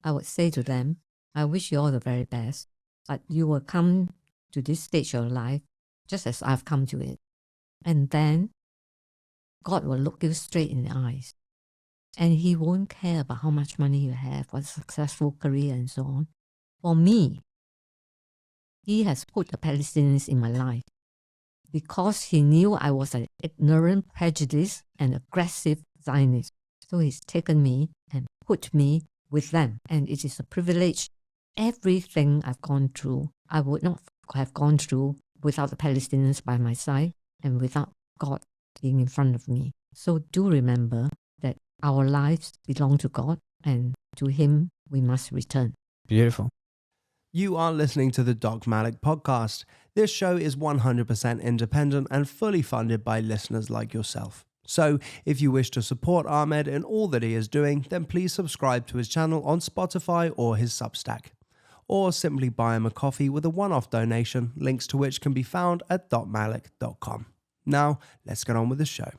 I would say to them, I wish you all the very best, but you will come to this stage of your life just as I've come to it. And then God will look you straight in the eyes. And he won't care about how much money you have, what a successful career and so on. For me, he has put the Palestinians in my life because he knew I was an ignorant, prejudiced, and aggressive Zionist. So he's taken me and put me with them. And it is a privilege. Everything I've gone through, I would not have gone through without the Palestinians by my side and without God being in front of me. So do remember that our lives belong to God, and to him we must return. Beautiful. You are listening to the Doc Malik podcast. This show is 100% independent and fully funded by listeners like yourself. So if you wish to support Ahmed in all that he is doing, then please subscribe to his channel on Spotify or his Substack. Or simply buy him a coffee with a one-off donation, links to which can be found at docmalik.com. Now, let's get on with the show.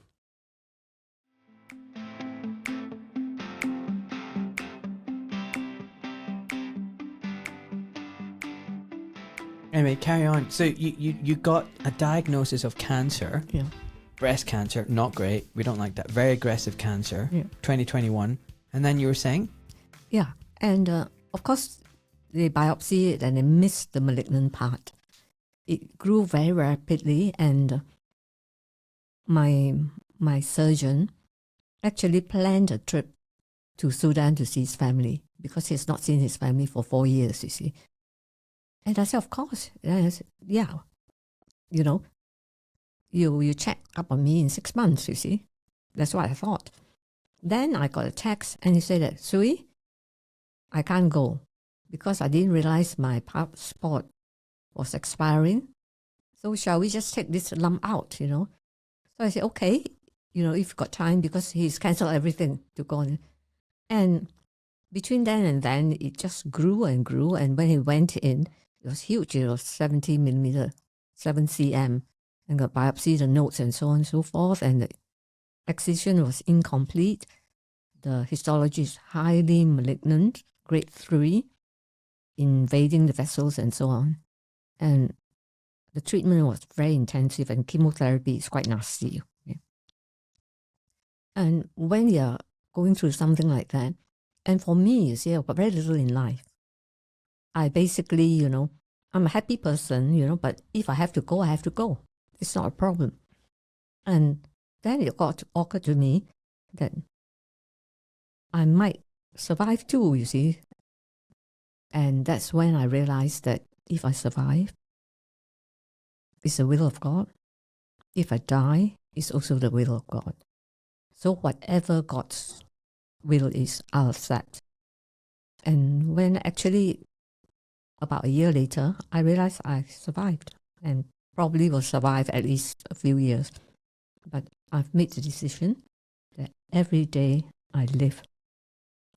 Anyway, carry on. So you got a diagnosis of cancer. Yeah. Breast cancer, not great. We don't like that. Very aggressive cancer. Yeah. 2021. And then you were saying? Yeah. And of course, they biopsy it and they missed the malignant part. It grew very rapidly, and my surgeon actually planned a trip to Sudan to see his family because he's not seen his family for 4 years, you see. And I said, of course. And I said, yeah, you know, you check up on me in 6 months, you see. That's what I thought. Then I got a text and he said that, Swee, I can't go because I didn't realize my passport was expiring. So shall we just take this lump out, you know? So I said, okay, you know, if you've got time, because he's cancelled everything to go on. And between then and then, it just grew and grew. And when he went in, it was huge. It was 70 millimeter, 7 cm, and got biopsy, the notes and so on and so forth. And the excision was incomplete. The histology is highly malignant, grade 3, invading the vessels and so on. And the treatment was very intensive, and chemotherapy is quite nasty. Okay? And when you're going through something like that, and for me, you see, I've got very little in life. I basically, you know, I'm a happy person, you know, but if I have to go, I have to go. It's not a problem. And then it occurred to me that I might survive too, you see. And that's when I realized that if I survive, it's the will of God. If I die, it's also the will of God. So whatever God's will is, I'll accept. And when actually about a year later, I realized I survived and probably will survive at least a few years. But I've made the decision that every day I live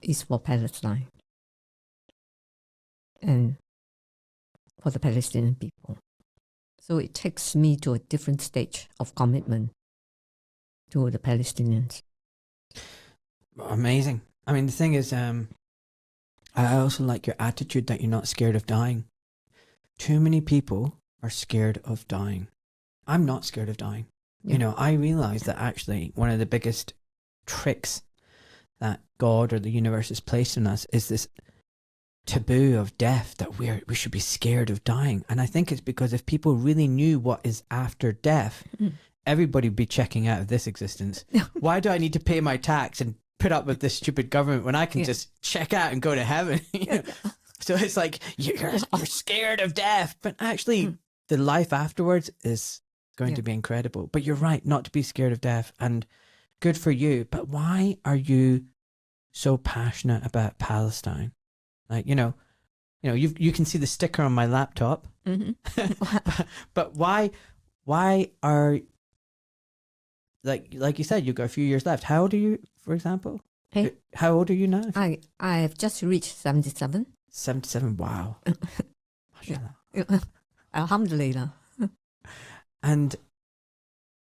is for Palestine and for the Palestinian people. So it takes me to a different stage of commitment to the Palestinians. Amazing. I mean, the thing is, I also like your attitude that you're not scared of dying. Too many people are scared of dying. I'm not scared of dying. Yeah. You know, I realize that actually one of the biggest tricks that God or the universe has placed in us is this taboo of death, that we should be scared of dying. And I think it's because if people really knew what is after death, everybody would be checking out of this existence. Why do I need to pay my tax and put up with this stupid government when I can just check out and go to heaven? You know? So it's like, you're scared of death, but actually the life afterwards is going to be incredible. But you're right, not to be scared of death, and good for you. But why are you so passionate about Palestine? Like, you know, you can see the sticker on my laptop. But why are, like you said, you've got a few years left. How old are you, for example? Hey, how old are you now? I've just reached 77. 77, wow. Alhamdulillah. And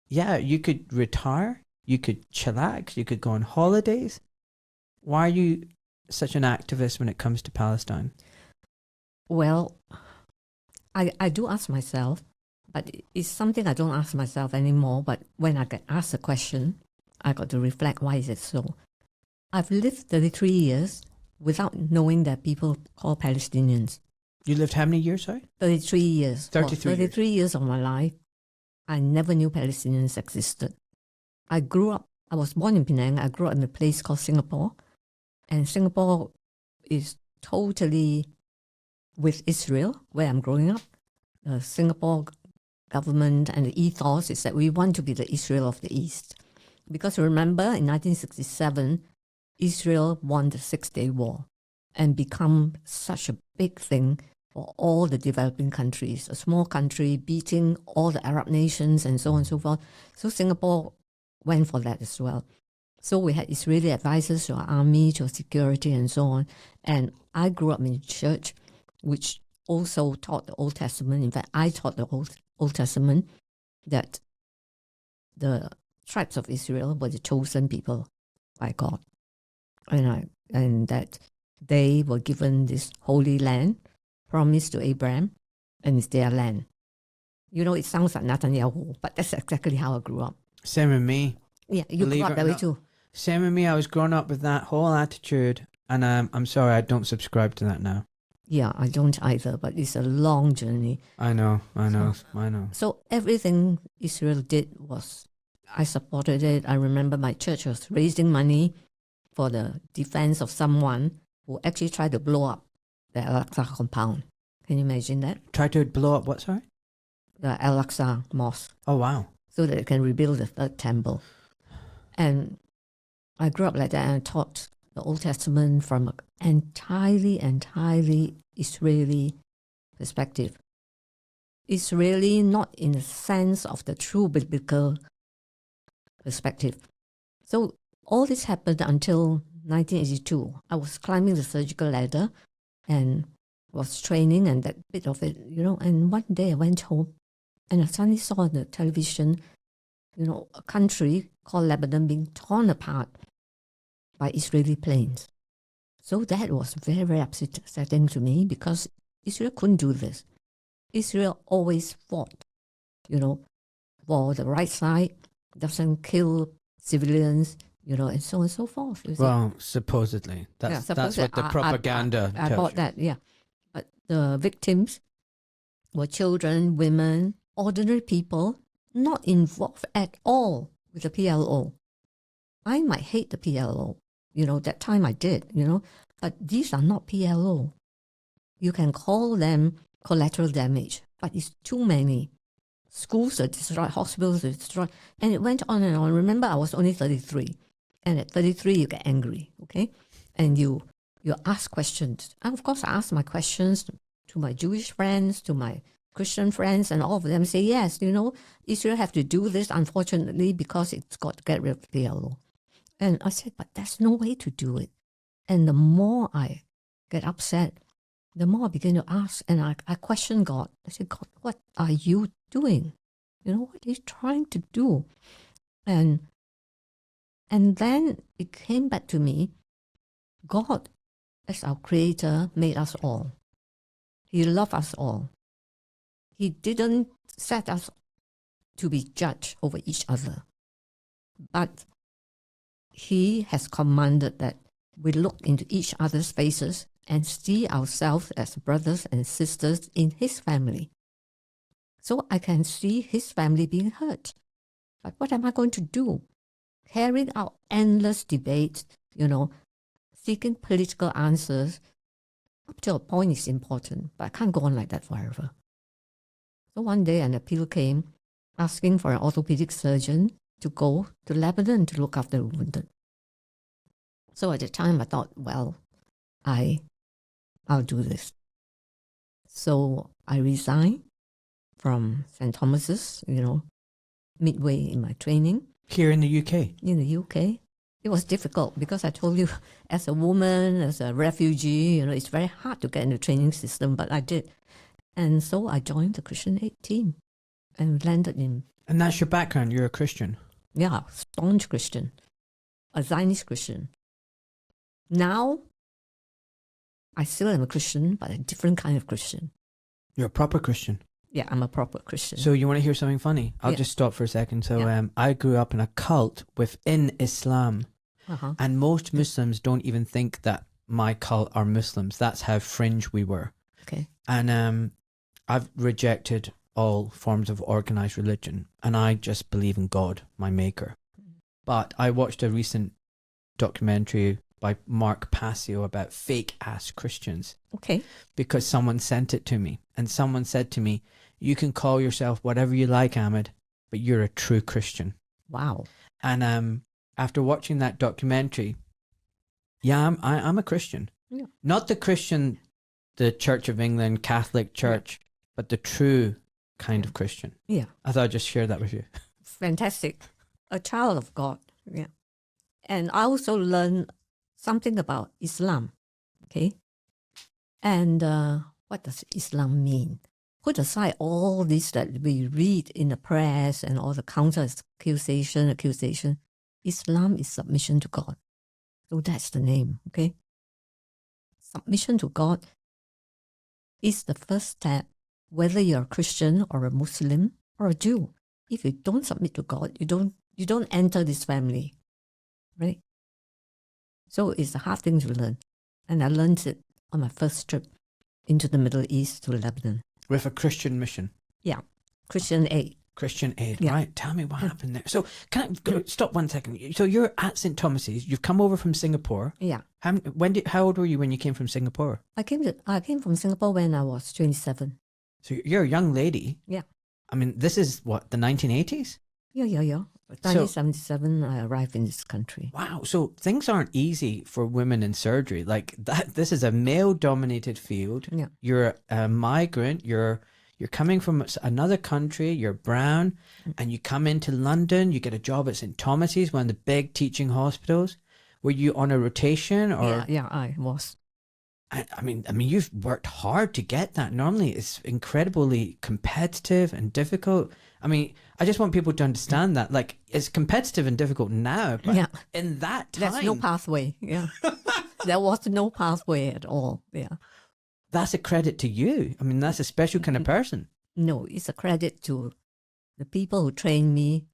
yeah, you could retire, you could chillax, you could go on holidays. Why are you such an activist when it comes to Palestine? Well, I do ask myself, but it's something I don't ask myself anymore. But when I get asked a question, I got to reflect, why is it so? I've lived 33 years without knowing that people call Palestinians. You lived how many years, sorry? 33 years. 33 For 33 years of my life, I never knew Palestinians existed. I was born in Penang. I grew up in a place called Singapore. And Singapore is totally with Israel, where I'm growing up. The Singapore government and the ethos is that we want to be the Israel of the East. Because remember, in 1967, Israel won the Six-Day War and become such a big thing for all the developing countries, a small country beating all the Arab nations and so on and so forth. So Singapore went for that as well. So we had Israeli advisors to our army, to our security and so on. And I grew up in a church which also taught the Old Testament. In fact, I taught the Old Testament, that the tribes of Israel were the chosen people by God. And that they were given this holy land, promised to Abraham, and it's their land. You know, it sounds like Netanyahu, but that's exactly how I grew up. Same with me. Yeah, you grew up that way too. Same with me. I was growing up with that whole attitude, and I'm sorry, I don't subscribe to that now. Yeah, I don't either, but it's a long journey. I know. So everything Israel did was, I supported it. I remember my church was raising money for the defense of someone who actually tried to blow up the Al-Aqsa compound. Can you imagine that? Tried to blow up what, sorry? The Al-Aqsa mosque. Oh, wow. So that it can rebuild the third temple. And I grew up like that, and I taught the Old Testament from an entirely Israeli perspective. Israeli, not in the sense of the true biblical perspective. So all this happened until 1982. I was climbing the surgical ladder and was training and that bit of it, and one day I went home and I suddenly saw on the television, a country called Lebanon being torn apart by Israeli planes. So that was very, very upsetting to me, because Israel couldn't do this. Israel always fought, for the right side, doesn't kill civilians, and so on and so forth. Well, supposedly. That's what the propaganda I tells thought you. that, yeah. But the victims were children, women, ordinary people, not involved at all with the PLO. I might hate the PLO. That time I did, but these are not PLO. You can call them collateral damage, but it's too many. Schools are destroyed, hospitals are destroyed, and it went on and on. Remember, I was only 33, and at 33 you get angry, okay? And you ask questions. And of course, I asked my questions to my Jewish friends, to my Christian friends, and all of them say, yes, Israel have to do this, unfortunately, because it's got to get rid of PLO. And I said, but there's no way to do it. And the more I get upset, the more I begin to ask, and I question God. I said, God, what are you doing? What are you trying to do? And then it came back to me, God, as our creator, made us all. He loved us all. He didn't set us to be judged over each other. But He has commanded that we look into each other's faces and see ourselves as brothers and sisters in His family. So I can see His family being hurt. But what am I going to do? Carrying out endless debates, seeking political answers, up to a point is important, but I can't go on like that forever. So one day an appeal came asking for an orthopedic surgeon to go to Lebanon to look after the wounded. So at the time I thought, well, I'll do this. So I resigned from St. Thomas's, midway in my training. Here in the UK? In the UK. It was difficult because I told you, as a woman, as a refugee, it's very hard to get in the training system, but I did. And so I joined the Christian Aid team and landed in... And that's your background, you're a Christian? Yeah, staunch Christian, a Zionist Christian. Now, I still am a Christian, but a different kind of Christian. You're a proper Christian. Yeah, I'm a proper Christian. So you want to hear something funny? I'll Yeah. just stop for a second. So Yeah. I grew up in a cult within Islam, Uh-huh. and most Muslims don't even think that my cult are Muslims. That's how fringe we were. Okay. And I've rejected all forms of organized religion, and I just believe in God, my maker. But I watched a recent documentary by Mark Passio about fake ass Christians, Okay. because someone sent it to me, and someone said to me, you can call yourself whatever you like, Ahmed, but you're a true Christian. Wow. And after watching that documentary, yeah, I'm a Christian. Yeah. Not the Christian, the Church of England, Catholic Church, but the true kind of Christian. Yeah. I thought I'd just share that with you. Fantastic. A child of God. Yeah. And I also learned something about Islam. Okay. And what does Islam mean? Put aside all this that we read in the press and all the counter accusation. Islam is submission to God. So that's the name. Okay. Submission to God is the first step, whether you're a Christian or a Muslim or a Jew. If you don't submit to God, you don't enter this family, right? So it's a hard thing to learn, and I learned it on my first trip into the Middle East to Lebanon. With a Christian mission. Yeah, Christian aid. Christian aid, Yeah. right? Tell me what happened there. So can I go, stop 1 second? So you're at St. Thomas's. You've come over from Singapore. Yeah, How old were you when you came from Singapore? I came from Singapore when I was 27. So you're a young lady. Yeah. I mean, this is what, the 1980s? Yeah. 1977, I arrived in this country. Wow. So things aren't easy for women in surgery. Like that, this is a male-dominated field. Yeah. You're a migrant. You're coming from another country. You're brown, and you come into London. You get a job at St. Thomas's, one of the big teaching hospitals. Were you on a rotation, or? Yeah, I was. I mean, you've worked hard to get that. Normally, it's incredibly competitive and difficult. I mean, I just want people to understand that, like, it's competitive and difficult now, but Yeah. in that time, There's no pathway. Yeah. There was no pathway at all. Yeah. that's a credit to you. I mean, that's a special kind of person. No, it's a credit to the people who trained me,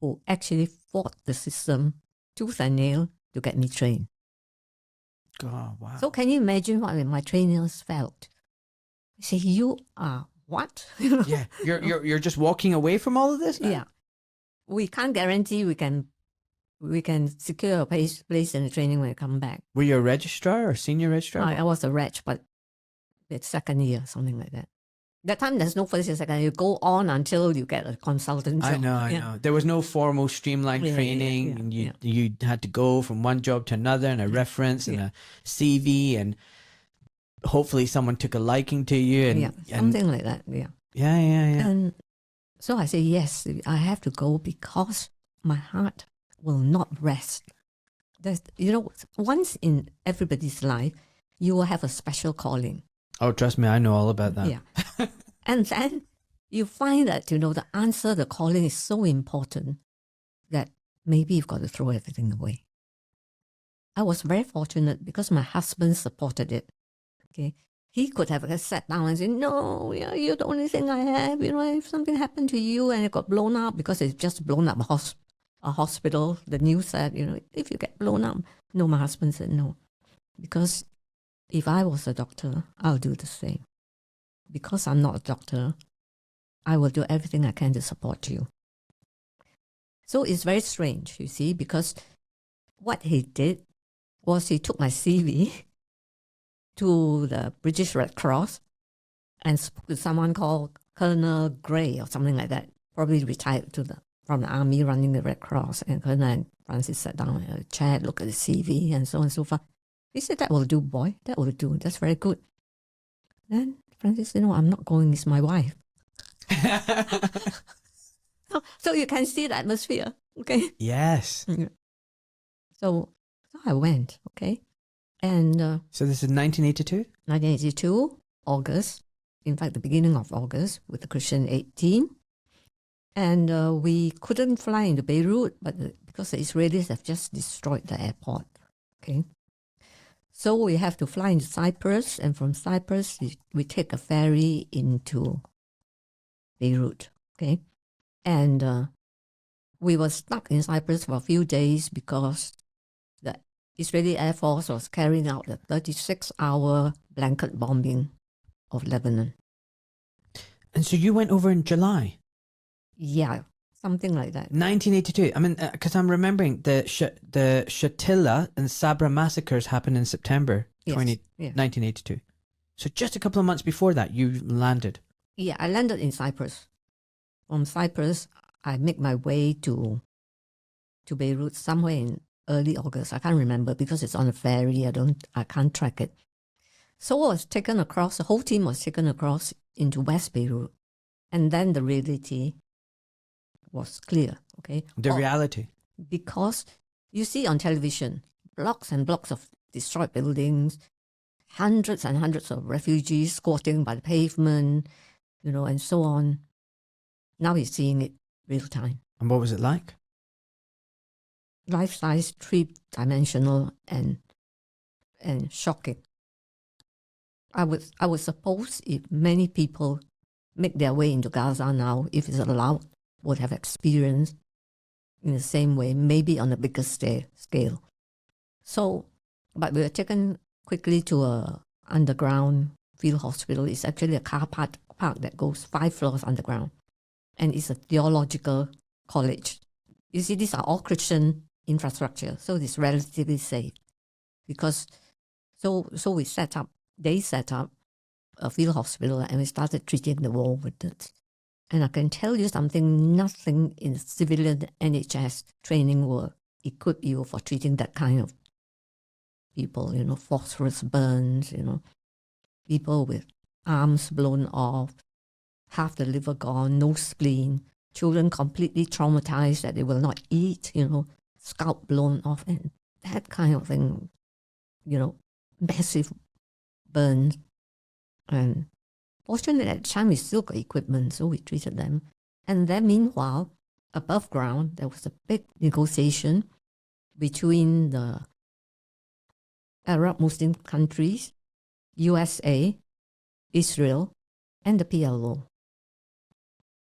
who actually fought the system tooth and nail to get me trained. Oh, wow. So can you imagine what my trainers felt? They say, you are what? Yeah, you're just walking away from all of this now? Yeah. We can't guarantee we can secure a place in the training when I come back. Were you a registrar or senior registrar? I was a reg, but it's second year, something like that. That time there's no first year, second year. You go on until you get a consultant job. I know. There was no formal streamlined training. And you had to go from one job to another, and a reference and a CV, and hopefully someone took a liking to you. And, something like that, yeah. Yeah. And so I say, yes, I have to go because my heart will not rest. There's, once in everybody's life, you will have a special calling. Oh, trust me, I know all about that. Yeah. And then you find that, the answer, the calling is so important that maybe you've got to throw everything away. I was very fortunate because my husband supported it. Okay. He could have sat down and said, no, you're the only thing I have. If something happened to you and it got blown up, because it's just blown up a hospital, the news said, if you get blown up. No, my husband said no. Because if I was a doctor, I'll do the same. Because I'm not a doctor, I will do everything I can to support you. So it's very strange, you see, because what he did was he took my CV to the British Red Cross and spoke to someone called Colonel Gray or something like that, probably retired from the army running the Red Cross. And Colonel Francis sat down in a chair, looked at the CV and so on and so forth. He said, that will do, boy. That will do. That's very good. Then Francis said, no, I'm not going. It's my wife. So you can see the atmosphere, okay? Yes. So I went, okay? And so this is 1982? 1982, August. In fact, the beginning of August with the Christian aid team. And we couldn't fly into Beirut, but because the Israelis have just destroyed the airport, okay? So we have to fly into Cyprus, and from Cyprus we take a ferry into Beirut. Okay, and we were stuck in Cyprus for a few days because the Israeli Air Force was carrying out the 36-hour blanket bombing of Lebanon. And so you went over in July? Yeah, something like that. 1982. I mean, because I'm remembering the Shatila and Sabra massacres happened in September 1982. So just a couple of months before that, you landed. Yeah, I landed in Cyprus. From Cyprus, I make my way to Beirut somewhere in early August. I can't remember because it's on a ferry. I can't track it. So I was taken across. The whole team was taken across into West Beirut, and then the reality was clear. Okay, The reality. Because you see on television blocks and blocks of destroyed buildings, hundreds and hundreds of refugees squatting by the pavement, and so on. Now you're seeing it real time. And what was it like? Life-size, three-dimensional, and shocking. I would suppose if many people make their way into Gaza now, if it's allowed, would have experienced in the same way, maybe on a bigger scale. So, but we were taken quickly to a underground field hospital. It's actually a car park that goes 5 floors underground, and it's a theological college. You see, these are all Christian infrastructure, so it's relatively safe. Because so they set up a field hospital, and we started treating the war with it. And I can tell you something, nothing in civilian NHS training will equip you for treating that kind of people, phosphorus burns, people with arms blown off, half the liver gone, no spleen, children completely traumatized that they will not eat, scalp blown off, and that kind of thing, massive burns. And fortunately at the time we still got equipment, so we treated them. And then meanwhile, above ground, there was a big negotiation between the Arab Muslim countries, USA, Israel, and the PLO.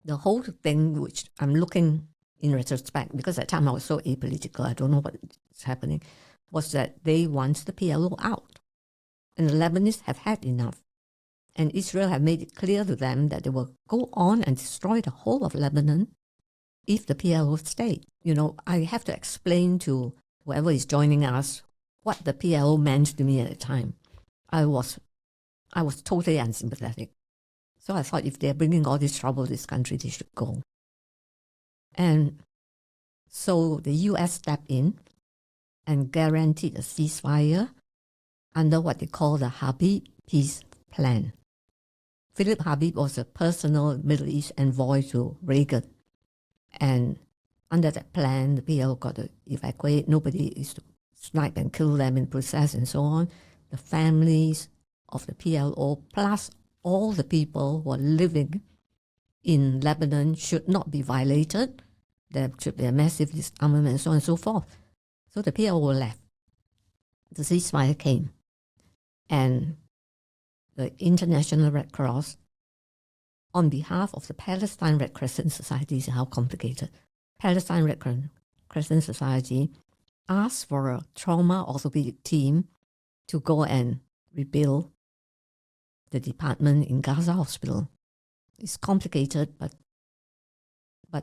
The whole thing, which I'm looking in retrospect, because at the time I was so apolitical, I don't know what's happening, was that they want the PLO out. And the Lebanese have had enough. And Israel have made it clear to them that they will go on and destroy the whole of Lebanon if the PLO stayed. I have to explain to whoever is joining us what the PLO meant to me at the time. I was totally unsympathetic. So I thought if they're bringing all this trouble to this country, they should go. And so the US stepped in and guaranteed a ceasefire under what they call the Habib Peace Plan. Philip Habib was a personal Middle East envoy to Reagan. And under that plan, the PLO got to evacuate. Nobody is to snipe and kill them in the process and so on. The families of the PLO, plus all the people who are living in Lebanon, should not be violated. There should be a massive disarmament and so on and so forth. So the PLO left. The ceasefire came. And the International Red Cross, on behalf of the Palestine Red Crescent Society, is how complicated. Palestine Red Crescent Society asked for a trauma orthopedic team to go and rebuild the department in Gaza Hospital. It's complicated, but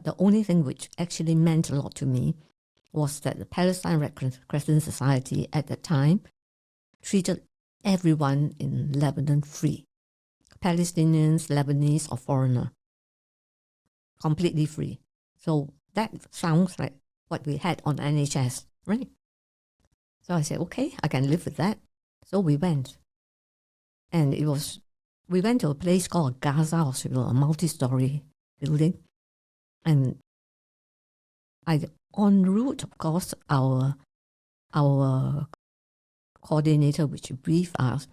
the only thing which actually meant a lot to me was that the Palestine Red Crescent Society at that time treated everyone in Lebanon free. Palestinians, Lebanese, or foreigner. Completely free. So that sounds like what we had on NHS, right? So I said, okay, I can live with that. So we went. And we went to a place called Gaza Hospital, a multi-story building. And en route, of course, our coordinator, which briefed us,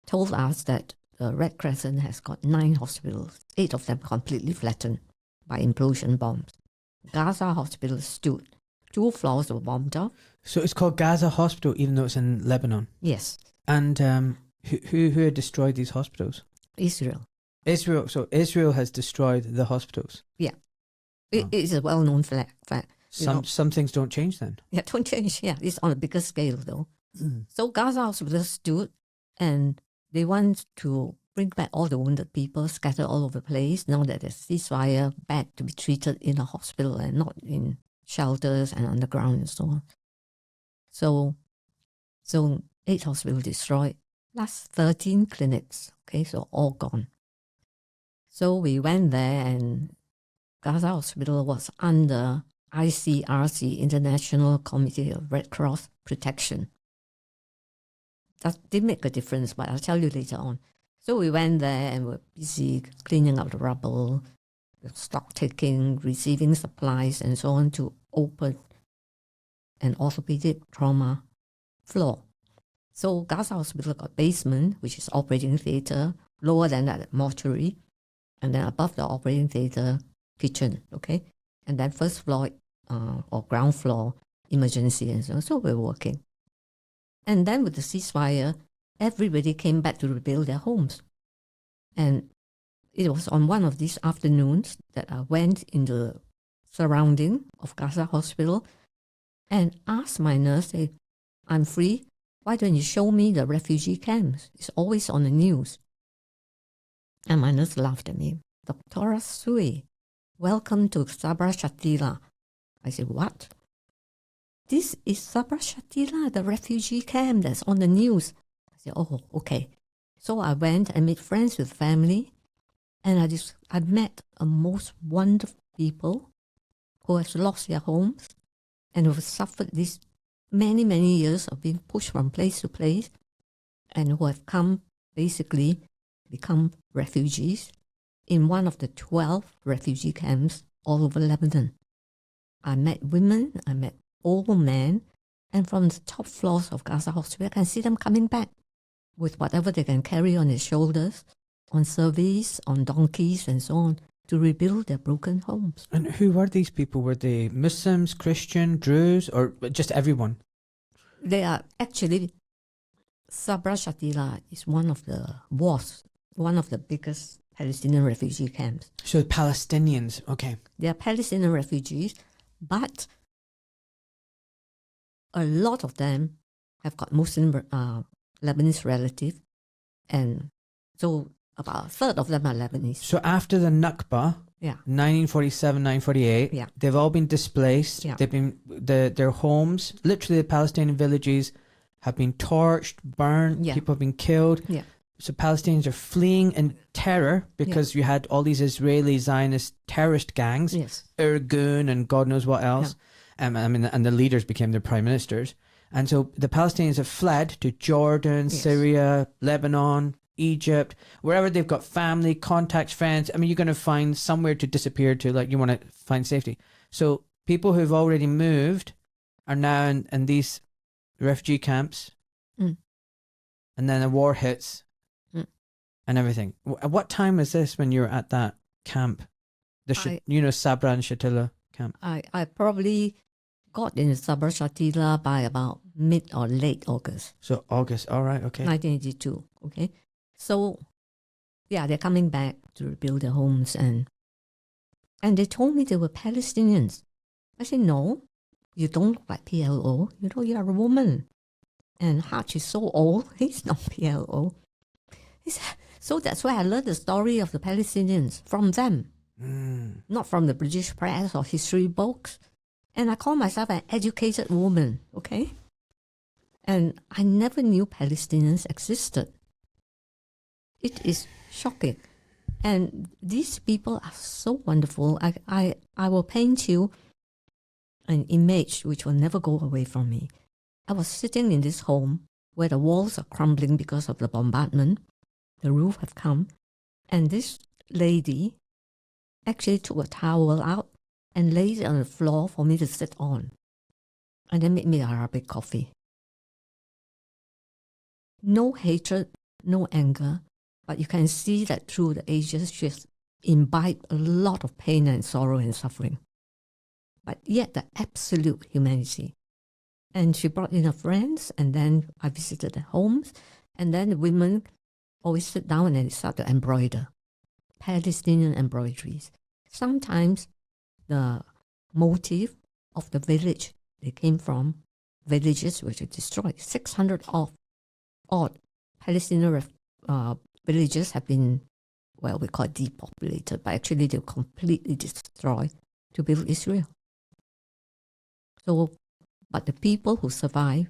told us that the Red Crescent has got 9 hospitals, 8 of them completely flattened by implosion bombs. Gaza Hospital stood. 2 floors were bombed off. So it's called Gaza Hospital even though it's in Lebanon? Yes. And who had destroyed these hospitals? Israel. Israel. So Israel has destroyed the hospitals. Yeah. It is a well-known fact. Some things don't change then. Yeah, don't change. Yeah, it's on a bigger scale though. So Gaza hospital stood, and they want to bring back all the wounded people scattered all over the place. Now that there's ceasefire, back to be treated in a hospital and not in shelters and underground and so on. So 8 hospitals destroyed, plus 13 clinics. Okay, so all gone. So we went there, and Gaza hospital was under ICRC, International Committee of Red Cross protection. That did make a difference, but I'll tell you later on. So we went there and were busy cleaning up the rubble, stock taking, receiving supplies and so on to open an orthopedic trauma floor. So Gaza hospital got basement, which is operating theatre, lower than that mortuary, and then above the operating theatre, kitchen, okay? And then first floor or ground floor, emergency and so on. So we're working. And then with the ceasefire, everybody came back to rebuild their homes. And it was on one of these afternoons that I went in the surrounding of Gaza hospital and asked my nurse, say, I'm free, why don't you show me the refugee camps? It's always on the news. And my nurse laughed at me. Dr. Swee, welcome to Sabra and Shatila. I said, what? This is Sabra and Shatila, the refugee camp that's on the news. I said, oh, okay. So I went and made friends with family, and I met a most wonderful people who have lost their homes and who have suffered these many, many years of being pushed from place to place, and who have become refugees in one of the 12 refugee camps all over Lebanon. I met women, I met old men, and from the top floors of Gaza hospital, I can see them coming back with whatever they can carry on their shoulders, on surveys, on donkeys, and so on, to rebuild their broken homes. And who were these people? Were they Muslims, Christian, Druze, or just everyone? They are actually, Sabra and Shatila is one of the biggest Palestinian refugee camps. So Palestinians, okay. They are Palestinian refugees, but a lot of them have got Muslim Lebanese relatives, and so about a third of them are Lebanese. So after the Nakba, 1947, 1948, they've all been displaced. They've been their homes, literally the Palestinian villages, have been torched, burned. People have been killed. So Palestinians are fleeing in terror because you had all these Israeli Zionist terrorist gangs, Irgun and God knows what else. And the leaders became their prime ministers. And so the Palestinians have fled to Jordan, Syria, Lebanon, Egypt, wherever they've got family, contacts, friends. I mean, you're going to find somewhere to disappear to, like you want to find safety. So people who've already moved are now in these refugee camps. And then the war hits and everything. At what time is this when you're at that camp? Sabra and Shatila camp. I probably got in Sabra and Shatila by about mid or late August. So August, all right, okay. 1982, okay. So, they're coming back to rebuild their homes, and they told me they were Palestinians. I said, no, you don't look like PLO. You know, you're a woman. And Hutch is so old, he's not PLO. So that's where I learned the story of the Palestinians, from them. Not from the British press or history books. And I call myself an educated woman, okay? And I never knew Palestinians existed. It is shocking. And these people are so wonderful. I will paint you an image which will never go away from me. I was sitting in this home where the walls are crumbling because of the bombardment. The roof have come. And this lady actually took a towel out and laid it on the floor for me to sit on. And then made me Arabic coffee. No hatred, no anger, but you can see that through the ages she's imbibed a lot of pain and sorrow and suffering. But yet the absolute humanity. And she brought in her friends, and then I visited their homes. And then the women always sit down and start to embroider Palestinian embroideries. Sometimes the motif of the village they came from, villages which were destroyed. 600 odd Palestinian villages have been, well, we call it depopulated, but actually they were completely destroyed to build Israel. So, but the people who survived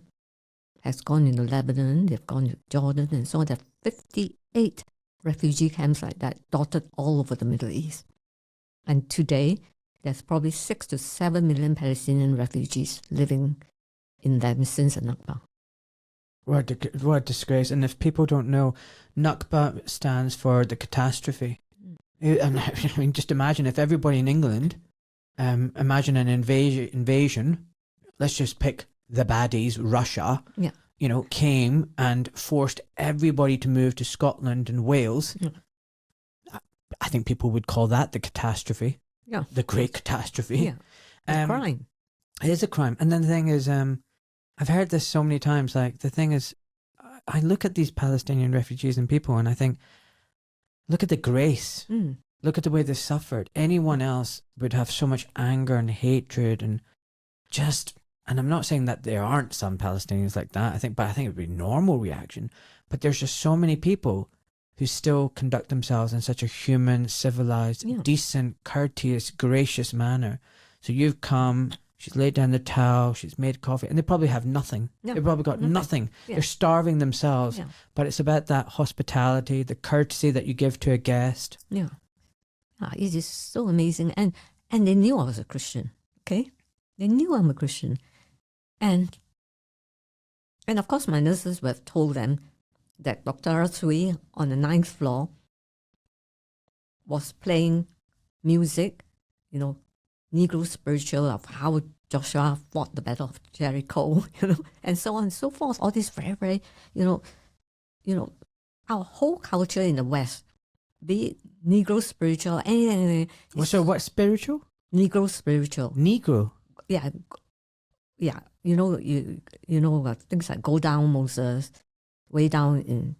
has gone into Lebanon, they've gone to Jordan, and so on. There are 58 refugee camps like that dotted all over the Middle East. And today, there's probably 6 to 7 million Palestinian refugees living in them since the Nakba. What a disgrace. And if people don't know, Nakba stands for the catastrophe. And I mean, just imagine if everybody in England, imagine an invasion, let's just pick the baddies, Russia, you know, came and forced everybody to move to Scotland and Wales. Yeah. I think people would call that the catastrophe. Yeah. The great catastrophe. Yeah. It's a crime. It is a crime. And then the thing is, I've heard this so many times, like the thing is, I look at these Palestinian refugees and people and I think, look at the grace. Look at the way they suffered. Anyone else would have so much anger and hatred and just, and I'm not saying that there aren't some Palestinians like that, but I think it would be a normal reaction. But there's just so many people who still conduct themselves in such a human, civilized, decent, courteous, gracious manner. So you've come, she's laid down the towel, she's made coffee, and they probably have nothing. Yeah. They've probably got nothing. Yeah. They're starving themselves. Yeah. But it's about that hospitality, the courtesy that you give to a guest. Yeah. It is so amazing. And they knew I was a Christian, okay? They knew I'm a Christian. And of course my nurses would have told them that Dr. Swee on the 9th floor was playing music, you know, Negro spiritual of how Joshua fought the Battle of Jericho, you know, and so on and so forth. All this very, very, you know, our whole culture in the West, be it Negro spiritual, anything. So what spiritual? Negro spiritual. Negro? Yeah. You know things like Go Down Moses, Way Down in.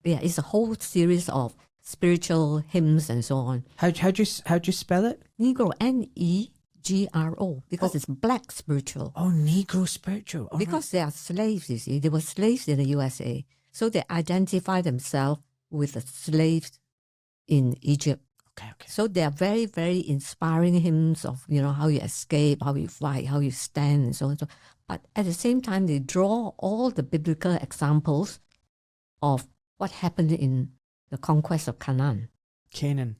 Yeah, it's a whole series of spiritual hymns and so on. How'd you spell it? Negro, Negro, because it's black spiritual. Oh, Negro spiritual. Oh, because they are slaves, you see. They were slaves in the USA. So they identify themselves with the slaves in Egypt. Okay. So they are very, very inspiring hymns of, you know, how you escape, how you fight, how you stand, and so on and so on. But at the same time, they draw all the biblical examples of what happened in the conquest of Canaan. Canaan,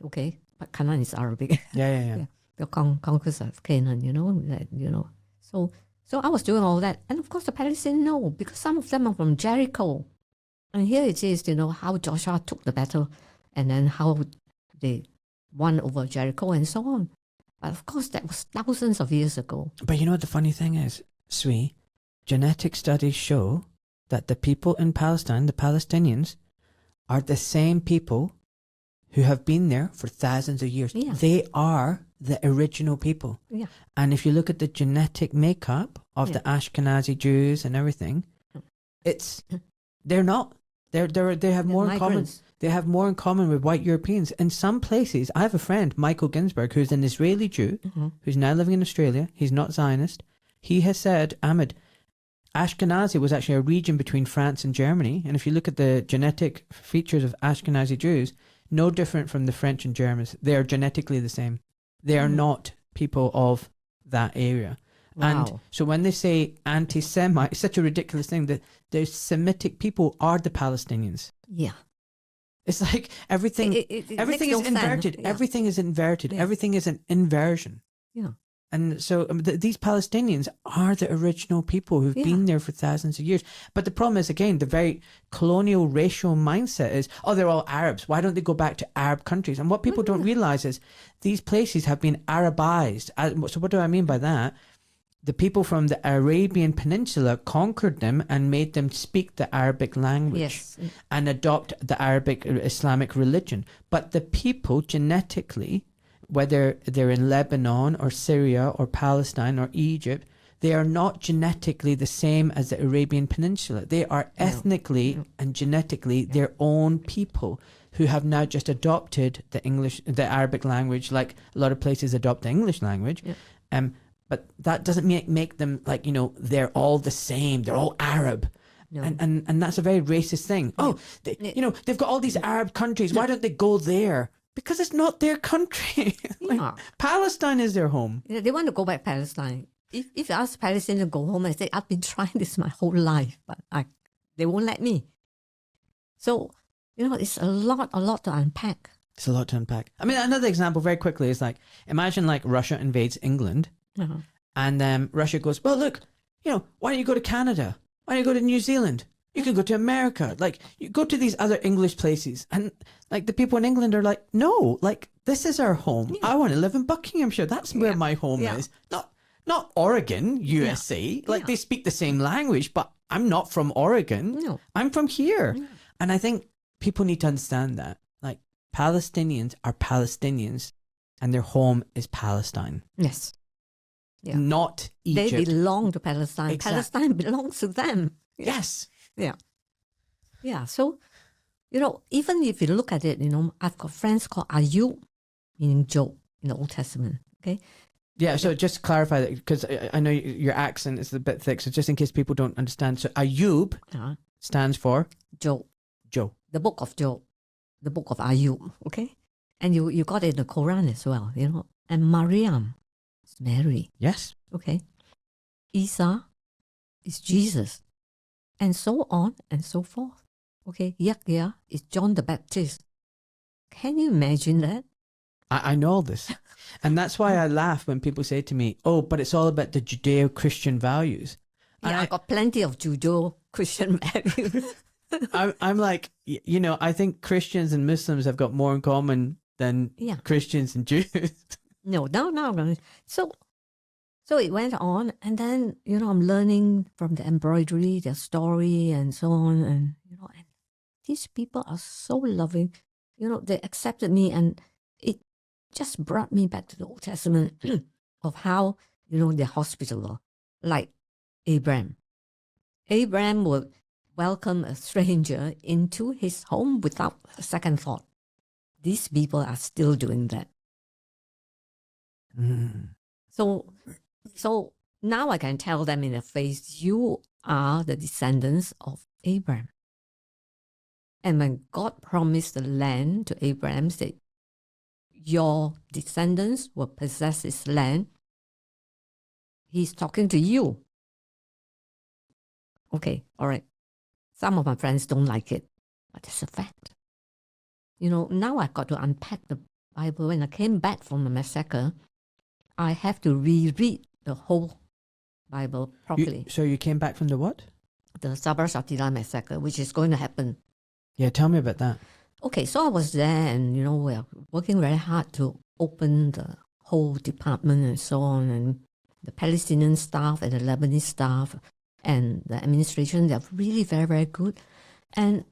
okay. But Canaan is Arabic. Yeah. The conquest of Canaan, you know. So I was doing all that. And of course the Palestinians know, because some of them are from Jericho. And here it is, you know, how Joshua took the battle and then how they won over Jericho and so on. But of course, that was thousands of years ago. But you know what the funny thing is, Swee? Genetic studies show that the people in Palestine, the Palestinians, are the same people who have been there for thousands of years. Yeah. They are the original people. Yeah. And if you look at the genetic makeup of the Ashkenazi Jews and everything, they're not. They have more in common. They have more in common with white Europeans. In some places, I have a friend, Michael Ginsberg, who's an Israeli Jew, who's now living in Australia. He's not Zionist. He has said, Ahmed, Ashkenazi was actually a region between France and Germany. And if you look at the genetic features of Ashkenazi Jews, no different from the French and Germans. They are genetically the same. They are not people of that area. Wow. And so when they say anti-Semite, it's such a ridiculous thing that the Semitic people are the Palestinians. Yeah. It's like everything everything is inverted. Yeah. Everything is inverted. Yeah. Everything is an inversion. Yeah. And so these Palestinians are the original people who've been there for thousands of years. But the problem is, again, the very colonial racial mindset is, oh, they're all Arabs. Why don't they go back to Arab countries? And what people don't realize is these places have been Arabized. So what do I mean by that? The people from the Arabian Peninsula conquered them and made them speak the Arabic language and adopt the Arabic Islamic religion. But the people genetically, whether they're in Lebanon or Syria or Palestine or Egypt, they are not genetically the same as the Arabian Peninsula. They are ethnically and genetically their own people who have now just adopted the Arabic language, like a lot of places adopt the English language. Yeah. But that doesn't make them like, they're all the same. They're all Arab. No. And that's a very racist thing. Oh, they've got all these Arab countries. Why don't they go there? Because it's not their country. Palestine is their home. Yeah, they want to go back to Palestine. If you ask Palestinians to go home, I say, I've been trying this my whole life, but they won't let me. So, it's a lot to unpack. It's a lot to unpack. I mean, another example very quickly is like, imagine like Russia invades England and Russia goes, well, look, why don't you go to Canada? Why don't you go to New Zealand? You can go to America. Like, you go to these other English places. And like the people in England are like, no, like this is our home. I want to live in Buckinghamshire. That's where my home is. Not Oregon, USA. Like they speak the same language, but I'm not from Oregon. No. I'm from here. Yeah. And I think people need to understand that. Like Palestinians are Palestinians and their home is Palestine. Yes. Yeah. Not Egypt. They belong to Palestine. Exactly. Palestine belongs to them. Yes. Yeah. Yeah. So, even if you look at it, I've got friends called Ayub, meaning Job in the Old Testament. Okay. Yeah. So just clarify that, because I know your accent is a bit thick. So just in case people don't understand. So Ayub stands for Job. Job. The book of Job. The book of Ayub. Okay. And you got it in the Quran as well, And Maryam is Mary. Yes. Okay. Isa is Jesus. And so on and so forth. Okay. Yahya is John the Baptist. Can you imagine that? I know all this. And that's why I laugh when people say to me, oh, but it's all about the Judeo-Christian values. And I got plenty of Judeo-Christian values. I'm like, I think Christians and Muslims have got more in common than Christians and Jews. No. So it went on, and then, I'm learning from the embroidery, their story, and so on. And, and these people are so loving. They accepted me, and it just brought me back to the Old Testament of how, they're hospitable, like Abraham. Abraham would welcome a stranger into his home without a second thought. These people are still doing that. So now I can tell them in the face, you are the descendants of Abraham. And when God promised the land to Abraham, said, your descendants will possess this land, he's talking to you. Okay, all right. Some of my friends don't like it, but it's a fact. Now I've got to unpack the Bible. When I came back from the massacre, I have to reread the whole Bible properly. So you came back from the what? The Sabra and Shatila massacre, which is going to happen. Yeah, tell me about that. Okay, so I was there and, we're working very hard to open the whole department and so on. And the Palestinian staff and the Lebanese staff and the administration, they're really very, very good. And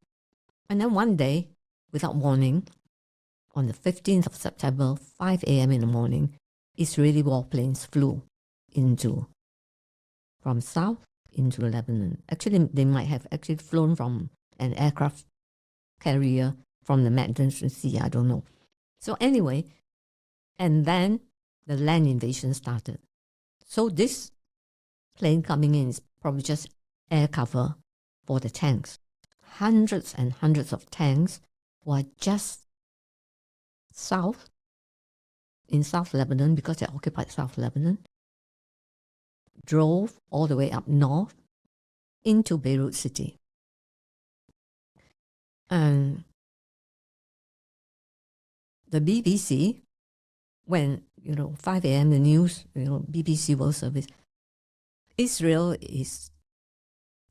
then one day, without warning, on the 15th of September, 5 a.m. in the morning, Israeli warplanes flew from south into Lebanon. Actually, they might have actually flown from an aircraft carrier from the Mediterranean Sea, I don't know. So anyway, and then the land invasion started. So this plane coming in is probably just air cover for the tanks. Hundreds and hundreds of tanks were just in South Lebanon, because they occupied South Lebanon, drove all the way up north into Beirut city. And the BBC, when, 5 a.m. the news, BBC World Service, Israel is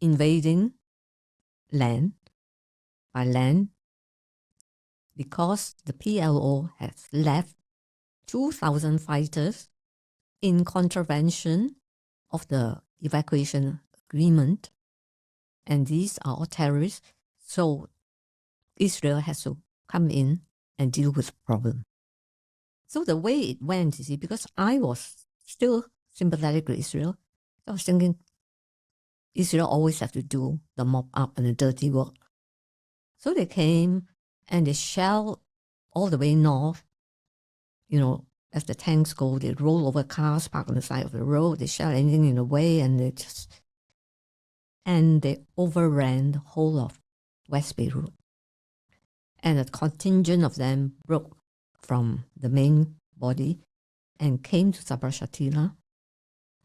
invading land by land because the PLO has left 2,000 fighters in contravention of the evacuation agreement. And these are all terrorists. So Israel has to come in and deal with the problem. So the way it went, because I was still sympathetic to Israel, I was thinking, Israel always have to do the mop up and the dirty work. So they came and they shelled all the way north. You know, as the tanks go, they roll over cars parked on the side of the road. They shell anything in the way, and they overran the whole of West Beirut. And a contingent of them broke from the main body and came to Sabra and Shatila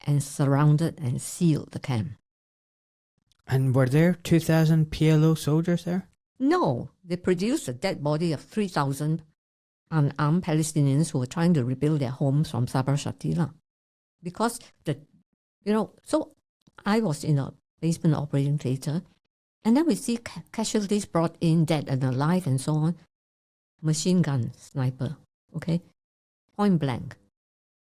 and surrounded and sealed the camp. And were there 2,000 PLO soldiers there? No, they produced a dead body of 3,000 unarmed Palestinians who were trying to rebuild their homes from Sabra and Shatila. Because, so I was in a basement operating theatre, and then we see casualties brought in, dead and alive and so on. Machine gun sniper, okay? Point blank.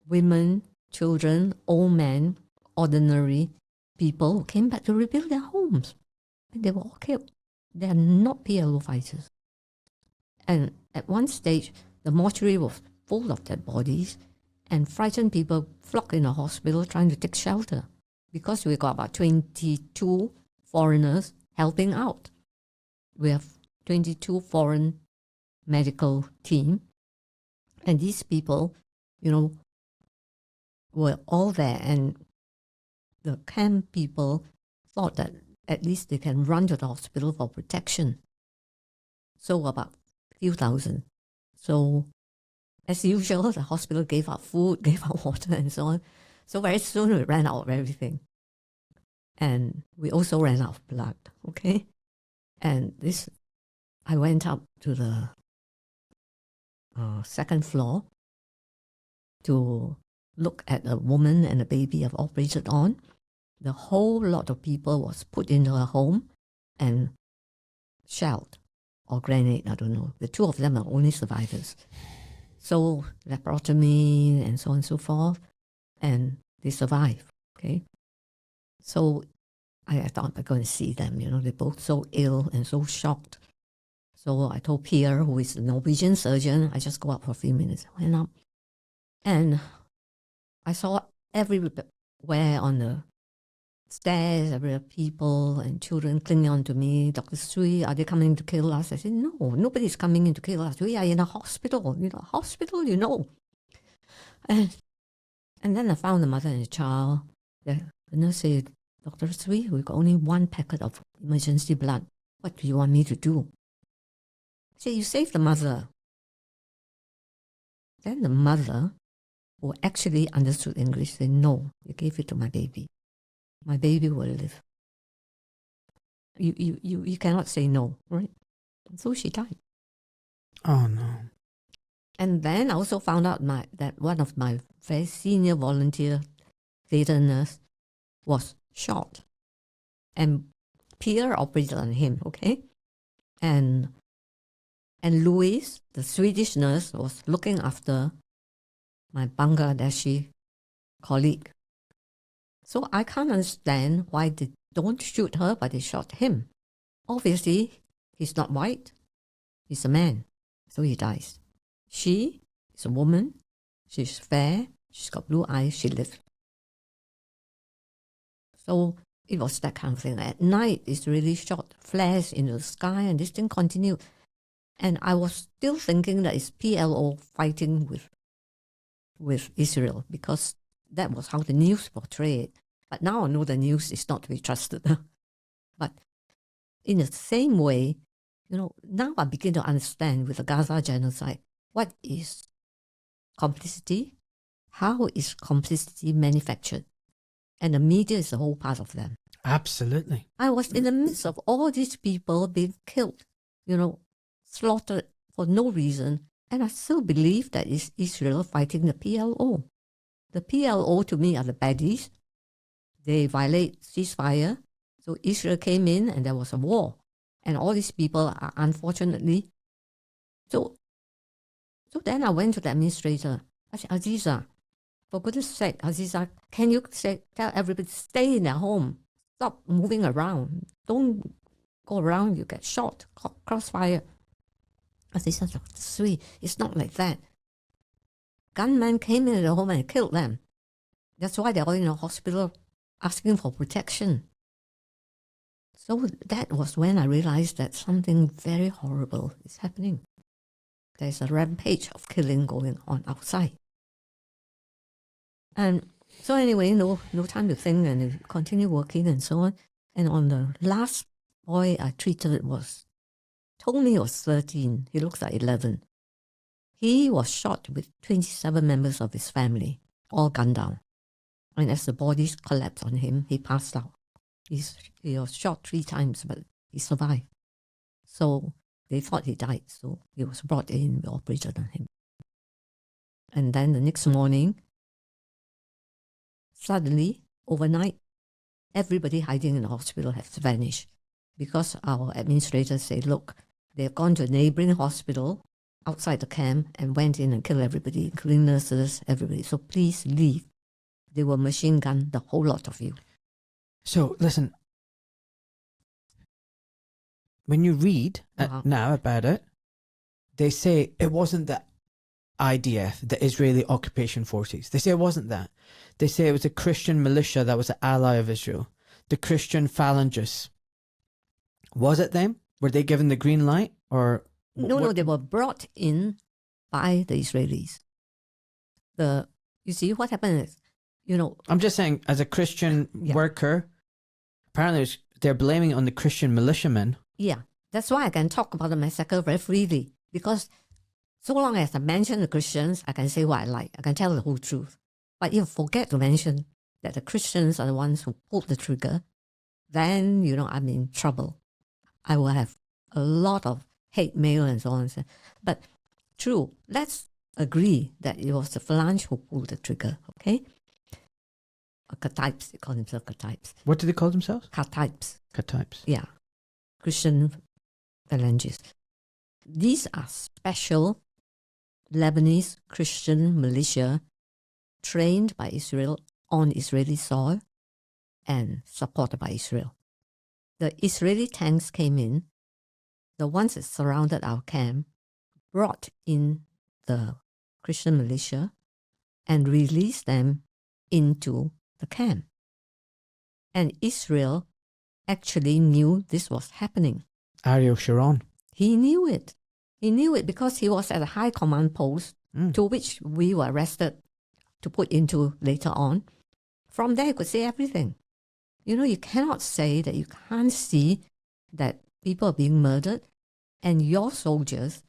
Women, children, old men, ordinary people who came back to rebuild their homes. And they were all killed. They are not PLO fighters. And at one stage, the mortuary was full of dead bodies, and frightened people flocked in the hospital trying to take shelter because we got about 22 foreigners helping out. We have 22 foreign medical team, and these people, were all there, and the camp people thought that at least they can run to the hospital for protection. So about a few thousand. So as usual, the hospital gave out food, gave out water and so on. So very soon we ran out of everything. And we also ran out of blood, okay? And I went up to the second floor to look at a woman and a baby I've operated on. The whole lot of people was put into a home and shelled or grenade, I don't know. The two of them are only survivors. So laparotomy and so on and so forth, and they survive, okay? So I thought I'd go and see them, they're both so ill and so shocked. So I told Pierre, who is a Norwegian surgeon, I just go up for a few minutes. I went up, and I saw everywhere on the stairs, everywhere people and children clinging on to me. Dr. Swee, are they coming to kill us? I said, no, nobody's coming in to kill us. We are in a hospital, And then I found the mother and the child. The nurse said, Dr. Swee, we've got only one packet of emergency blood. What do you want me to do? I said, you saved the mother. Then the mother, who actually understood English, said, no, you gave it to my baby. My baby will live. You cannot say no, right? And so she died. Oh, no. And then I also found out that one of my very senior volunteer theatre nurse was shot. And Pierre operated on him, okay? And Louise, the Swedish nurse, was looking after my Bangladeshi colleague. So I can't understand why they don't shoot her, but they shot him. Obviously, he's not white. He's a man, so he dies. She is a woman. She's fair. She's got blue eyes. She lived. So it was that kind of thing. At night, it's really shot flares in the sky, and this thing continued. And I was still thinking that it's PLO fighting with Israel, because that was how the news portrayed it. But now I know the news is not to be trusted. But in the same way, now I begin to understand with the Gaza genocide, what is complicity? How is complicity manufactured? And the media is a whole part of them. Absolutely. I was in the midst of all these people being killed, slaughtered for no reason. And I still believe that it's Israel fighting the PLO. The PLO, to me, are the baddies. They violate ceasefire. So Israel came in and there was a war. And all these people are unfortunately. So then I went to the administrator. I said, Aziza, for goodness sake, Aziza, can you tell everybody stay in their home? Stop moving around. Don't go around, you get shot, crossfire. Aziza, Dr. Swee, it's not like that. Gunmen came into the home and killed them. That's why they're all in the hospital asking for protection. So that was when I realized that something very horrible is happening. There's a rampage of killing going on outside. And so anyway, no time to think, and continue working and so on. And on the last boy I treated told me he was 13. He looks like 11. He was shot with 27 members of his family, all gunned down. And as the bodies collapsed on him, he passed out. He was shot 3 times, but he survived. So they thought he died. So he was brought in, we operated on him. And then the next morning, suddenly, overnight, everybody hiding in the hospital has vanished because our administrators say, look, they've gone to a neighboring hospital outside the camp and went in and killed everybody, including nurses, everybody. So please leave. They will machine gun the whole lot of you. So listen, when you read now about it, they say it wasn't the IDF, the Israeli occupation forces. They say it wasn't that. They say it was a Christian militia that was an ally of Israel, the Christian phalangists. Was it them? Were they given the green light, or No, they were brought in by the Israelis. You see, what happened is, I'm just saying, as a Christian worker, apparently they're blaming it on the Christian militiamen. Yeah, that's why I can talk about the massacre very freely, because so long as I mention the Christians, I can say what I like. I can tell the whole truth. But if you forget to mention that the Christians are the ones who pulled the trigger, then, I'm in trouble. I will have a lot of hate mail and so on. But true, let's agree that it was the phalange who pulled the trigger, okay? Kataibs, they call themselves Kataibs. What do they call themselves? Kataibs. Kataibs. Yeah, Christian phalanges. These are special Lebanese Christian militia trained by Israel on Israeli soil and supported by Israel. The Israeli tanks came in, the ones that surrounded our camp, brought in the Christian militia and released them into the camp. And Israel actually knew this was happening. Ariel Sharon. He knew it. He knew it because he was at a high command post to which we were arrested to put into later on. From there, he could say everything. You cannot say that you can't see that people are being murdered and your soldiers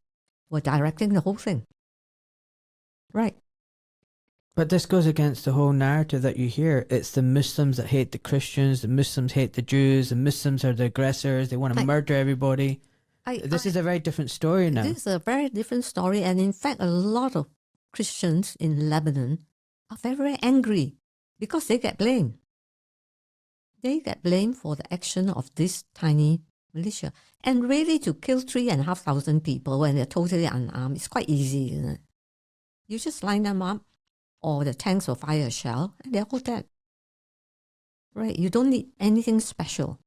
were directing the whole thing. Right. But this goes against the whole narrative that you hear. It's the Muslims that hate the Christians, the Muslims hate the Jews, the Muslims are the aggressors, they want to murder everybody. This is a very different story now. This is a very different story, and in fact, a lot of Christians in Lebanon are very, very angry because they get blamed. They get blamed for the action of this tiny militia. And really, to kill 3,500 people when they're totally unarmed, it's quite easy, isn't it? You just line them up, or the tanks will fire a shell, and they're all dead. Right? You don't need anything special.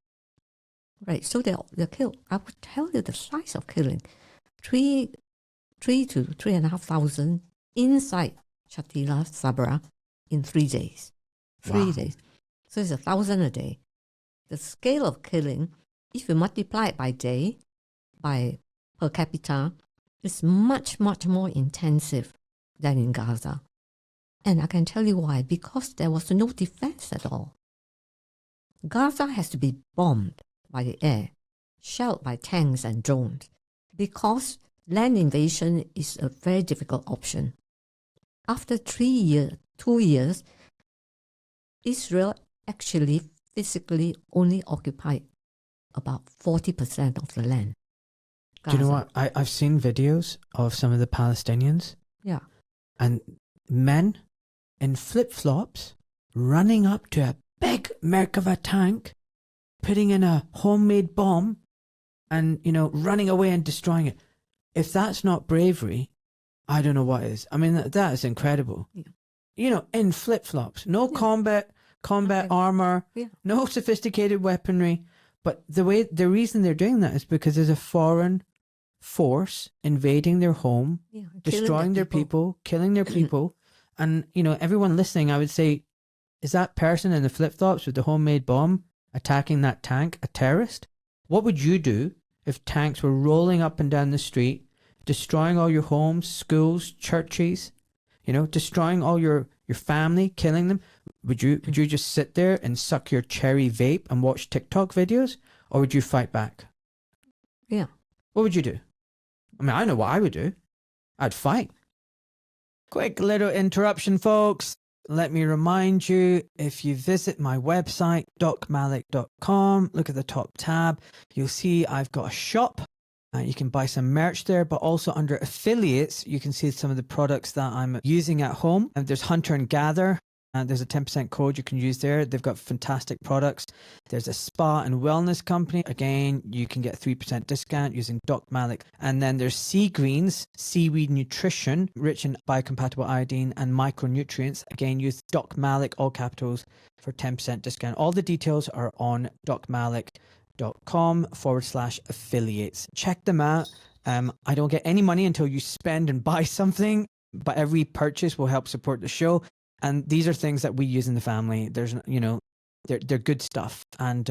Right? So they're killed. I would tell you the size of killing. 3 to 3,500 inside Shatila, Sabra, in 3 days. 3 days. So it's 1,000 a day. The scale of killing, if you multiply it by day, by per capita, is much, much more intensive than in Gaza. And I can tell you why. Because there was no defense at all. Gaza has to be bombed by the air, shelled by tanks and drones, because land invasion is a very difficult option. After 2 years, Israel actually physically only occupied about 40% of the land. Gaza. Do you know what? I've seen videos of some of the Palestinians. Yeah. And men in flip-flops running up to a big Merkava tank, putting in a homemade bomb and, running away and destroying it. If that's not bravery, I don't know what is. I mean, that is incredible. Yeah. In flip-flops. No combat armor, no sophisticated weaponry. But the reason they're doing that is because there's a foreign force invading their home, destroying their people, killing their people. And, everyone listening, I would say, Is that person in the flip-flops with the homemade bomb attacking that tank a terrorist? What would you do if tanks were rolling up and down the street, destroying all your homes, schools, churches, destroying all your family, killing them? Would you just sit there and suck your cherry vape and watch TikTok videos? Or would you fight back? Yeah. What would you do? I mean, I know what I would do. I'd fight. Quick little interruption, folks. Let me remind you, if you visit my website, docmalik.com, look at the top tab, you'll see I've got a shop. You can buy some merch there, but also under affiliates, you can see some of the products that I'm using at home. And there's Hunter and Gather. And there's a 10% code you can use there. They've got fantastic products. There's a spa and wellness company. Again, you can get a 3% discount using Doc Malik. And then there's Sea Greens, seaweed nutrition, rich in biocompatible iodine and micronutrients. Again, use Doc Malik, all capitals, for 10% discount. All the details are on docmalik.com/affiliates. Check them out. I don't get any money until you spend and buy something, but every purchase will help support the show. And these are things that we use in the family. There's, they're good stuff, and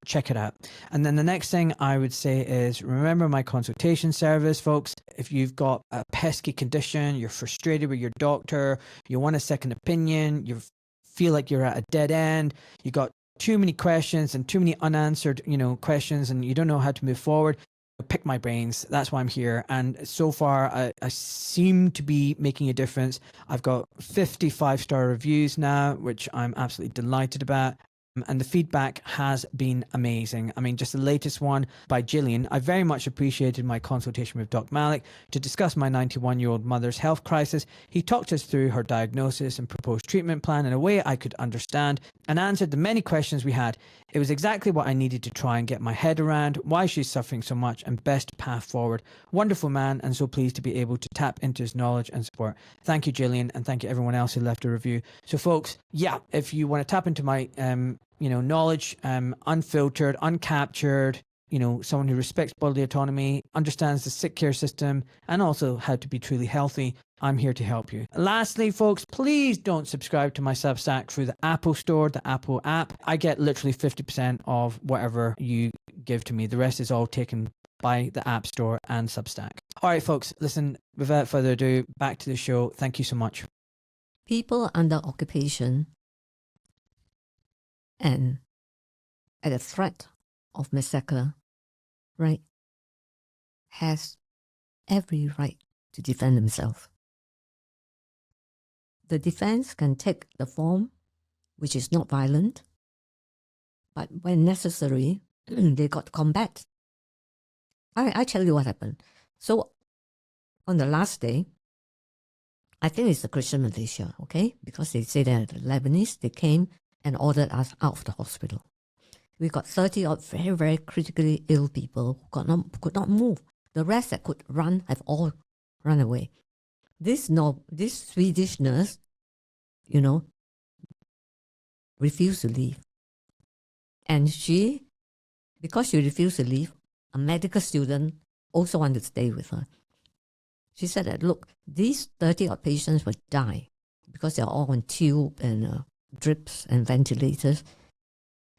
check it out. And then the next thing I would say is remember my consultation service, folks. If you've got a pesky condition, you're frustrated with your doctor, you want a second opinion, you feel like you're at a dead end, you got too many questions and too many unanswered, questions, and you don't know how to move forward, pick my brains. That's why I'm here. And so far, I seem to be making a difference. I've got 55-star reviews now, which I'm absolutely delighted about. And the feedback has been amazing. I mean, just the latest one by Gillian. I very much appreciated my consultation with Doc Malik to discuss my 91-year-old mother's health crisis. He talked us through her diagnosis and proposed treatment plan in a way I could understand and answered the many questions we had. It was exactly what I needed to try and get my head around why she's suffering so much and best path forward. Wonderful man, and so pleased to be able to tap into his knowledge and support. Thank you, Gillian, and thank you everyone else who left a review. So folks, yeah, if you want to tap into my knowledge, unfiltered, uncaptured, someone who respects bodily autonomy, understands the sick care system, and also how to be truly healthy, I'm here to help you. Lastly, folks, please don't subscribe to my Substack through the Apple Store, the Apple app. I get literally 50% of whatever you give to me. The rest is all taken by the App Store and Substack. All right, folks, listen, without further ado, back to the show. Thank you so much. People under occupation and at the threat of massacre, right, has every right to defend themselves. The defense can take the form which is not violent, but when necessary, they got to combat. I tell you what happened. So on the last day, I think it's the Christian militia, okay? Because they say they're the Lebanese, they came and ordered us out of the hospital. We got 30 odd very, very critically ill people who could not move. The rest that could run have all run away. This Swedish nurse, refused to leave. And because she refused to leave, a medical student also wanted to stay with her. She said that, look, these 30 odd patients will die because they're all on tube and drips and ventilators.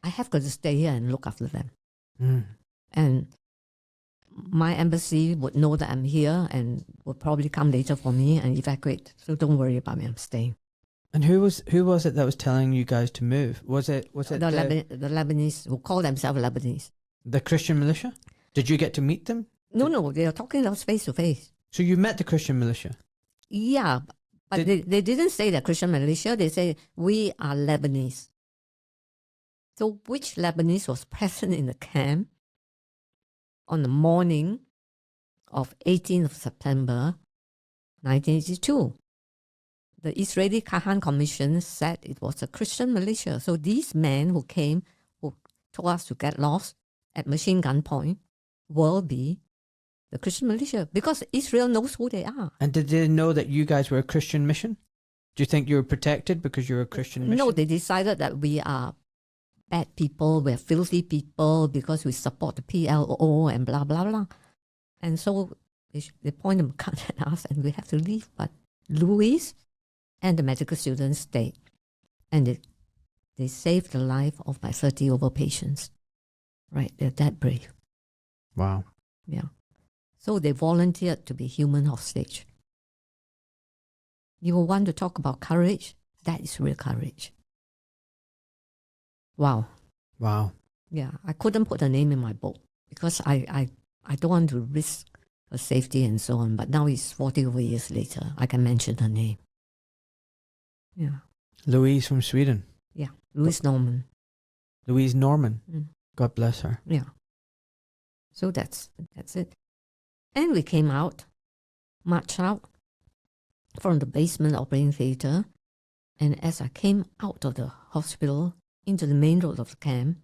I have got to stay here and look after them. And my embassy would know that I'm here and will probably come later for me and evacuate. So don't worry about me, I'm staying. And who was it that was telling you guys to move? Was it the Lebanese who call themselves Lebanese? The Christian militia? Did you get to meet them? No, they are talking about face to face. So you met the Christian militia? Yeah, but they didn't say the Christian militia. They say we are Lebanese. So which Lebanese was present in the camp on the morning of 18th of September 1982? The Israeli Kahan Commission said it was a Christian militia. So these men who came, who told us to get lost at machine gun point, will be the Christian militia because Israel knows who they are. And did they know that you guys were a Christian mission? Do you think you were protected because you're a Christian mission? No, they decided that we are bad people, we're filthy people because we support the PLO and blah, blah, blah. And so they point a gun at us and we have to leave. But Louis and the medical students stayed. And They saved the life of my 30 over patients. Right, they're that brave. Wow. Yeah. So they volunteered to be human hostage. You want to talk about courage? That is real courage. Wow. Wow. Yeah, I couldn't put a name in my book because I don't want to risk her safety and so on. But now it's 40 over years later. I can mention her name. Yeah. Louise from Sweden. Yeah. Louise Norman. Louise Norman. Mm. God bless her. Yeah. So that's it. And we came out, marched out from the basement operating theatre. And as I came out of the hospital into the main road of the camp,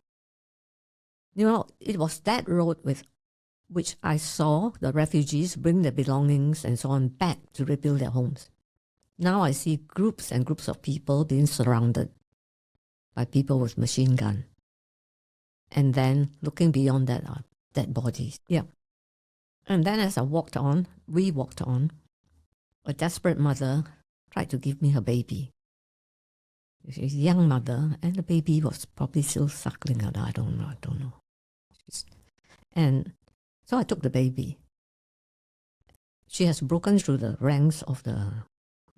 you know, it was that road with which I saw the refugees bring their belongings and so on back to rebuild their homes. Now I see groups and groups of people being surrounded by people with machine guns. And then looking beyond that are dead bodies. Yeah. And then as I walked on, we walked on, a desperate mother tried to give me her baby. She's a young mother, and the baby was probably still suckling her. I don't know. And so I took the baby. She has broken through the ranks of the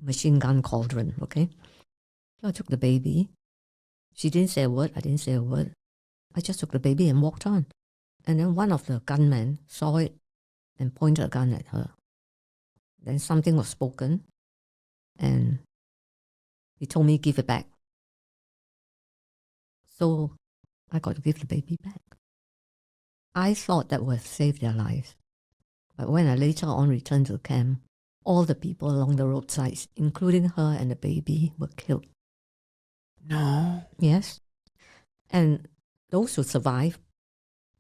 machine gun cauldron, okay? So I took the baby. She didn't say a word. I didn't say a word. I just took the baby and walked on. And then one of the gunmen saw it and pointed a gun at her. Then something was spoken, and he told me, give it back. So I got to give the baby back. I thought that would have saved their lives. But when I later on returned to the camp, all the people along the roadsides, including her and the baby, were killed. No. Yes. And those who survived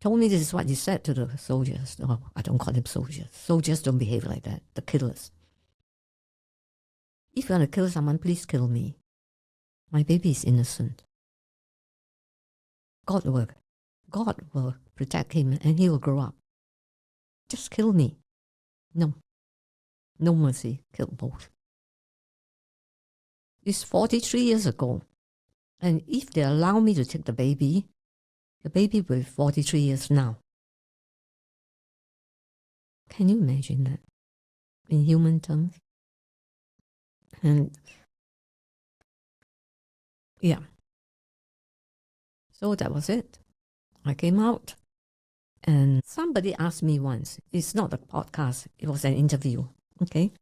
told me this is what he said to the soldiers. Oh, I don't call them soldiers. Soldiers don't behave like that. The killers. If you want to kill someone, please kill me. My baby is innocent. God will protect him and he will grow up. Just kill me. No. No mercy. Kill both. It's 43 years ago. And if they allow me to take the baby will be 43 years now. Can you imagine that? In human terms? And yeah. So that was it. I came out. And somebody asked me once, it's not a podcast, it was an interview, okay?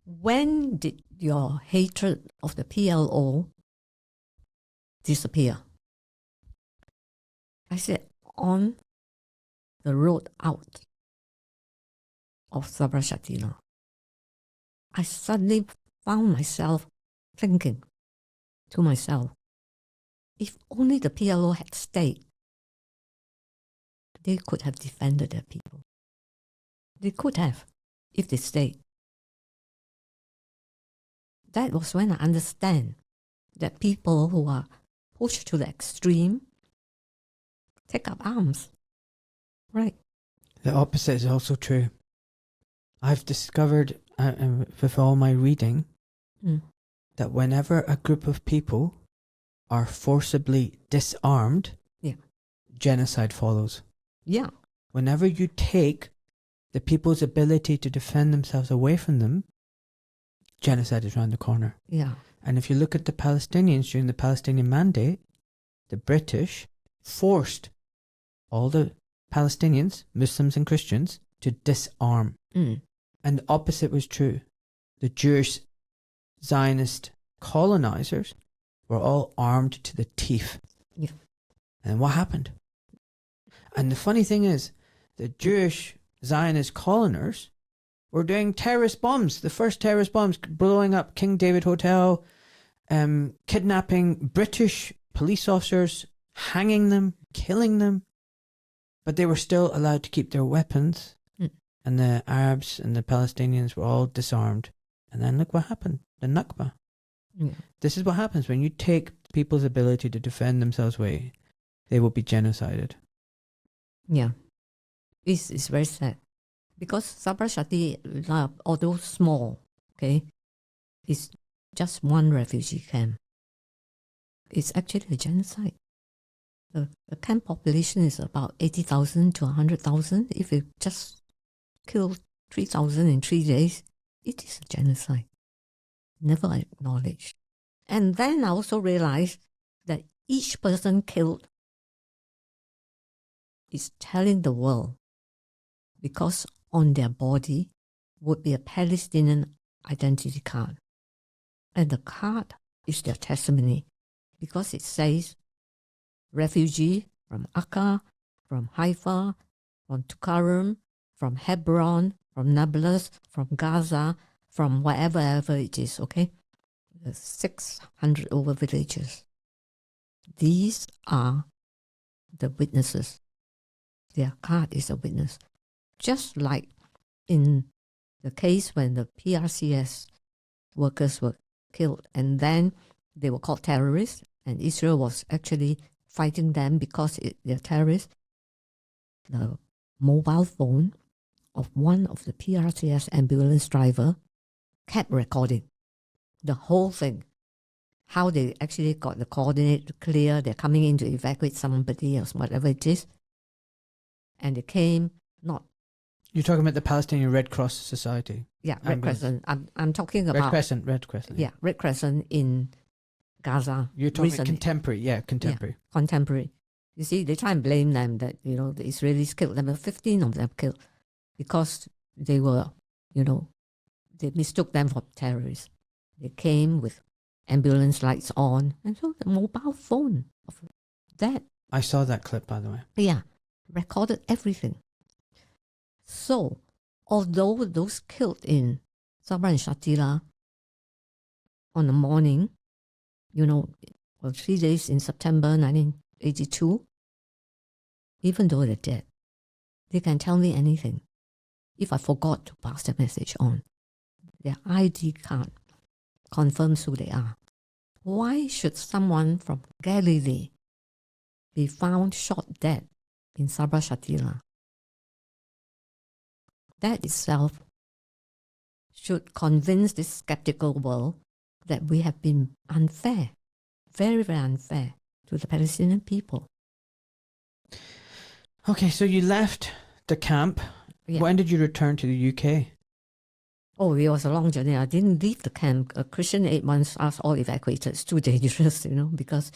When did your hatred of the PLO disappear? I said, on the road out of Sabra and Shatila. I suddenly found myself thinking to myself, if only the PLO had stayed, they could have defended their people. They could have, if they stayed. That was when I understand that people who are pushed to the extreme take up arms. Right. The opposite is also true. I've discovered with all my reading that whenever a group of people are forcibly disarmed, genocide follows. Yeah. Whenever you take the people's ability to defend themselves away from them, genocide is around the corner. Yeah. And if you look at the Palestinians during the Palestinian Mandate, the British forced all the Palestinians, Muslims and Christians, to disarm. And the opposite was true. The Jewish Zionist colonizers were all armed to the teeth. Yeah. And what happened? And the funny thing is, the Jewish Zionist coloners were doing terrorist bombs, the first terrorist bombs, blowing up King David Hotel, kidnapping British police officers, hanging them, killing them. But they were still allowed to keep their weapons. And the Arabs and the Palestinians were all disarmed. And then look what happened, the Nakba. Yeah. This is what happens when you take people's ability to defend themselves away. They will be genocided. Yeah. It's very sad. Because Sabra Shatila, although small, okay, is just one refugee camp. it's actually a genocide. The camp population is about 80,000 to 100,000. If you just kill 3,000 in 3 days, it is a genocide. Never acknowledged. And then I also realized that each person killed is telling the world, because on their body would be a Palestinian identity card. And the card is their testimony, because it says refugee from Akka, from Haifa, from Tukaram, from Hebron, from Nablus, from Gaza, from wherever it is, okay? The 600 over villages. These are the witnesses. Their card is a witness. Just like in the case when the PRCS workers were killed and then they were called terrorists, and Israel was actually fighting them because they're terrorists. The mobile phone of one of the PRCS ambulance driver kept recording the whole thing. How they actually got the coordinate clear, they're coming in to evacuate somebody else, whatever it is. And they came, not... You're talking about the Palestinian Red Cross Society? Yeah, Red Crescent. I'm talking about... Red Crescent. Yeah, Red Crescent in Gaza. You're talking recently. contemporary, contemporary. Yeah, contemporary. You see, they try and blame them that, the Israelis killed them, 15 of them killed, because they were, they mistook them for terrorists. They came with ambulance lights on, and so the mobile phone of that. I saw that clip, by the way. Yeah, recorded everything. So, although those killed in Sabra and Shatila on the morning, 3 days in September 1982, even though they're dead, they can tell me anything if I forgot to pass the message on. Their ID card confirms who they are. Why should someone from Galilee be found shot dead in Sabra Shatila? That itself should convince this skeptical world that we have been unfair, very, very unfair to the Palestinian people. Okay, so you left the camp. Yeah. When did you return to the UK? Oh, it was a long journey. I didn't leave the camp. Christian 8 months, us all evacuated. It's too dangerous, because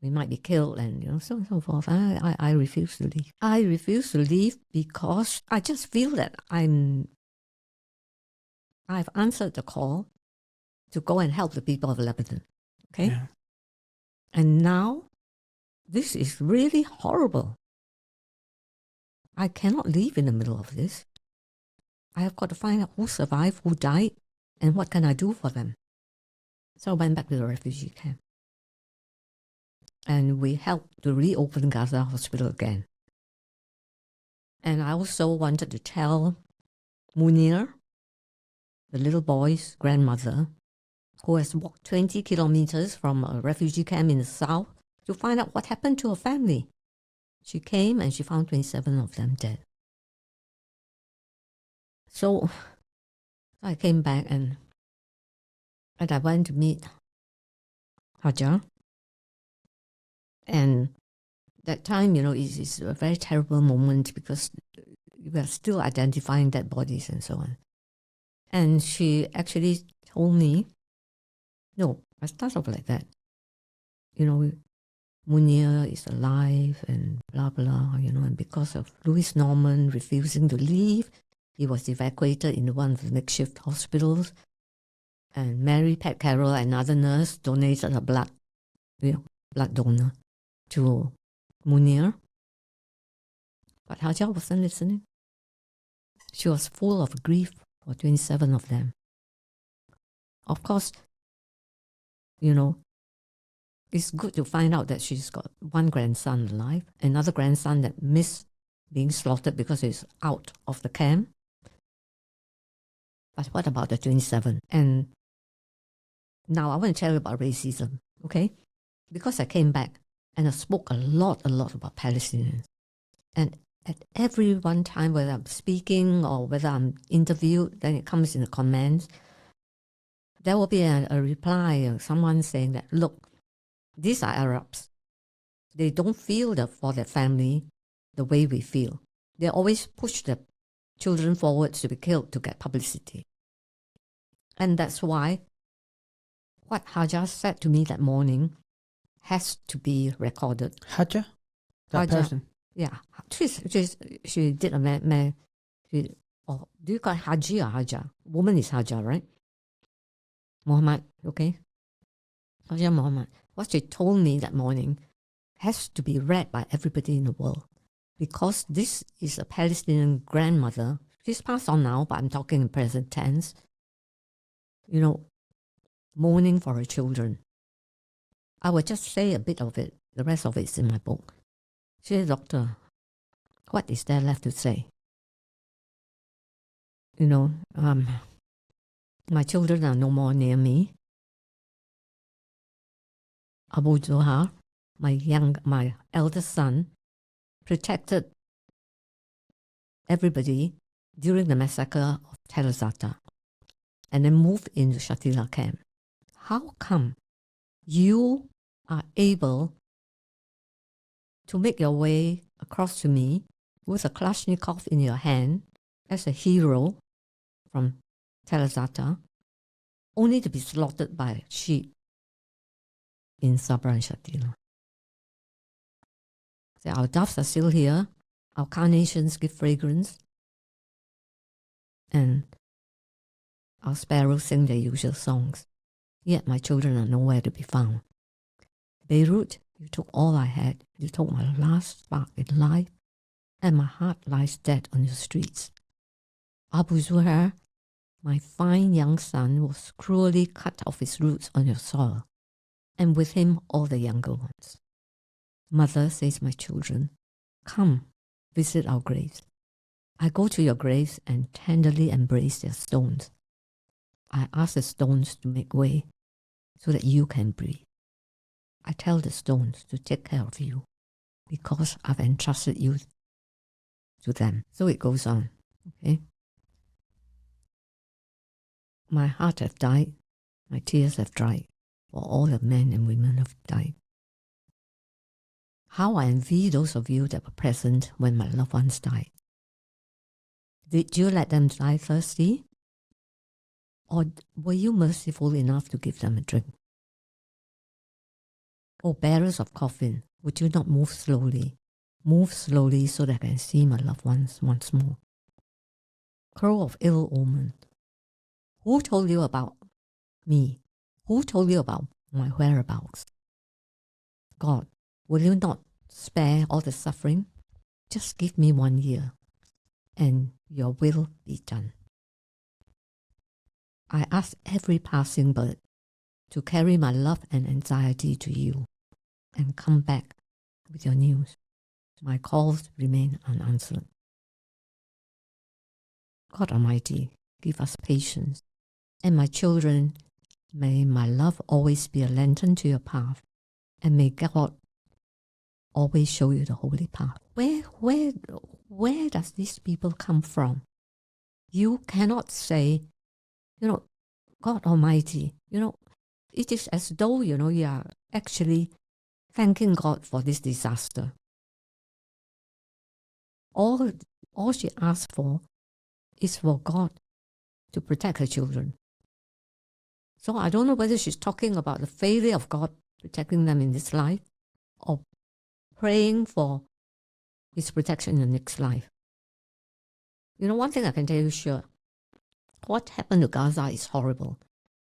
we might be killed and, so on and so forth. I refuse to leave. I refuse to leave because I just feel that I've answered the call to go and help the people of Lebanon. Okay? Yeah. And now, this is really horrible. I cannot leave in the middle of this. I have got to find out who survived, who died, and what can I do for them. So I went back to the refugee camp. And we helped to reopen Gaza Hospital again. And I also wanted to tell Munir, the little boy's grandmother, who has walked 20 kilometers from a refugee camp in the south to find out what happened to her family. She came and she found 27 of them dead. So I came back and I went to meet Hajar. And that time, is a very terrible moment because we are still identifying dead bodies and so on. And she actually told me, no, I started off like that. Munir is alive and blah, blah, and because of Louis Norman refusing to leave, he was evacuated in one of the makeshift hospitals. And Mary Pat Carroll, another nurse, donated her blood, blood donor, to Munir. But Hajar wasn't listening. She was full of grief for 27 of them. Of course, it's good to find out that she's got one grandson alive, another grandson that missed being slaughtered because he's out of the camp. But what about the 27? And now I want to tell you about racism, okay? Because I came back and I spoke a lot about Palestinians. And at every one time, whether I'm speaking or whether I'm interviewed, then it comes in the comments, there will be a reply of someone saying that, look, These are Arabs. They don't feel for their family the way we feel. They always push their children forward to be killed to get publicity. And that's why what Hajar said to me that morning has to be recorded. Hajar? That Hajar. person? Yeah. She did a man. Do you call it Haji or Hajar? Woman is Hajar, right? Muhammad, okay? Hajar Muhammad. What she told me that morning has to be read by everybody in the world, because this is a Palestinian grandmother. She's passed on now, but I'm talking in present tense. You know, mourning for her children. I will just say a bit of it. The rest of it is in my book. She said, Doctor, what is there left to say? You know, my children are no more near me. Abu Zuhar, my eldest son, protected everybody during the massacre of Tel Zata and then moved into Shatila camp. How come you are able to make your way across to me with a Kalashnikov in your hand as a hero from Tel Zata, only to be slaughtered by sheep in Sabra and Shatila? So our doves are still here, our carnations give fragrance, and our sparrows sing their usual songs. Yet my children are nowhere to be found. Beirut, you took all I had. You took my last spark in life, and my heart lies dead on your streets. Abu Zuhair, my fine young son, was cruelly cut off his roots on your soil, and with him all the younger ones. Mother, says my children, come, visit our graves. I go to your graves and tenderly embrace their stones. I ask the stones to make way so that you can breathe. I tell the stones to take care of you because I've entrusted you to them. So it goes on, okay? My heart have died, my tears have dried, for all the men and women have died. How I envy those of you that were present when my loved ones died. Did you let them die thirsty? Or were you merciful enough to give them a drink? Oh, bearers of coffin, would you not move slowly? Move slowly so that I can see my loved ones once more. Crow of ill omen, who told you about me? Who told you about my whereabouts? God, will you not spare all the suffering? Just give me 1 year, and your will be done. I ask every passing bird to carry my love and anxiety to you and come back with your news. My calls remain unanswered. God Almighty, give us patience. And my children, may my love always be a lantern to your path, and may God always show you the holy path. Where does these people come from? You cannot say, God Almighty, it is as though, you are actually thanking God for this disaster. All she asked for is for God to protect her children. So I don't know whether she's talking about the failure of God protecting them in this life or praying for His protection in the next life. One thing I can tell you sure, what happened to Gaza is horrible.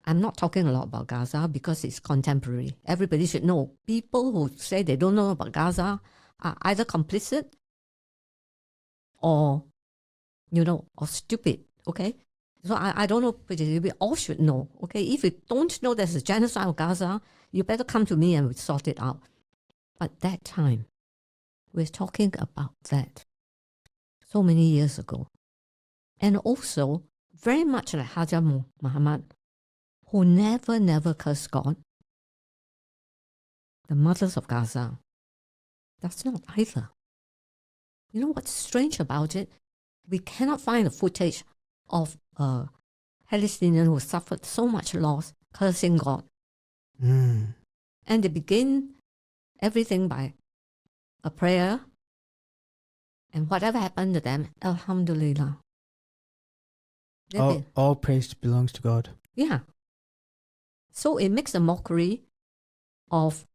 I'm not talking a lot about Gaza because it's contemporary. Everybody should know. People who say they don't know about Gaza are either complicit or, or stupid, okay? So I don't know, but we all should know, okay? If you don't know there's a genocide of Gaza, you better come to me and we'll sort it out. But that time, we're talking about that so many years ago. And also, very much like Hajar Muhammad, who never cursed God, the mothers of Gaza, that's not either. You know what's strange about it? We cannot find the footage of a Palestinian who suffered so much loss cursing God. And And they begin everything by a prayer. And whatever happened to them, alhamdulillah. All praise belongs to God. Yeah. So it makes a mockery of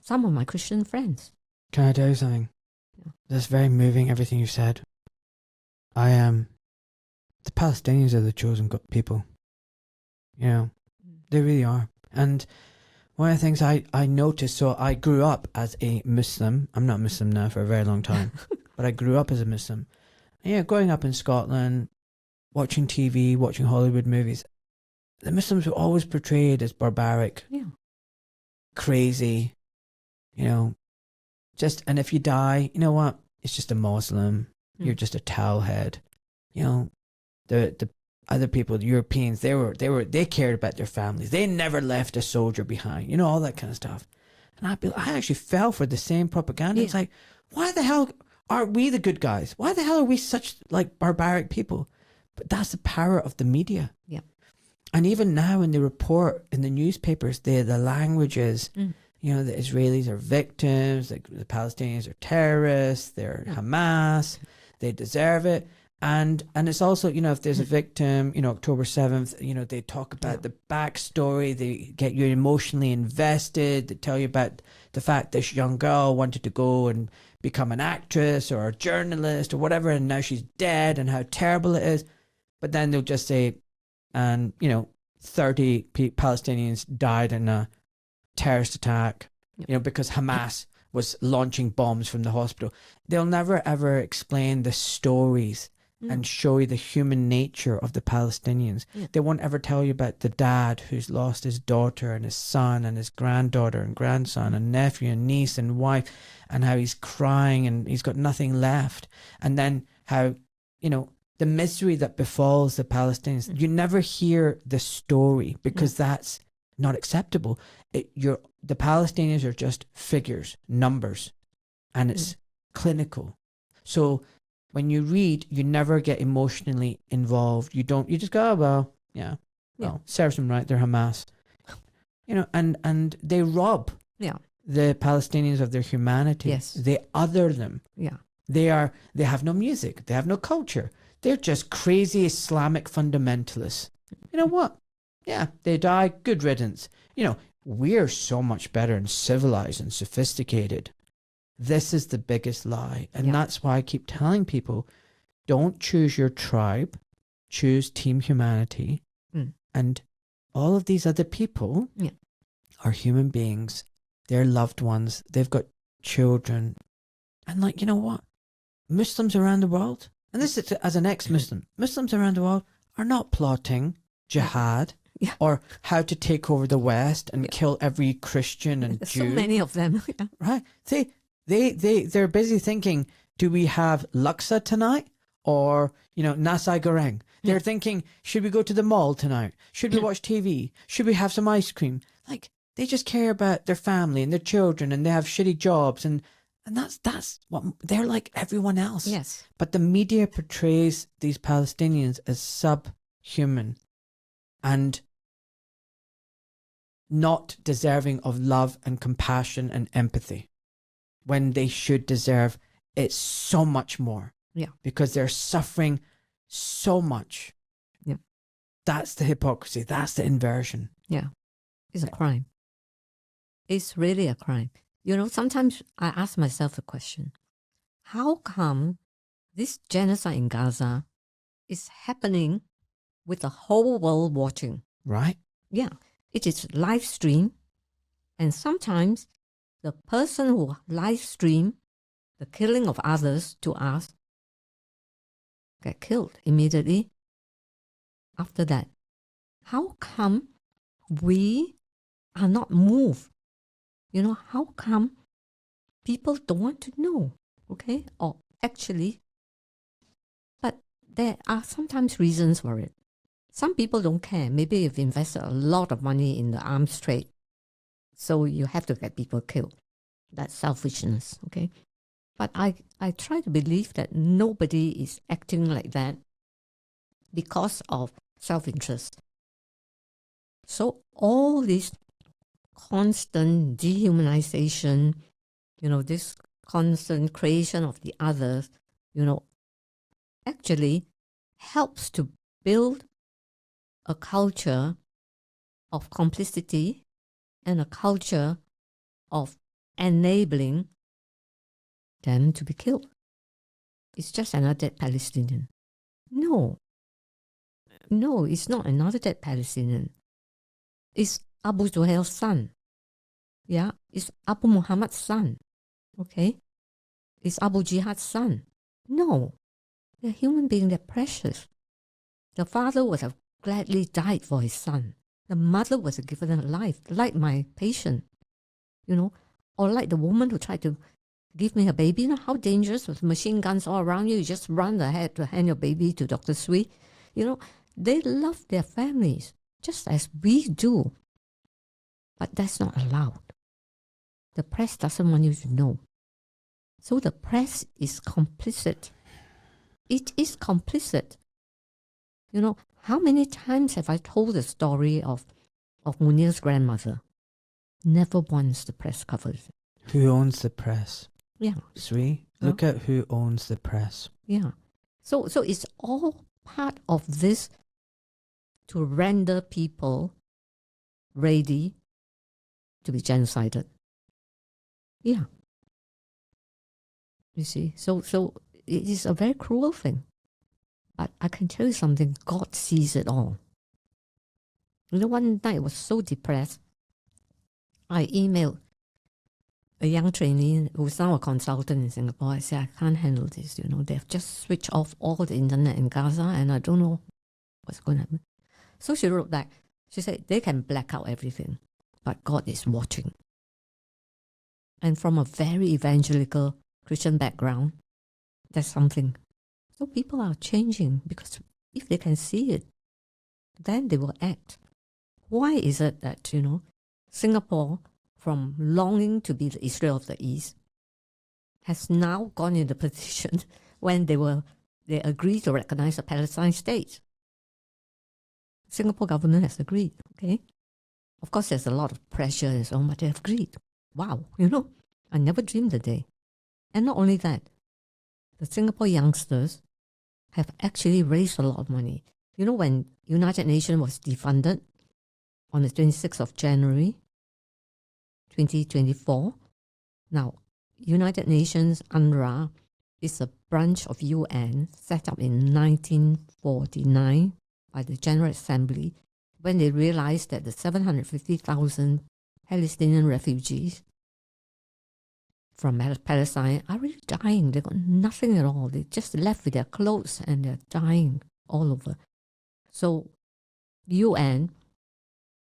some of my Christian friends. Can I tell you something? Yeah. That's very moving, everything you've said. I am... the Palestinians are the chosen people. You know, they really are. And one of the things I noticed, so I grew up as a Muslim. I'm not Muslim now for a very long time, but I grew up as a Muslim. And, yeah, growing up in Scotland, watching TV, watching Hollywood movies, the Muslims were always portrayed as barbaric, crazy, you know, and if you die, you know what? It's just a Muslim. You're just a towel head. You know, the other people, the Europeans, they cared about their families. They never left a soldier behind. You know, all that kind of stuff. And I actually fell for the same propaganda. It's like, why the hell aren't we the good guys? Why the hell are we such like barbaric people? But that's the power of the media. Yeah. And even now when they report in the newspapers, the language is, you know, the Israelis are victims, the Palestinians are terrorists, they're Hamas, they deserve it. And it's also, you know, if there's a victim, you know, October 7th, you know, they talk about the backstory, they get you emotionally invested, they tell you about the fact this young girl wanted to go and become an actress or a journalist or whatever, and now she's dead and how terrible it is. But then they'll just say, and, you know, 30 Palestinians died in a terrorist attack, you know, because Hamas was launching bombs from the hospital. They'll never ever explain the stories and show you the human nature of the Palestinians. They won't ever tell you about the dad who's lost his daughter and his son and his granddaughter and grandson and nephew and niece and wife, and how he's crying and he's got nothing left. And then how, you know, the misery that befalls the Palestinians. You never hear the story because that's not acceptable. The Palestinians are just figures, numbers, and it's clinical. So when you read, you never get emotionally involved. You just go, oh, well, well, serves them right, they're Hamas. You know, and they rob the Palestinians of their humanity. Yes. They other them. Yeah. They have no music, they have no culture. They're just crazy Islamic fundamentalists. You know what? Yeah, they die, good riddance. You know, we're so much better and civilized and sophisticated. This is the biggest lie. And that's why I keep telling people, don't choose your tribe, choose Team Humanity. And all of these other people are human beings. They're loved ones. They've got children. And like, you know what? Muslims around the world, and this is as an ex-Muslim, Muslims around the world are not plotting jihad or how to take over the West and kill every Christian and There's Jew. so many of them. Right? They're busy thinking, do we have laksa tonight or, you know, nasi goreng? They're thinking, should we go to the mall tonight? Should we watch TV? Should we have some ice cream? Like, they just care about their family and their children, and they have shitty jobs, and that's what they're like everyone else. Yes. But the media portrays these Palestinians as subhuman and not deserving of love and compassion and empathy, when they should deserve it so much more. Yeah. Because they're suffering so much. Yeah. That's the hypocrisy. That's the inversion. Yeah. It's a crime. It's really a crime. You know, sometimes I ask myself a question. How come this genocide in Gaza is happening with the whole world watching? Right. Yeah. It is live stream, and sometimes the person who live stream the killing of others to us get killed immediately after that. How come we are not moved? You know, how come people don't want to know? Okay? Or actually, but there are sometimes reasons for it. Some people don't care. Maybe you've invested a lot of money in the arms trade, so you have to get people killed. That's selfishness, okay? But I try to believe that nobody is acting like that because of self-interest. So all these constant dehumanization, this constant creation of the others, actually helps to build a culture of complicity and a culture of enabling them to be killed. It's just another dead Palestinian. No, it's not another dead Palestinian. It's Abu Zuhail's son. Yeah, it's Abu Muhammad's son. Okay? It's Abu Jihad's son. No, they're human beings, they're precious. The father would have gladly died for his son. The mother was given a life, like my patient, or like the woman who tried to give me her baby. You know how dangerous with machine guns all around you? You just run ahead to hand your baby to Dr. Swee. They love their families just as we do. But that's not allowed. The press doesn't want you to know. So the press is complicit. It is complicit. How many times have I told the story of Munir's grandmother? Never once the press covers it. Who owns the press? Yeah. Swee, look at who owns the press. Yeah. So it's all part of this to render people ready to be genocided. Yeah. You see, so it is a very cruel thing. But I can tell you something, God sees it all. One night I was so depressed, I emailed a young trainee who's now a consultant in Singapore. I said, I can't handle this, they've just switched off all the internet in Gaza and I don't know what's going to happen. So she wrote back, she said, they can black out everything, but God is watching. And from a very evangelical Christian background, that's something. So people are changing because if they can see it, then they will act. Why is it that, Singapore, from longing to be the Israel of the East, has now gone in the position when they agreed to recognize a Palestinian state? Singapore government has agreed, okay? Of course, there's a lot of pressure and so on, but they have agreed. Wow, I never dreamed the day. And not only that, the Singapore youngsters have actually raised a lot of money. When United Nations was defunded on the 26th of January 2024, now United Nations, UNRWA, is a branch of UN set up in 1949 by the General Assembly when they realized that the 750,000 Palestinian refugees from Palestine are really dying. They got nothing at all. They just left with their clothes and they're dying all over. So UN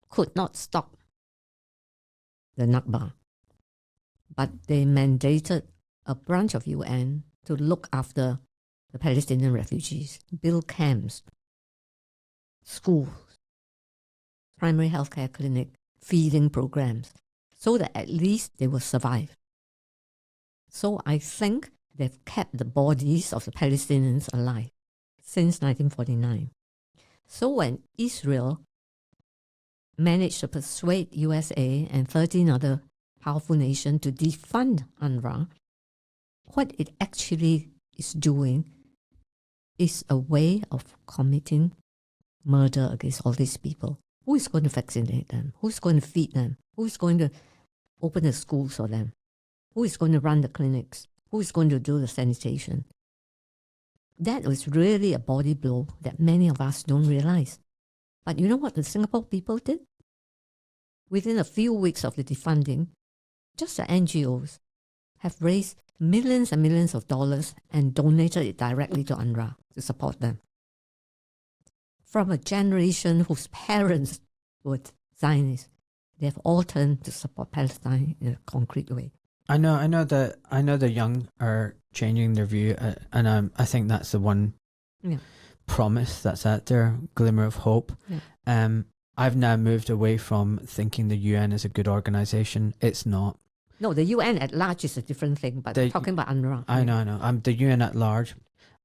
could not stop the Nakba, but they mandated a branch of UN to look after the Palestinian refugees, build camps, schools, primary healthcare clinic, feeding programs, so that at least they will survive. So I think they've kept the bodies of the Palestinians alive since 1949. So when Israel managed to persuade USA and 13 other powerful nations to defund UNRWA, what it actually is doing is a way of committing murder against all these people. Who is going to vaccinate them? Who is going to feed them? Who is going to open the schools for them? Who is going to run the clinics? Who is going to do the sanitation? That was really a body blow that many of us don't realize. But you know what the Singapore people did? Within a few weeks of the defunding, just the NGOs have raised millions and millions of dollars and donated it directly to UNRWA to support them. From a generation whose parents were Zionists, they have all turned to support Palestine in a concrete way. I know the young are changing their view, and I think that's the one promise that's out there, glimmer of hope. Yeah. I've now moved away from thinking the UN is a good organization. It's not. No, the UN at large is a different thing, but talking about UNRWA. I know. I'm the UN at large.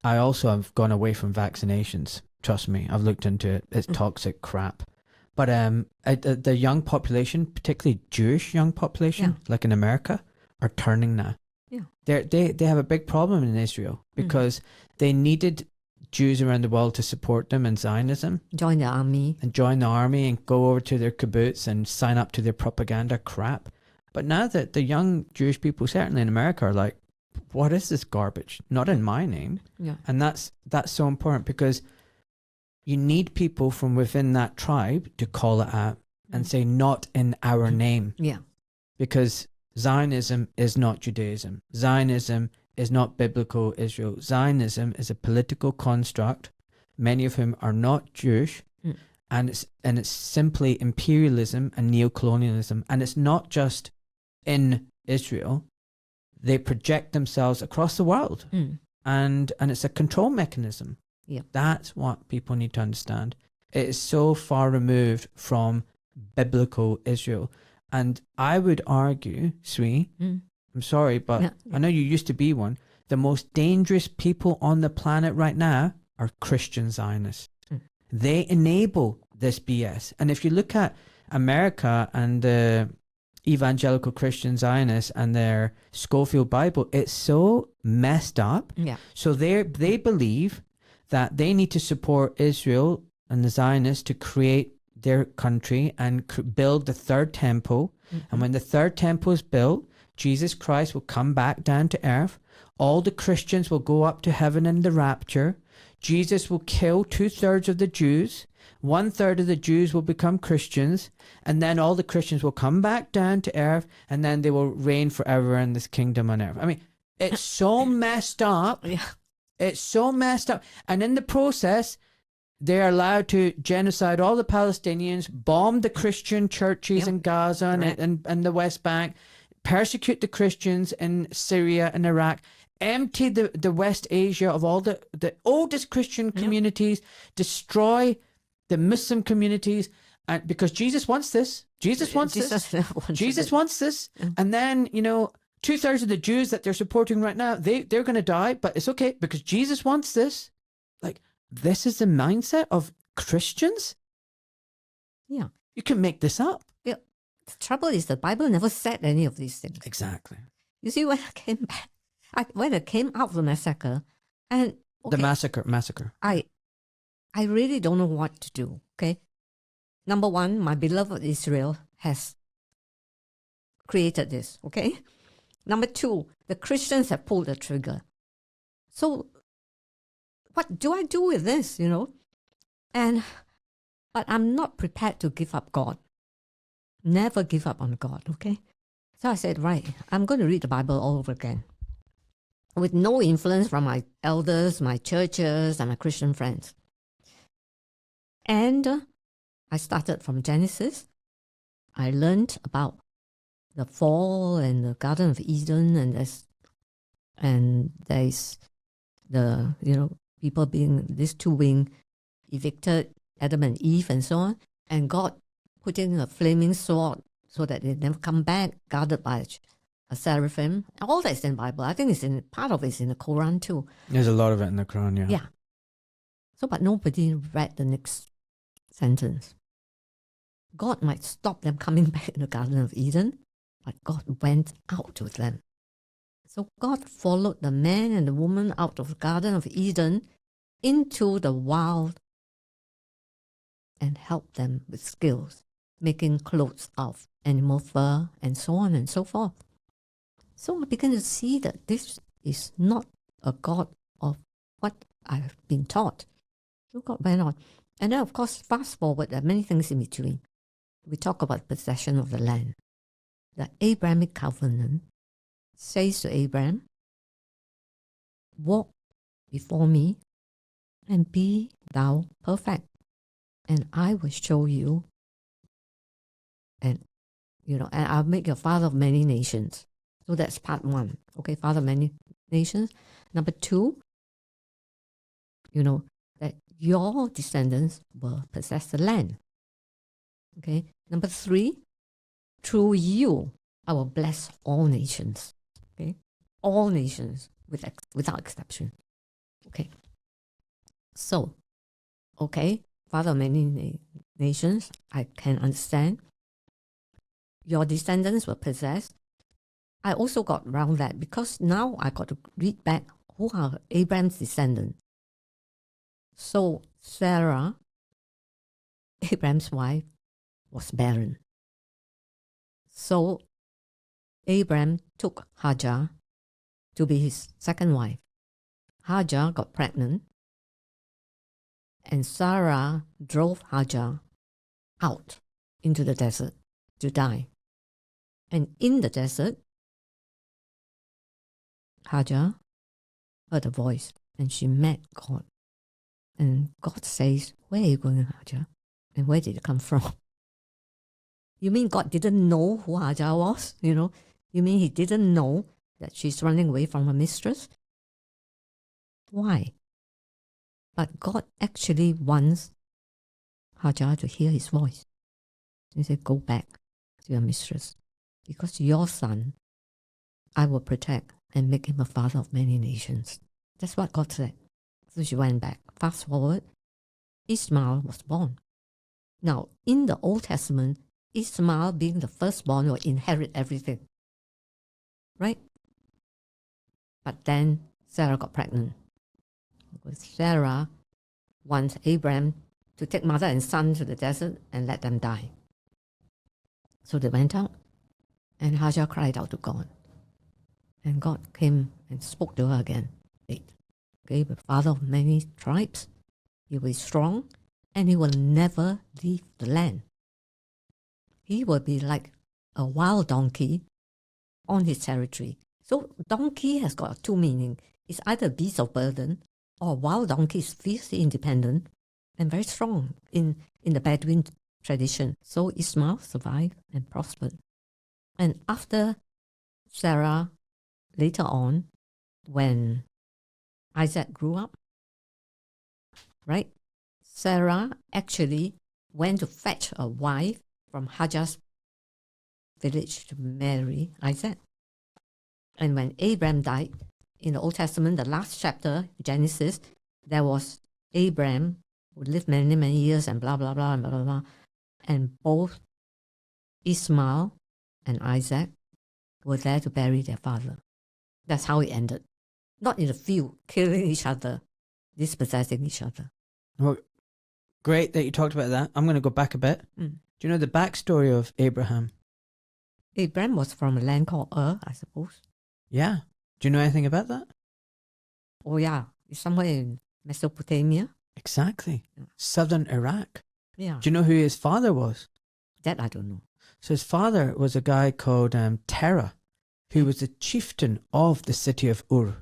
I also have gone away from vaccinations. Trust me, I've looked into it. It's toxic crap. But the young population, particularly Jewish young population, like in America, are turning now. Yeah. They have a big problem in Israel because they needed Jews around the world to support them in Zionism. Join the army. And join the army and go over to their kibbutz and sign up to their propaganda crap. But now that the young Jewish people, certainly in America, are like, what is this garbage? Not in my name. Yeah. And that's so important because you need people from within that tribe to call it out and say, not in our name. Yeah. Because Zionism is not Judaism. Zionism is not biblical Israel. Zionism is a political construct, many of whom are not Jewish, and it's simply imperialism and neocolonialism. And it's not just in Israel. They project themselves across the world, and it's a control mechanism. Yeah. That's what people need to understand. It is so far removed from biblical Israel. And I would argue, Swee, I'm sorry, but I know you used to be one, the most dangerous people on the planet right now are Christian Zionists. They enable this BS. And if you look at America and the evangelical Christian Zionists and their Schofield Bible, it's so messed up. Yeah. So they believe that they need to support Israel and the Zionists to create their country and build the third temple. And when the third temple is built, Jesus Christ will come back down to earth. All the Christians will go up to heaven in the rapture. Jesus will kill 2/3 of the Jews. 1/3 of the Jews will become Christians. And then all the Christians will come back down to earth. And then they will reign forever in this kingdom on earth. I mean, it's so messed up. Yeah. It's so messed up. And in the process, they're allowed to genocide all the Palestinians, bomb the Christian churches in Gaza and the West Bank, persecute the Christians in Syria and Iraq, empty the West Asia of all the oldest Christian communities, destroy the Muslim communities, and because Jesus wants this. Jesus wants this. And then, 2/3 of the Jews that they're supporting right now, they're going to die, but it's okay because Jesus wants this. Like, this is the mindset of Christians? Yeah. You can make this up. Yeah. The trouble is the Bible never said any of these things. Exactly. You see, when I came back, when I came out of the massacre, and The massacre. I really don't know what to do. Okay. Number one, my beloved Israel has created this. Okay. Number two, the Christians have pulled the trigger. So what do I do with this, But I'm not prepared to give up God. Never give up on God, okay? So I said, right, I'm going to read the Bible all over again. With no influence from my elders, my churches, and my Christian friends. And I started from Genesis. I learned about the fall and the Garden of Eden, and there's the, people being, these two being evicted, Adam and Eve and so on, and God putting a flaming sword so that they never come back, guarded by a seraphim. All that's in the Bible. I think part of it's in the Quran too. There's a lot of it in the Quran, yeah. Yeah. So, but nobody read the next sentence. God might stop them coming back in the Garden of Eden, but God went out with them. So God followed the man and the woman out of the Garden of Eden into the wild and helped them with skills, making clothes of animal fur and so on and so forth. So I began to see that this is not a God of what I've been taught. So God went on. And then, of course, fast forward, there are many things in between. We talk about possession of the land. The Abrahamic covenant says to Abraham, walk before me and be thou perfect, and I will show you, and I'll make you a father of many nations. So that's part one. Okay, father of many nations. Number two, that your descendants will possess the land. Okay. Number three, through you, I will bless all nations. Okay, all nations without exception. Okay. So, father of many nations. I can understand. Your descendants were possessed. I also got around that because now I got to read back who are Abraham's descendants. So Sarah, Abraham's wife, was barren. So Abraham took Hagar to be his second wife. Hagar got pregnant, and Sarah drove Hagar out into the desert to die. And in the desert, Hagar heard a voice and she met God. And God says, "Where are you going, Hagar? And where did it come from?" You mean God didn't know who Hagar was? You mean he didn't know that she's running away from her mistress? Why? But God actually wants Hagar to hear his voice. He said, "Go back to your mistress, because your son I will protect and make him a father of many nations." That's what God said. So she went back. Fast forward, Ishmael was born. Now, in the Old Testament, Ishmael, being the firstborn, will inherit everything. Right? But then Sarah got pregnant. Because Sarah wants Abraham to take mother and son to the desert and let them die. So they went out, and Hagar cried out to God. And God came and spoke to her again. Okay, the father of many tribes, he will be strong, and he will never leave the land. He will be like a wild donkey on his territory. So donkey has got two meanings. It's either a beast of burden, or wild donkey is fiercely independent and very strong in the Bedouin tradition. So Ishmael survived and prospered. And after Sarah, later on, when Isaac grew up, right? Sarah actually went to fetch a wife from Hagar's village to marry Isaac. And when Abraham died, in the Old Testament, the last chapter, Genesis, there was Abraham who lived many, many years and blah, blah, blah, and blah, blah, blah. And both Ishmael and Isaac were there to bury their father. That's how it ended. Not in the field, killing each other, dispossessing each other. Well, great that you talked about that. I'm going to go back a bit. Do you know the backstory of Abraham? Abraham was from a land called Ur, I suppose. Yeah. Do you know anything about that? Oh yeah, it's somewhere in Mesopotamia. Exactly. Southern Iraq. Yeah. Do you know who his father was? That I don't know. So his father was a guy called Terah, who was the chieftain of the city of Ur.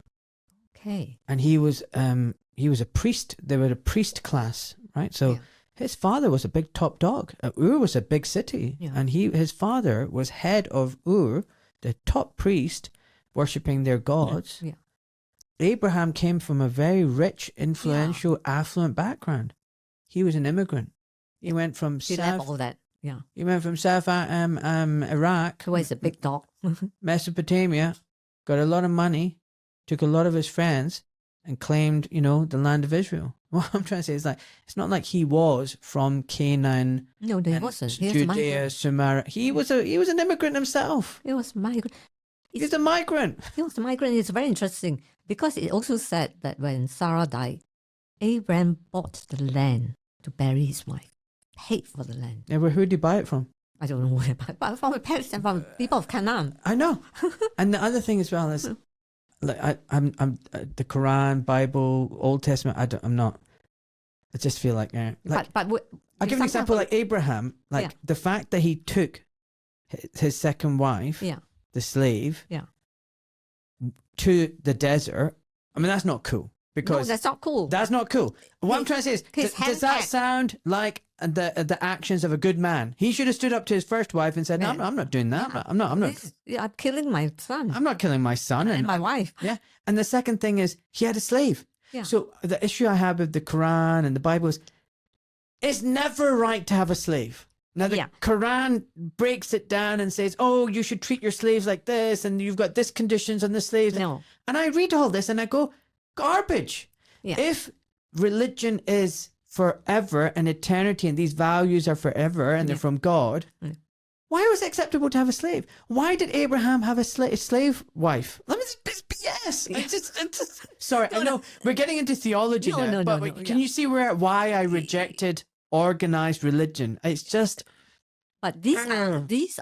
Okay. And he was a priest. They were a priest class, right? So his father was a big top dog. Ur was a big city, and his father was head of Ur, the top priest, worshipping their gods. Yeah. Abraham came from a very rich, influential, affluent background. He was an immigrant. He went from South. All that. Yeah. He went from South Iraq. Who is a big dog? Mesopotamia, got a lot of money, took a lot of his friends, and claimed, the land of Israel. What I'm trying to say is it's not like he was from Canaan. No, he wasn't. He Judea, Samaria. He was an immigrant himself. He was migrant. He's a migrant. He was a migrant. It's very interesting because it also said that when Sarah died, Abraham bought the land to bury his wife, paid for the land. Yeah, who did he buy it from? I don't know where, but from the Palestinians, from people of Canaan. I know. And the other thing as well is, I'm the Quran, Bible, Old Testament. I'm not. I just feel like, but I'll give an example. Like Abraham, the fact that he took his second wife, the slave, to the desert. I mean, that's not cool. Because no, that's not cool. That's not cool. What I'm trying to say is, does that sound like the actions of a good man? He should have stood up to his first wife and said, "No, I'm not doing that. I'm not. I'm killing my son. I'm not killing my son and my wife." Yeah. And the second thing is, he had a slave. Yeah. So the issue I have with the Quran and the Bible is, it's never right to have a slave. Now the Quran breaks it down and says, "Oh, you should treat your slaves like this, and you've got this conditions on the slaves." No. And I read all this and I go, garbage. Yeah. If religion is forever and eternity, and these values are forever, and they're from God, why was it acceptable to have a slave? Why did Abraham have a slave wife? Let me it's BS. It's sorry, I know we're getting into theology now, but can you see why I rejected organized religion? It's just. But these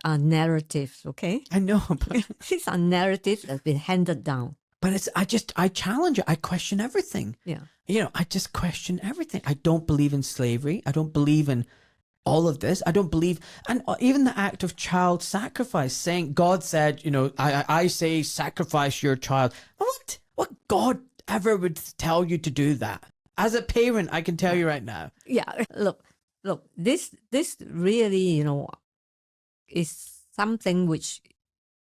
are narratives, okay? I know, but these are narratives that have been handed down. But I challenge it. I question everything. Yeah. You know, I just question everything. I don't believe in slavery. I don't believe in all of this. I don't believe, and even the act of child sacrifice, saying God said, you know, I say sacrifice your child. What God ever would tell you to do that? As a parent, I can tell you right now. Yeah, look, this really, you know, is something which,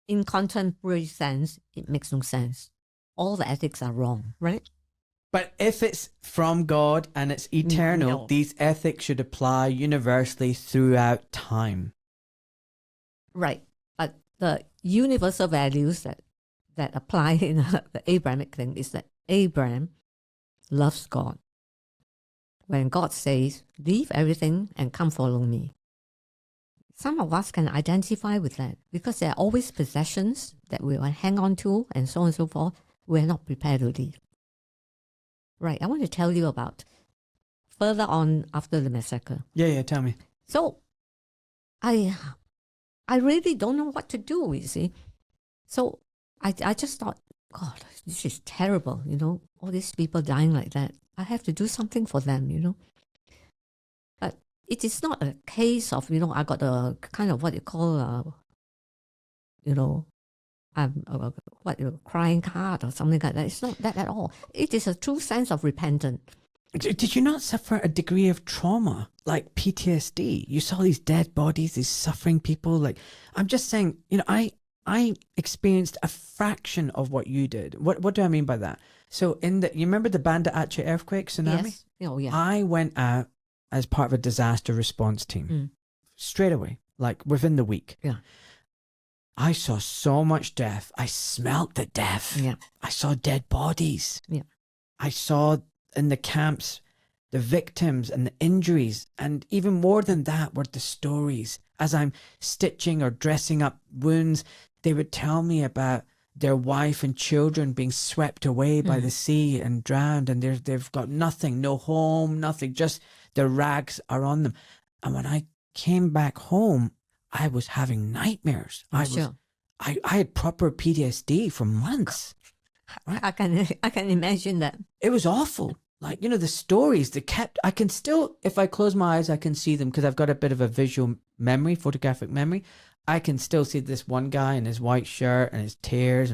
in contemporary sense, it makes no sense. All the ethics are wrong, right? But if it's from God and it's eternal, these ethics should apply universally throughout time. Right. But the universal values that apply in the Abrahamic thing is that Abraham loves God. When God says, leave everything and come follow me. Some of us can identify with that because there are always possessions that we will hang on to and so on and so forth. We're not prepared to leave. Right, I want to tell you about further on after the massacre. Yeah, tell me. So, I really don't know what to do, you see. So, I just thought, God, this is terrible, you know, all these people dying like that. I have to do something for them, you know. But it is not a case of, you know, I got a kind of what you call, you know, crying heart or something like that. It's not that at all. It is a true sense of repentance. Did you not suffer a degree of trauma, like PTSD? You saw these dead bodies, these suffering people. Like, I'm just saying, you know, I experienced a fraction of what you did. What do I mean by that? So you remember the Banda Aceh earthquake tsunami? Yes. Oh, yeah. I went out as part of a disaster response team straight away, like within the week. Yeah. I saw so much death. I smelt the death. Yeah. I saw dead bodies. Yeah. I saw in the camps the victims and the injuries. And even more than that were the stories. As I'm stitching or dressing up wounds, they would tell me about their wife and children being swept away by the sea and drowned. And they've got nothing, no home, nothing, just their rags are on them. And when I came back home, I was having nightmares. I had proper PTSD for months. Right? I can imagine that. It was awful. Like, you know, the stories I can still, if I close my eyes, I can see them because I've got a bit of a visual memory, photographic memory. I can still see this one guy in his white shirt and his tears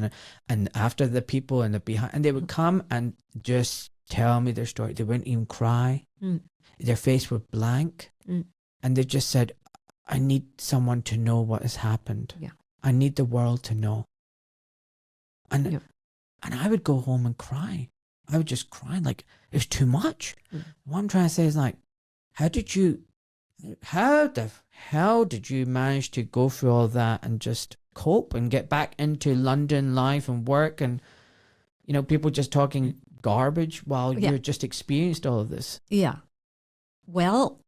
and after the people and the behind, and they would come and just tell me their story. They wouldn't even cry. Their face was blank. And they just said, I need someone to know what has happened. Yeah. I need the world to know. And I would go home and cry. I would just cry like it was too much. What I'm trying to say is like, how the hell did you manage to go through all that and just cope and get back into London life and work and, you know, people just talking garbage while you just experienced all of this? Yeah. Well,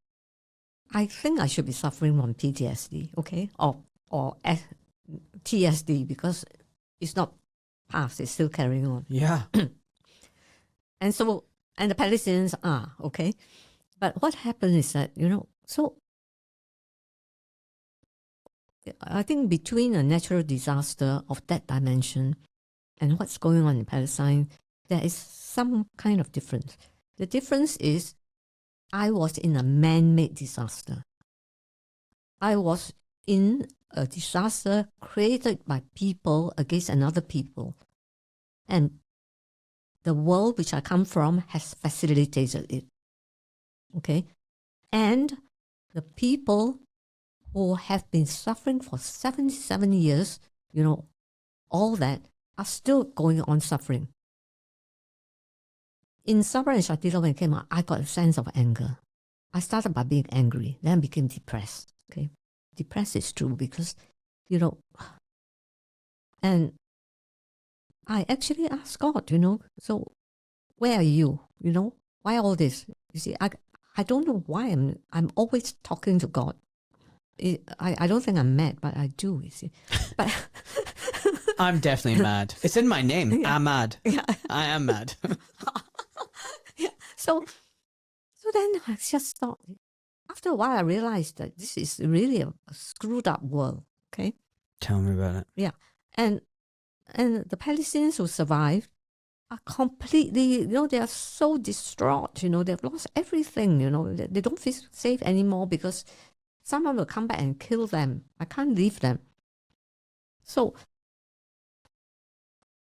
I think I should be suffering from PTSD, okay, or TSD because it's not past; it's still carrying on. Yeah, and the Palestinians are okay, but what happened is that so I think between a natural disaster of that dimension and what's going on in Palestine, there is some kind of difference. The difference is, I was in a man-made disaster. I was in a disaster created by people against another people. And the world which I come from has facilitated it. Okay? And the people who have been suffering for 77 years, all that, are still going on suffering. In Sabra and Shatila, when it came out, I got a sense of anger. I started by being angry, then I became depressed. Okay, depressed is true because, and I actually asked God, so where are you? Why all this? You see, I don't know why I'm always talking to God. I don't think I'm mad, but I do, you see. But I'm definitely mad. It's in my name. Yeah. I'm mad. yeah. I am mad. So then I just thought, after a while I realized that this is really a screwed up world, okay? Tell me about it. Yeah. And the Palestinians who survived are completely, they are so distraught, they've lost everything, they don't feel safe anymore because someone will come back and kill them. I can't leave them. So,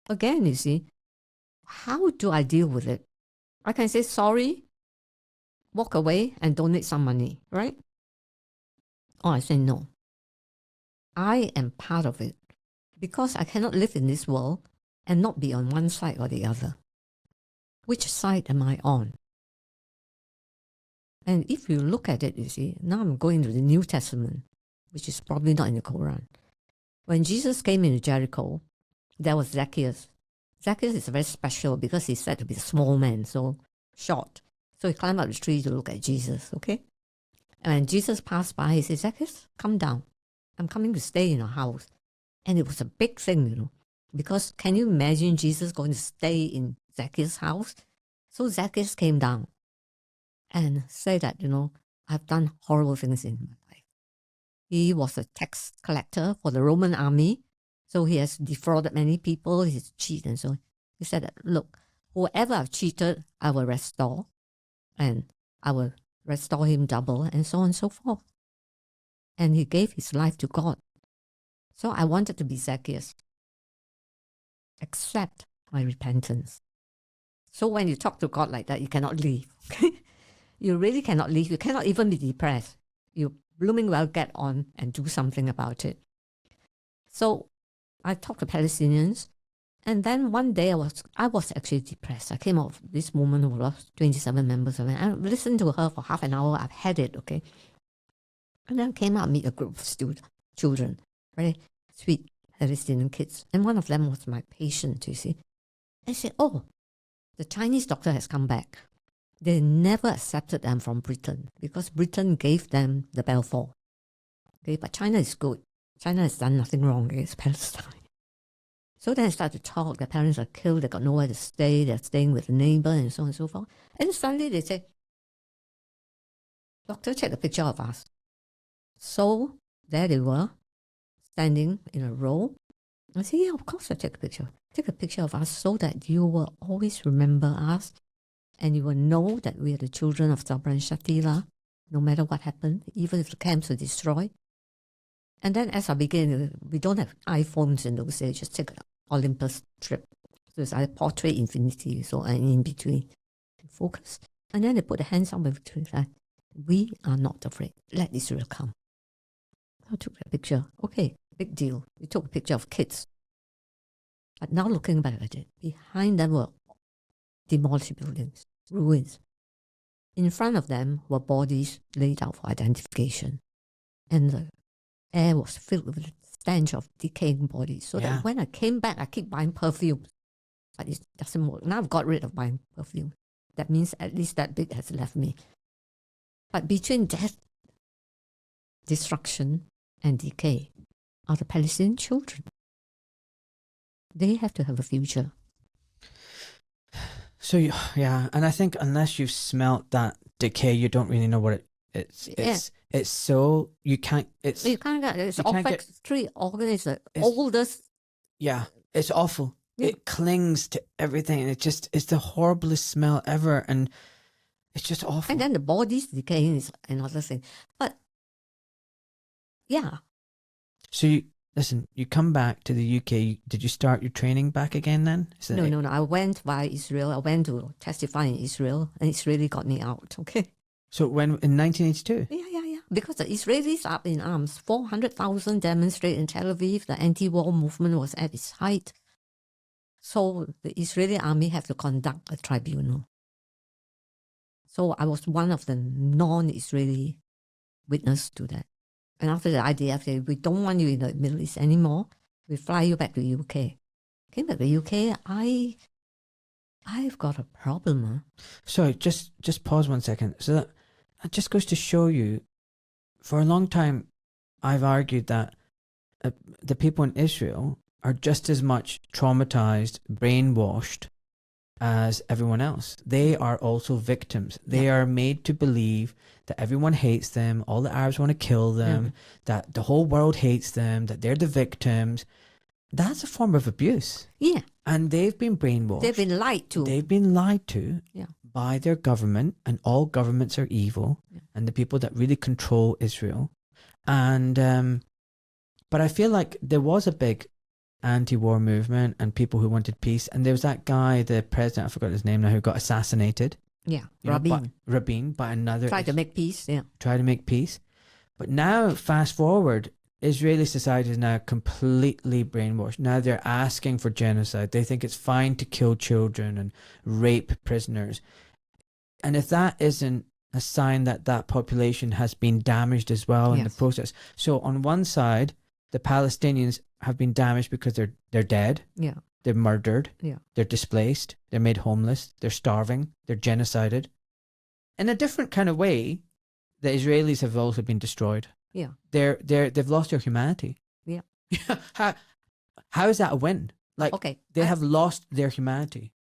again, you see, how do I deal with it? I can say sorry, walk away and donate some money, right? Or I say no. I am part of it because I cannot live in this world and not be on one side or the other. Which side am I on? And if you look at it, you see, now I'm going to the New Testament, which is probably not in the Quran. When Jesus came into Jericho, there was Zacchaeus. Zacchaeus is very special because he's said to be a small man, so short. So he climbed up the tree to look at Jesus, okay? And when Jesus passed by, he said, Zacchaeus, come down. I'm coming to stay in your house. And it was a big thing, because can you imagine Jesus going to stay in Zacchaeus' house? So Zacchaeus came down and said that, I've done horrible things in my life. He was a tax collector for the Roman army, so he has defrauded many people, he's cheated and so on. He said that, look, whoever I've cheated, I will restore, and I will restore him double, and so on and so forth. And he gave his life to God. So I wanted to be Zacchaeus. Accept my repentance. So when you talk to God like that, you cannot leave. Okay? You really cannot leave. You cannot even be depressed. You blooming well get on and do something about it. So I talked to Palestinians, and then one day I was actually depressed. I came out of this woman who lost 27 members of it. I listened to her for half an hour. I've had it, okay? And then came out and meet a group of children, very sweet Palestinian kids. And one of them was my patient, you see. I said, oh, the Chinese doctor has come back. They never accepted them from Britain because Britain gave them the Balfour. Okay, but China is good. China has done nothing wrong against Palestine. So then I started to talk. Their parents are killed. They got nowhere to stay. They're staying with a neighbor and so on and so forth. And suddenly they say, doctor, take a picture of us. So there they were, standing in a row. I said, yeah, of course I'll take a picture. Take a picture of us so that you will always remember us and you will know that we are the children of Sabra and Shatila, no matter what happened, even if the camps were destroyed. And then as I began, we don't have iPhones in those days, just take an Olympus trip. So it's either portrait, infinity, so and in between. Focus. And then they put the hands up between that. We are not afraid. Let Israel come. I took a picture. Okay, big deal. We took a picture of kids. But now looking back at it, behind them were demolished buildings, ruins. In front of them were bodies laid out for identification. And the air was filled with the stench of decaying bodies. So that when I came back, I keep buying perfume. But it doesn't work. Now I've got rid of buying perfume. That means at least that bit has left me. But between death, destruction, and decay are the Palestinian children. They have to have a future. So, yeah, and I think unless you've smelt that decay, you don't really know what it's so, you can't, it's olfactory organ is the oldest. Yeah, it's awful. Yeah. It clings to everything, and it's the horriblest smell ever, and it's just awful. And then the body's decaying is another thing. But, yeah. So, you come back to the UK. Did you start your training back again then? No. I went via Israel. I went to testify in Israel, and it's really got me out, okay? So when in 1982? Yeah. Because the Israelis are up in arms. 400,000 demonstrated in Tel Aviv. The anti-war movement was at its height. So the Israeli army had to conduct a tribunal. So I was one of the non-Israeli witnesses to that. And after the IDF said, we don't want you in the Middle East anymore. We fly you back to the UK. Came back to the UK, I've got a problem. Sorry, just pause 1 second. So it just goes to show you, for a long time, I've argued that the people in Israel are just as much traumatized, brainwashed as everyone else. They are also victims. They are made to believe that everyone hates them, all the Arabs want to kill them, that the whole world hates them, that they're the victims. That's a form of abuse. Yeah. And they've been brainwashed. They've been lied to. They've been lied to by their government, and all governments are evil, and the people that really control Israel. And but I feel like there was a big anti-war movement and people who wanted peace. And there was that guy, the president, I forgot his name now, who got assassinated. Yeah, You know, Rabin. Rabin, by another. Try to make peace, yeah. Try to make peace. But now, fast forward, Israeli society is now completely brainwashed. Now they're asking for genocide. They think it's fine to kill children and rape prisoners. And if that isn't a sign that that population has been damaged as well in the process. So on one side, the Palestinians have been damaged because they're dead. Yeah. They're murdered. Yeah. They're displaced. They're made homeless. They're starving. They're genocided. In a different kind of way, the Israelis have also been destroyed. Yeah. They've lost their humanity. Yeah. How is that a win? Like, okay, they have lost their humanity.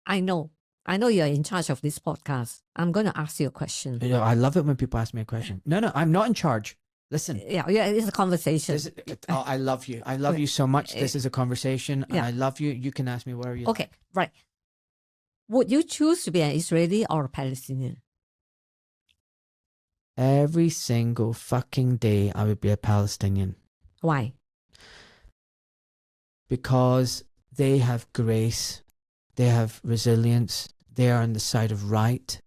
I know you're in charge of this podcast. I'm going to ask you a question. You know, I love it when people ask me a question. No, I'm not in charge. Listen. Yeah, it's a conversation. I love you. I love you so much. This is a conversation. Yeah. I love you. You can ask me whatever you Okay, right. Would you choose to be an Israeli or a Palestinian? Every single fucking day, I would be a Palestinian. Why? Because they have grace. They have resilience. They are on the side of right.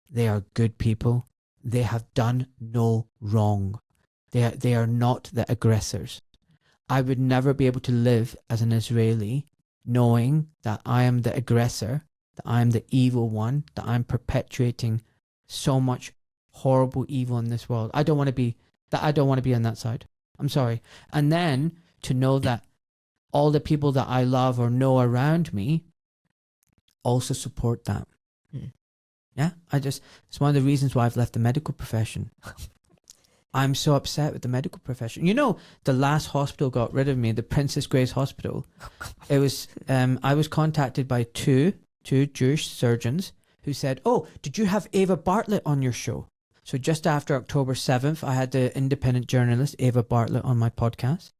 They are good people. They have done no wrong. They are not the aggressors. I would never be able to live as an Israeli knowing that I am the aggressor, that I am the evil one, that I'm perpetuating so much horrible evil in this world. I don't want to be on that side. I'm sorry. And then to know that all the people that I love or know around me also support that. Yeah, it's one of the reasons why I've left the medical profession. I'm so upset with the medical profession. You know, the last hospital got rid of me, the Princess Grace Hospital. It was, I was contacted by two Jewish surgeons who said, "Oh, did you have Ava Bartlett on your show?" So just after October 7th, I had the independent journalist Ava Bartlett on my podcast.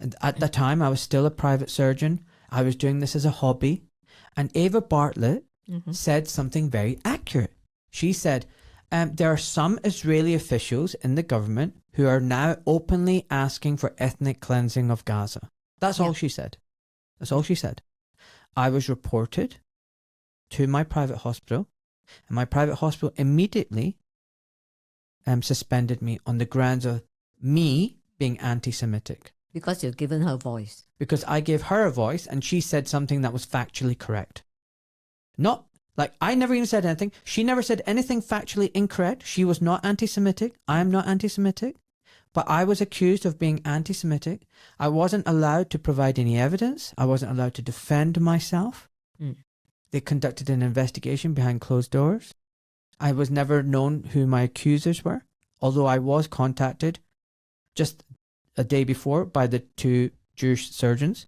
And at the time, I was still a private surgeon. I was doing this as a hobby. And Ava Bartlett said something very accurate. She said, there are some Israeli officials in the government who are now openly asking for ethnic cleansing of Gaza. That's all she said. That's all she said. I was reported to my private hospital, and my private hospital immediately suspended me on the grounds of me being anti-Semitic. Because you've given her voice. Because I gave her a voice and she said something that was factually correct. Not like I never even said anything. She never said anything factually incorrect. She was not anti-Semitic. I am not anti-Semitic. But I was accused of being anti-Semitic. I wasn't allowed to provide any evidence. I wasn't allowed to defend myself. They conducted an investigation behind closed doors. I was never known who my accusers were, although I was contacted just a day before by the two Jewish surgeons.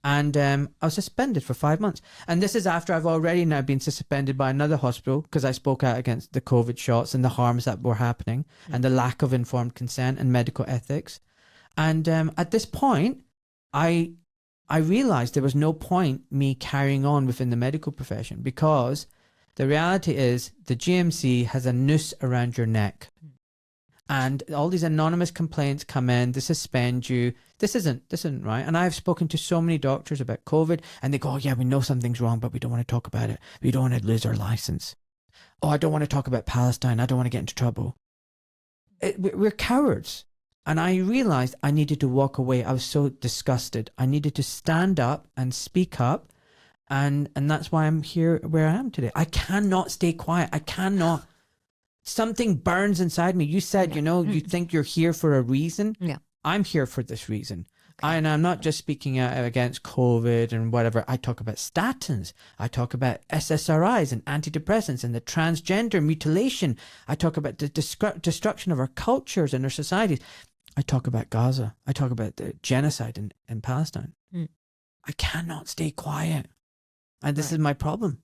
And I was suspended for 5 months. And this is after I've already now been suspended by another hospital because I spoke out against the COVID shots and the harms that were happening and the lack of informed consent and medical ethics. And at this point, I realized there was no point me carrying on within the medical profession, because the reality is the GMC has a noose around your neck. And all these anonymous complaints come in, they suspend you. This isn't right. And I've spoken to so many doctors about COVID, and they go, "Oh yeah, we know something's wrong, but we don't want to talk about it. We don't want to lose our license. Oh, I don't want to talk about Palestine. I don't want to get into trouble." We're cowards. And I realized I needed to walk away. I was so disgusted. I needed to stand up and speak up. And that's why I'm here where I am today. I cannot stay quiet. I cannot. Something burns inside me. You said, you think you're here for a reason. Yeah. I'm here for this reason. And I'm not just speaking out against COVID and whatever. I talk about statins. I talk about SSRIs and antidepressants and the transgender mutilation. I talk about the destruction of our cultures and our societies. I talk about Gaza. I talk about the genocide in Palestine. I cannot stay quiet. And this is my problem.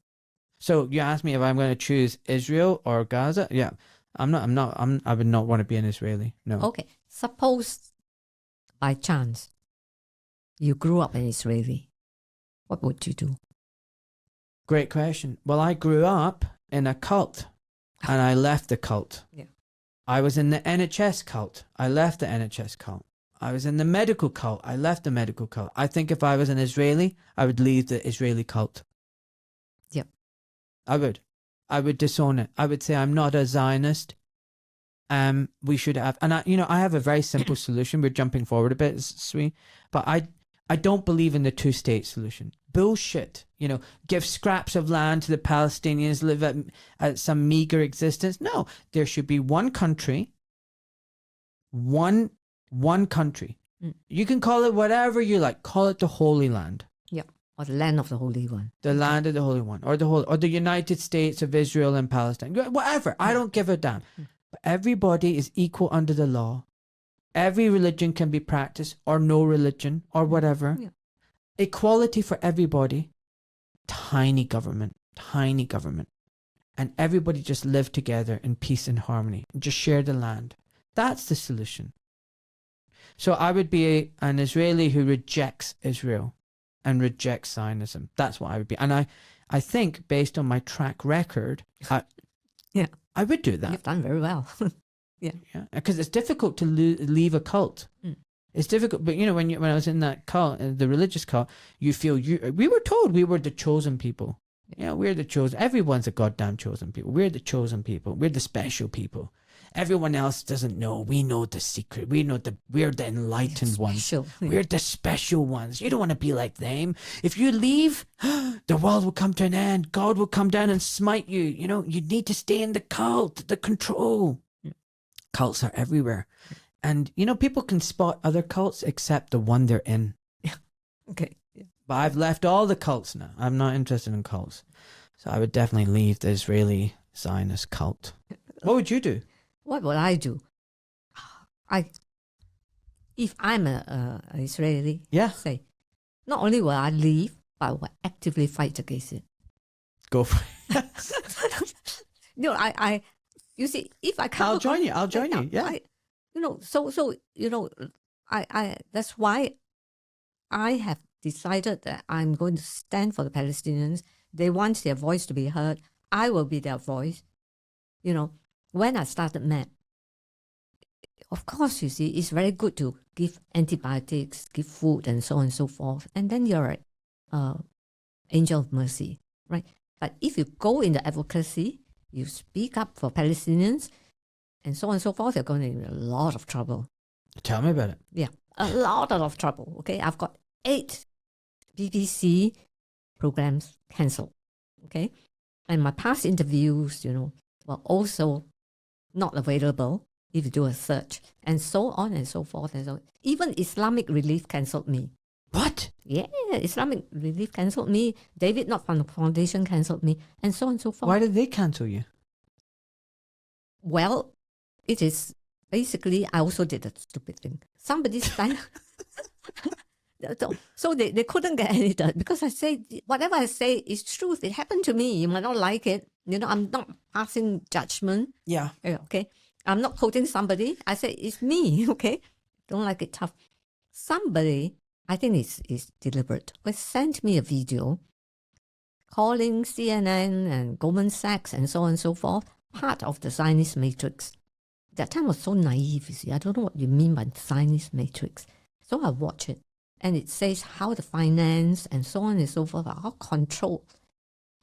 So you asked me if I'm going to choose Israel or Gaza. Yeah, I would not want to be an Israeli. No. Okay. Suppose by chance you grew up an Israeli, what would you do? Great question. Well, I grew up in a cult and I left the cult. Yeah. I was in the NHS cult. I left the NHS cult. I was in the medical cult. I left the medical cult. I think if I was an Israeli, I would leave the Israeli cult. Yep. I would disown it. I would say I'm not a Zionist. We should have, and I have a very simple solution. We're jumping forward a bit, Swee, but I don't believe in the two-state solution. Bullshit. Give scraps of land to the Palestinians, live at some meager existence. No, there should be one country, one country. You can call it whatever you like. Call it the Holy Land. Yeah, or the land of the Holy One. The land of the Holy One, or the United States of Israel and Palestine. Whatever. I don't give a damn. But everybody is equal under the law. Every religion can be practiced, or no religion, or whatever. Yeah. Equality for everybody. Tiny government. And everybody just live together in peace and harmony. And just share the land. That's the solution. So I would be an Israeli who rejects Israel and rejects Zionism. That's what I would be. And I think, based on my track record, I would do that. You've done very well. Yeah. Because it's difficult to leave a cult. It's difficult. But, when I was in that cult, the religious cult, we were told we were the chosen people. Yeah, we're the chosen. Everyone's a goddamn chosen people. We're the chosen people. We're the special people. Everyone else doesn't know. We know the secret. We're the enlightened ones. We're the special ones. You don't want to be like them. If you leave, the world will come to an end. God will come down and smite you. You need to stay in the cult, the control. Cults are everywhere. And, people can spot other cults except the one they're in. Okay. But I've left all the cults now. I'm not interested in cults. So I would definitely leave the Israeli Zionist cult. What would you do? What would I do? If I'm an Israeli, say, not only will I leave, but I will actively fight against it. Go for it. You see, if I can't, I'll join you. Yeah. That's why I have decided that I'm going to stand for the Palestinians. They want their voice to be heard. I will be their voice. When I started MAP, of course, you see, it's very good to give antibiotics, give food, and so on and so forth. And then you're an angel of mercy, right? But if you go in the advocacy, you speak up for Palestinians, and so on and so forth, you're going to be in a lot of trouble. Tell me about it. Yeah, a lot of trouble, okay? I've got 8 BBC programs cancelled, okay? And my past interviews, were also not available if you do a search, and so on and so forth. And so even Islamic Relief cancelled me. What? Yeah, Islamic Relief cancelled me. David Not Foundation cancelled me, and so on and so forth. Why did they cancel you? Well, it is basically, I also did a stupid thing. Somebody signed. So they couldn't get any done because I say whatever I say is truth. It happened to me. You might not like it. I'm not passing judgment. Yeah. Okay. I'm not quoting somebody. I say it's me. Okay. Don't like it, tough. Somebody, I think it's deliberate, but sent me a video calling CNN and Goldman Sachs and so on and so forth part of the Zionist matrix. That time was so naive, you see. I don't know what you mean by Zionist matrix. So I watch it. And it says how the finance and so on and so forth are all controlled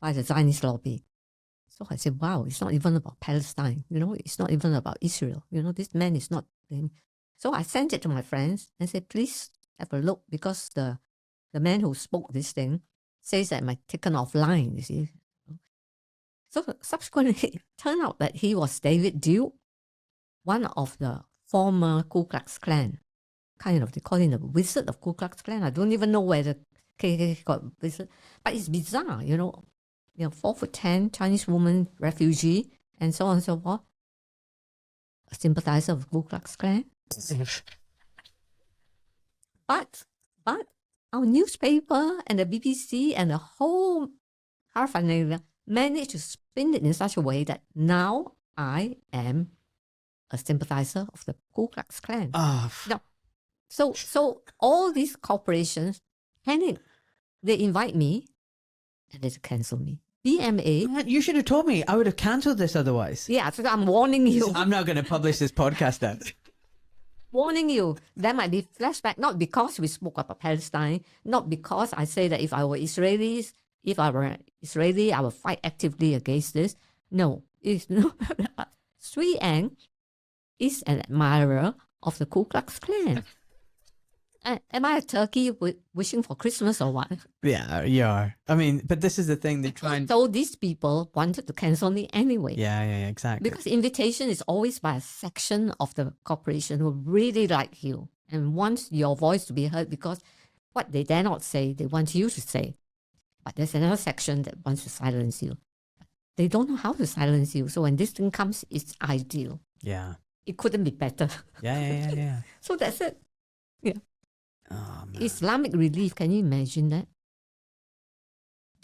by the Zionist lobby. So I said, wow, it's not even about Palestine. It's not even about Israel. This man is not. So I sent it to my friends and said, please have a look, because the man who spoke this thing says that it might taken offline, you see. So subsequently, it turned out that he was David Duke, one of the former Ku Klux Klan kind of, they call him the wizard of Ku Klux Klan. I don't even know where the KKK got wizard. But it's bizarre, 4'10", Chinese woman, refugee, and so on and so forth. A sympathizer of Ku Klux Klan. But our newspaper and the BBC and the whole paraphernalia managed to spin it in such a way that now I am a sympathizer of the Ku Klux Klan. Oh. Now, so all these corporations panic. They invite me and they cancel me. BMA. Man, you should have told me. I would have cancelled this otherwise. Yeah, so I'm warning you. I'm not going to publish this podcast then. Warning you, there might be flashback, not because we spoke about Palestine, not because I say that if I were Israeli, I would fight actively against this. No, it's no. Swee Ang is an admirer of the Ku Klux Klan. Am I a turkey wishing for Christmas or what? Yeah, you are. I mean, but this is the thing, they try and... So these people wanted to cancel me anyway. Yeah, exactly. Because invitation is always by a section of the corporation who really like you and wants your voice to be heard, because what they dare not say, they want you to say. But there's another section that wants to silence you. They don't know how to silence you. So when this thing comes, it's ideal. Yeah. It couldn't be better. Yeah. So that's it. Yeah. Oh, man. Islamic Relief, can you imagine that?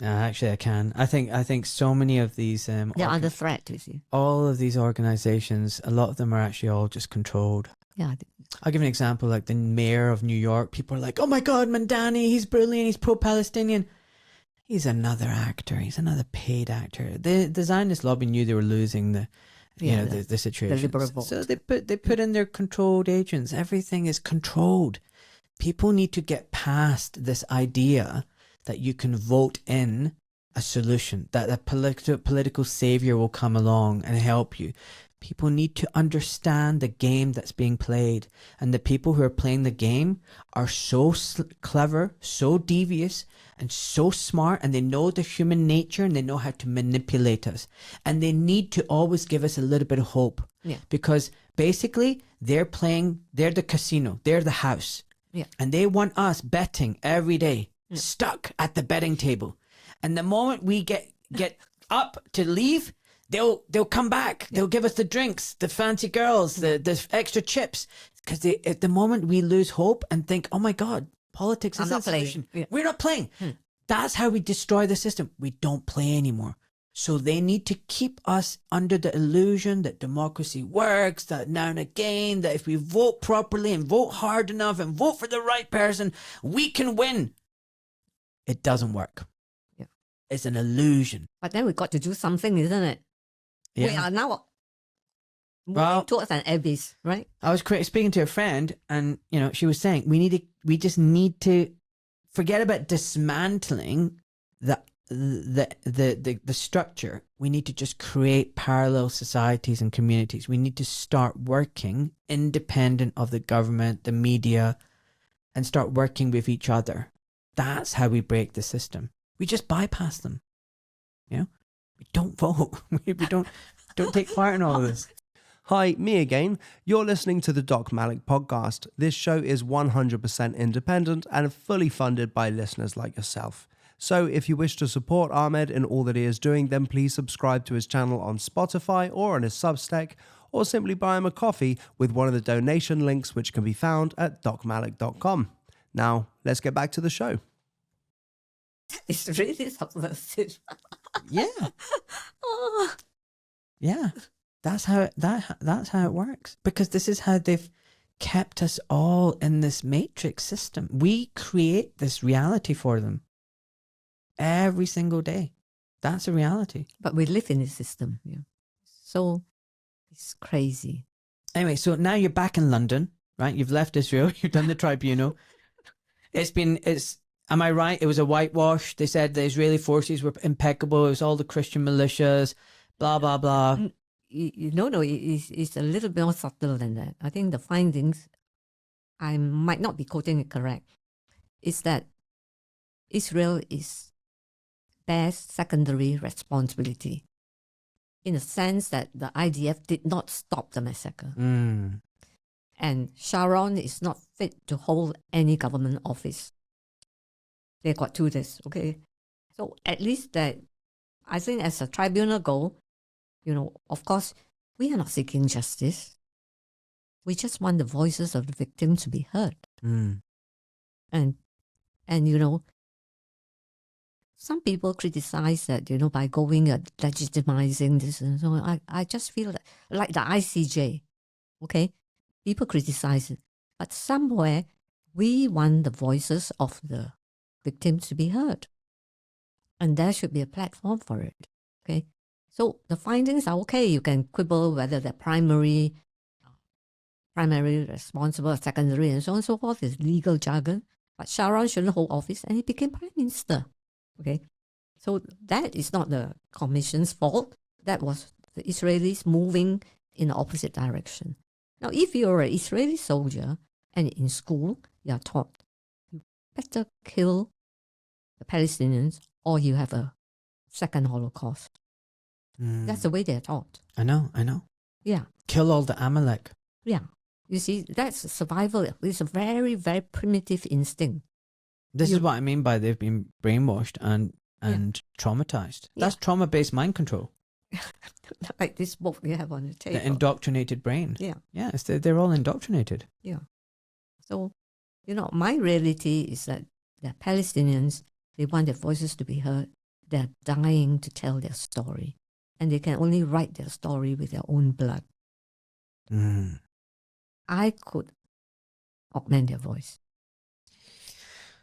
Actually, I can. I think so many of these... They're under threat, you see. All of these organizations, a lot of them are actually all just controlled. Yeah. I'll give an example, like the mayor of New York. People are like, oh my God, Mandani, he's brilliant, he's pro-Palestinian. He's another actor. He's another paid actor. The Zionist lobby knew they were losing the situation. The liberal vote. So they put in their controlled agents. Everything is controlled. People need to get past this idea that you can vote in a solution, that a political savior will come along and help you. People need to understand the game that's being played. And the people who are playing the game are so clever, so devious, and so smart, and they know the human nature, and they know how to manipulate us. And they need to always give us a little bit of hope. Yeah. Because basically, they're the casino, they're the house. Yeah. And they want us betting every day, stuck at the betting table. And the moment we get up to leave, they'll come back. They'll give us the drinks, the fancy girls, the extra chips. Because at the moment we lose hope and think, oh my God, politics is not solution. Yeah. We're not playing. That's how we destroy the system. We don't play anymore. So they need to keep us under the illusion that democracy works, that now and again, that if we vote properly and vote hard enough and vote for the right person, we can win. It doesn't work. Yeah. It's an illusion. But then we got to do something, isn't it? Yeah. We are now moving towards an abyss, right? I was speaking to a friend, and she was saying we just need to forget about dismantling the structure. We need to just create parallel societies and communities. We need to start working independent of the government, the media, and start working with each other. That's how we break the system. We just bypass them. We don't vote. we don't take part in all of this. Hi, me again. You're listening to the Doc Malik podcast. This show is 100% independent and fully funded by listeners like yourself. So if you wish to support Ahmed in all that he is doing, then please subscribe to his channel on Spotify or on his Substack, or simply buy him a coffee with one of the donation links which can be found at docmalik.com. Now, let's get back to the show. It's really subversive. Yeah. Oh. Yeah. That's how it works. Because this is how they've kept us all in this matrix system. We create this reality for them every single day. That's a reality. But we live in this system. Yeah. So it's crazy. Anyway, so now you're back in London, right? You've left Israel. You've done the tribunal. Am I right? It was a whitewash. They said the Israeli forces were impeccable. It was all the Christian militias, blah, blah, blah. No, it's a little bit more subtle than that. I think the findings, I might not be quoting it correct, is that Israel bears secondary responsibility in the sense that the IDF did not stop the massacre. Mm. And Sharon is not fit to hold any government office. They got to this, okay? So at least that, I think as a tribunal goal, of course, we are not seeking justice. We just want the voices of the victims to be heard. Mm. And some people criticize that, by going at legitimizing this and so on. I just feel that, like the ICJ, okay? People criticize it. But somewhere, we want the voices of the victims to be heard. And there should be a platform for it, okay? So the findings are okay. You can quibble whether they're primary responsible, secondary, and so on and so forth is legal jargon. But Sharon shouldn't hold office, and he became prime minister. Okay, so that is not the commission's fault. That was the Israelis moving in the opposite direction. Now, if you're an Israeli soldier and in school, you are taught you better kill the Palestinians or you have a second Holocaust. That's the way they're taught. I know. Yeah. Kill all the Amalek. Yeah. You see, that's survival. It's a very, very primitive instinct. This is what I mean by they've been brainwashed and traumatized. That's trauma-based mind control. Like this book we have on the table. The indoctrinated brain. Yeah. Yes, they're all indoctrinated. Yeah. So, my reality is that the Palestinians, they want their voices to be heard. They're dying to tell their story. And they can only write their story with their own blood. I could augment their voice.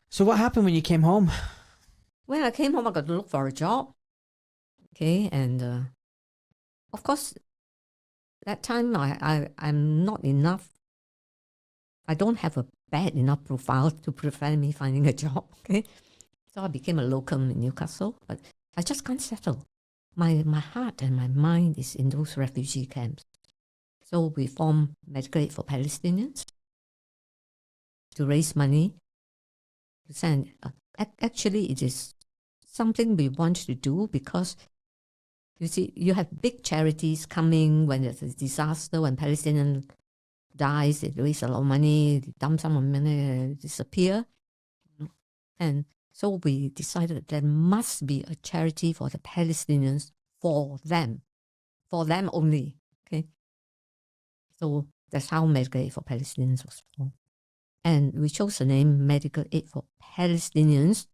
So what happened when you came home? When I came home, I got to look for a job. Okay, and of course, that time I'm not enough. I don't have a bad enough profile to prevent me finding a job. Okay, so I became a locum in Newcastle, but I just can't settle. My heart and my mind is in those refugee camps. So we formed Medical Aid for Palestinians to raise money to send. Actually, it is something we want to do because, you see, you have big charities coming when there's a disaster, when Palestinian dies, they raise a lot of money, they dump some money, disappear. And so we decided there must be a charity for the Palestinians, for them only. Okay. So that's how Medical Aid for Palestinians was formed. And we chose the name Medical Aid for Palestinians.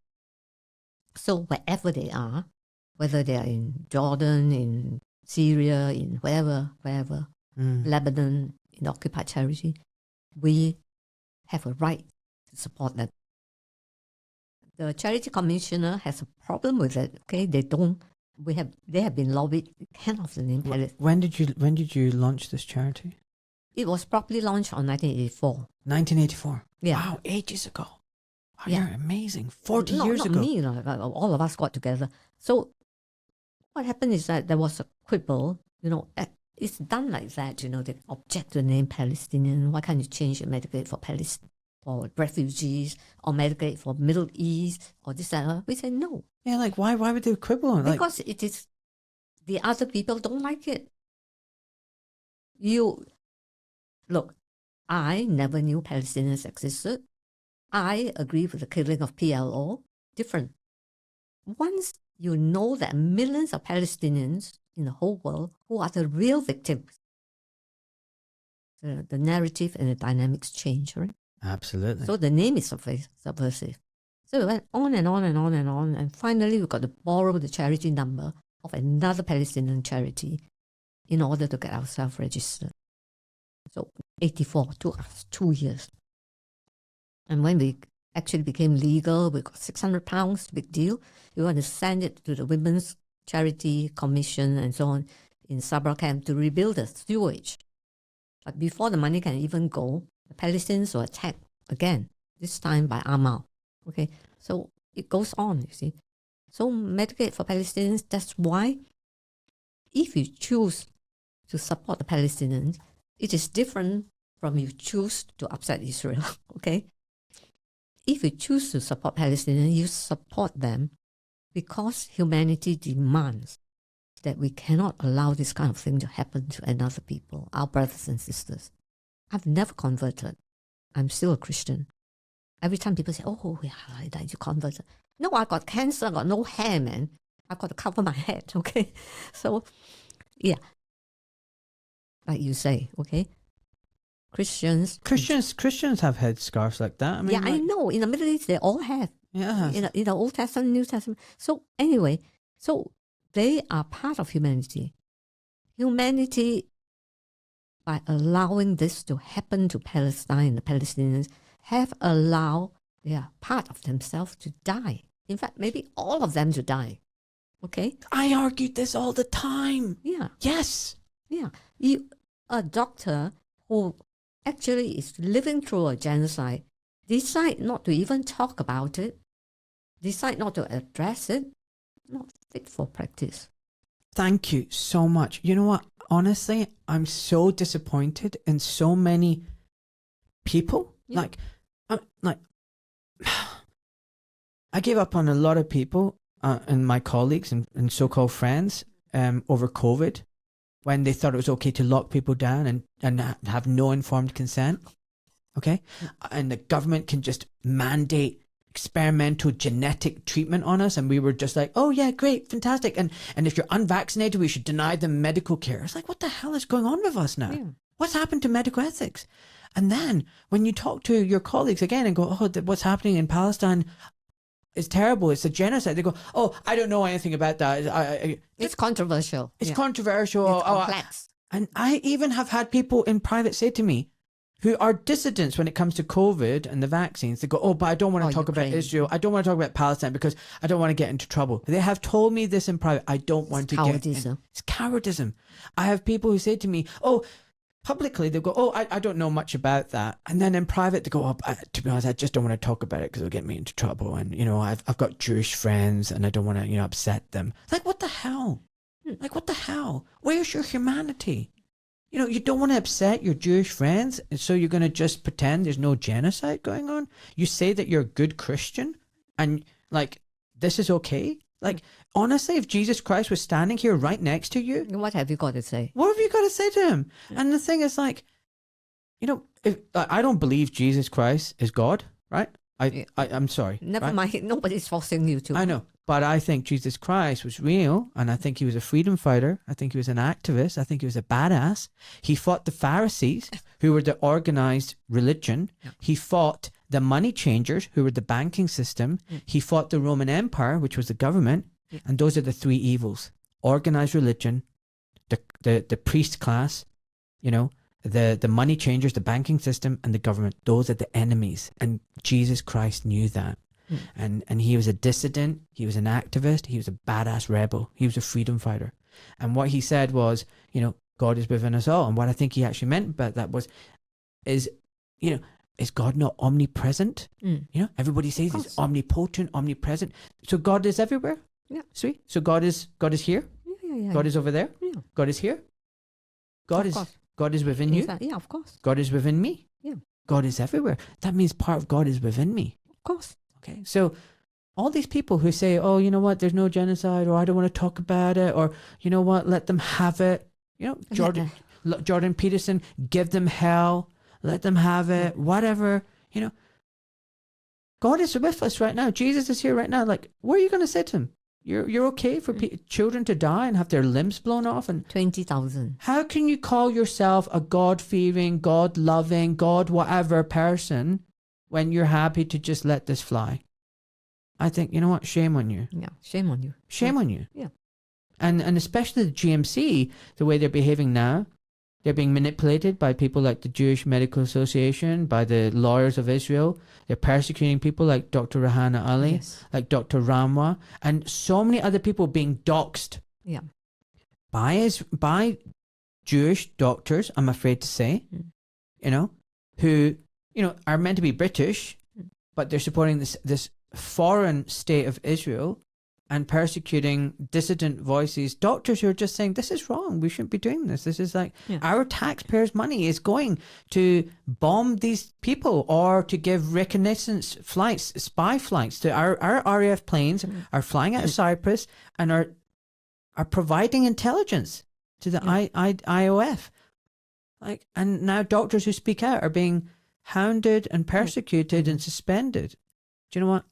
So wherever they are, whether they are in Jordan, in Syria, in wherever, Lebanon, in occupied territory, we have a right to support them. The charity commissioner has a problem with it. Okay, they have been lobbied. Can't have the name. When did you launch this charity? It was properly launched on 1984. 1984. Yeah. Wow, ages ago. Wow, Yeah. You're amazing. 40 years not ago. Me, all of us got together. So what happened is that there was a quibble. It's done like that. They object to the name Palestinian. Why can't you change it Medical Aid for Palestine, for refugees, or Medical Aid for Middle East, or this and that? We say no. Yeah, like why would they quibble? Because it is the other people don't like it. Look, I never knew Palestinians existed. I agree with the killing of PLO. Different. Once you know that millions of Palestinians in the whole world who are the real victims, the narrative and the dynamics change, right? Absolutely. So the name is subversive. So we went on and on and on and on, and finally we got to borrow the charity number of another Palestinian charity in order to get ourselves registered. So 84 took us 2 years. And when we actually became legal, we got £600, big deal. We want to send it to the Women's Charity Commission and so on in Sabra camp to rebuild the sewage. But before the money can even go, the Palestinians were attacked again, this time by Amal. Okay, so it goes on, you see. So Medical Aid for Palestinians, that's why if you choose to support the Palestinians, it is different from you choose to upset Israel, okay? If you choose to support Palestinians, you support them because humanity demands that we cannot allow this kind of thing to happen to another people, our brothers and sisters. I've never converted. I'm still a Christian. Every time people say, oh, yeah, you converted. No, I got cancer, I got no hair, man. I've got to cover my head, okay? So, yeah. Like you say, okay? Christians have headscarves like that. I mean, I know. In the Middle East, they all have. Yeah. In the Old Testament, New Testament. So anyway, they are part of humanity. Humanity, by allowing this to happen to Palestine, the Palestinians have allowed their part of themselves to die. In fact, maybe all of them to die. Okay? I argued this all the time. Yeah. Yes. Yeah. A doctor who actually is living through a genocide decide not to even talk about it, decide not to address it, not fit for practice. Thank you so much. You know what? Honestly, I'm so disappointed in so many people. Yeah. I gave up on a lot of people and my colleagues and so-called friends over COVID when they thought it was okay to lock people down and have no informed consent. Okay? And the government can just mandate experimental genetic treatment on us, and we were just like, oh yeah, great, fantastic, and if you're unvaccinated we should deny them medical care. It's like, what the hell is going on with us now? Yeah. What's happened to medical ethics? And then when you talk to your colleagues again and go, oh, what's happening in Palestine is terrible, it's a genocide, they go, oh, I don't know anything about that. It's controversial. It's controversial. It's complex. And I even have had people in private say to me, who are dissidents when it comes to COVID and the vaccines, they go, oh, but I don't want to talk about Israel. I don't want to talk about Palestine because I don't want to get into trouble. They have told me this in private. I don't want to get in. It's cowardism. I have people who say to me, oh, publicly, they go, oh, I don't know much about that. And then in private, they go, oh, to be honest, I just don't want to talk about it because it'll get me into trouble. And, you know, I've got Jewish friends and I don't want to, you know, upset them. Like, what the hell? Like, what the hell? Where's your humanity? You know, you don't want to upset your Jewish friends, and so you're going to just pretend there's no genocide going on? You say that you're a good Christian, and, like, this is okay? Like, honestly, if Jesus Christ was standing here right next to you... What have you got to say? What have you got to say to him? And the thing is, like, you know, if I don't believe Jesus Christ is God, right? I'm sorry. Never mind. Nobody's forcing you to. I know. But I think Jesus Christ was real, and I think he was a freedom fighter. I think he was an activist. I think he was a badass. He fought the Pharisees, who were the organized religion. Yeah. He fought the money changers, who were the banking system. He fought the Roman Empire, which was the government. And those are the three evils: organized religion, the priest class, you know, the money changers, the banking system, and the government. Those are the enemies. And Jesus Christ knew that. And he was a dissident, he was an activist, he was a badass rebel, he was a freedom fighter. And what he said was, you know, God is within us all. And what I think he actually meant by that is, you know, is God not omnipresent? You know, everybody says he's omnipotent, omnipresent. So God is everywhere? Yeah. Sweet. So God is here? Yeah. God is over there? Yeah. God is here? God is within you? Yeah, of course. God is within me? Yeah. God is everywhere. That means part of God is within me. Of course. Okay, so all these people who say, oh, you know what, there's no genocide, or I don't want to talk about it, or, you know what, let them have it. You know, Jordan Peterson, give them hell, let them have it, whatever. You know, God is with us right now. Jesus is here right now. Like, what are you going to say to him? You're okay for children to die and have their limbs blown off? And 20,000. How can you call yourself a God-fearing, God-loving, God-whatever person when you're happy to just let this fly? I think, you know what, shame on you. Yeah, shame on you. Shame on you. Yeah. And especially the GMC, the way they're behaving now, they're being manipulated by people like the Jewish Medical Association, by the lawyers of Israel. They're persecuting people like Dr. Rahana Ali, like Dr. Ramwa, and so many other people being doxxed. Yeah. By Jewish doctors, I'm afraid to say, you know, who, you know, are meant to be British, but they're supporting this foreign state of Israel and persecuting dissident voices, doctors who are just saying, this is wrong, we shouldn't be doing this. This is like, our taxpayers' money is going to bomb these people or to give reconnaissance flights, spy flights. To our RAF planes are flying out of Cyprus and are providing intelligence to the IOF. Like, and now doctors who speak out are being hounded and persecuted and suspended. Do you know what?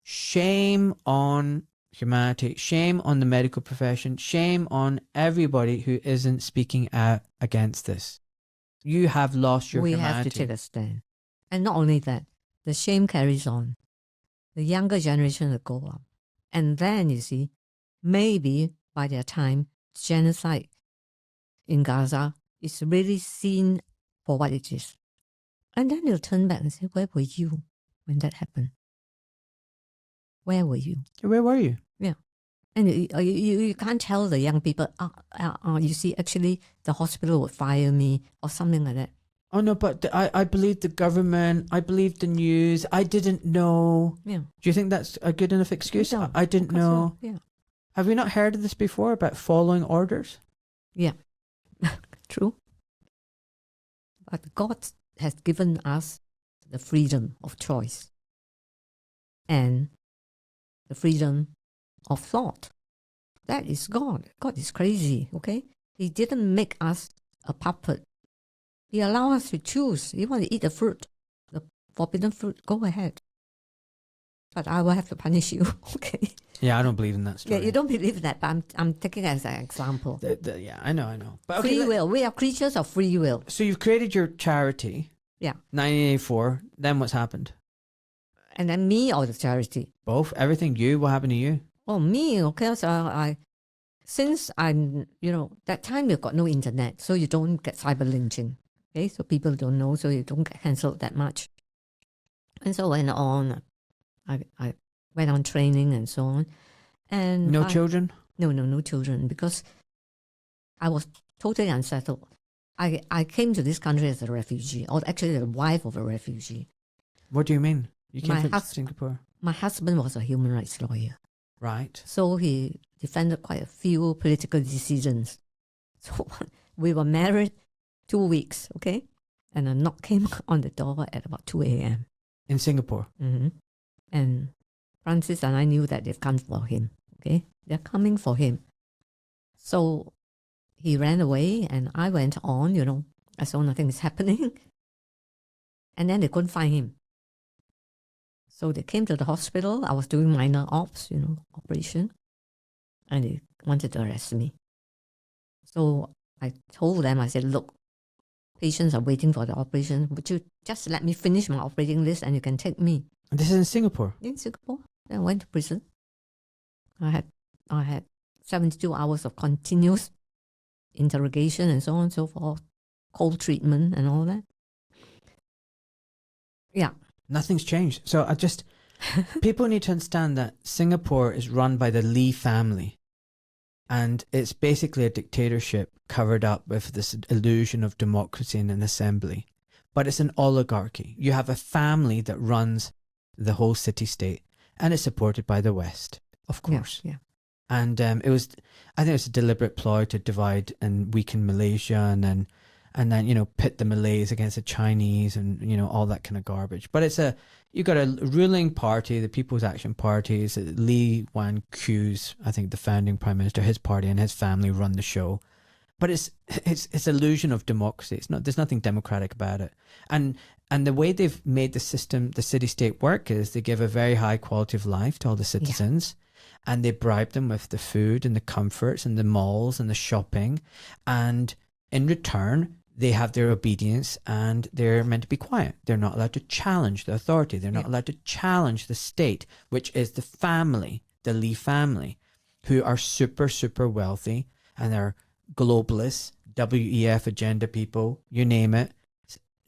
Shame on humanity. Shame on the medical profession. Shame on everybody who isn't speaking out against this. You have lost your humanity. We have to take a stand. And not only that, the shame carries on. The younger generation will go up. And then, you see, maybe by their time, genocide in Gaza is really seen for what it is. And then they'll turn back and say, where were you when that happened? Where were you? Where were you? Yeah. And you can't tell the young people, you see, actually, the hospital would fire me or something like that. Oh, no, but I believe the government. I believe the news. I didn't know. Yeah. Do you think that's a good enough excuse? No, I didn't know. So, yeah. Have we not heard of this before about following orders? Yeah. True. But God has given us the freedom of choice and the freedom of thought. That is God. God is crazy, okay? He didn't make us a puppet. He allowed us to choose. You want to eat the fruit, the forbidden fruit, go ahead. But I will have to punish you, okay? Yeah, I don't believe in that story. Yeah, you don't believe that, but I'm taking it as an example. Yeah, I know. But okay, free will. We are creatures of free will. So you've created your charity. Yeah. 1984. Then what's happened? And then me or the charity? Both. Everything. You. What happened to you? Oh, me, okay. So since I'm, that time you've got no internet, so you don't get cyber lynching. Okay, so people don't know, so you don't get cancelled that much. And so I went on. I went on training and so on. And no children? No children, because I was totally unsettled. I came to this country as a refugee, or actually the wife of a refugee. What do you mean? You came from Singapore? My husband was a human rights lawyer. Right. So he defended quite a few political dissidents. So we were married 2 weeks, okay? And a knock came on the door at about 2 a.m. In Singapore? Mm-hmm. And Francis and I knew that they've come for him, okay? They're coming for him. So he ran away and I went on, I saw nothing is happening. And then they couldn't find him. So they came to the hospital. I was doing minor ops, operation. And they wanted to arrest me. So I told them, I said, look, patients are waiting for the operation. Would you just let me finish my operating list and you can take me? This is in Singapore? In Singapore. Then I went to prison. I had 72 hours of continuous interrogation and so on and so forth, cold treatment and all that. Yeah. Nothing's changed. So people need to understand that Singapore is run by the Lee family. And it's basically a dictatorship covered up with this illusion of democracy and an assembly. But it's an oligarchy. You have a family that runs the whole city-state, and it's supported by the West, of course. Yeah. And I think it was a deliberate ploy to divide and weaken Malaysia, and then pit the Malays against the Chinese, and all that kind of garbage. But you got a ruling party, the People's Action Party. Is Lee Wan Q's, I think, the founding prime minister, his party and his family run the show. But it's illusion of democracy. It's not. There's nothing democratic about it. And the way they've made the system, the city-state work, is they give a very high quality of life to all the citizens. Yeah. And they bribe them with the food and the comforts and the malls and the shopping. And in return, they have their obedience and they're meant to be quiet. They're not allowed to challenge the authority. They're not allowed to challenge the state, which is the family, the Lee family, who are super, super wealthy, and they're globalists, WEF agenda people, you name it,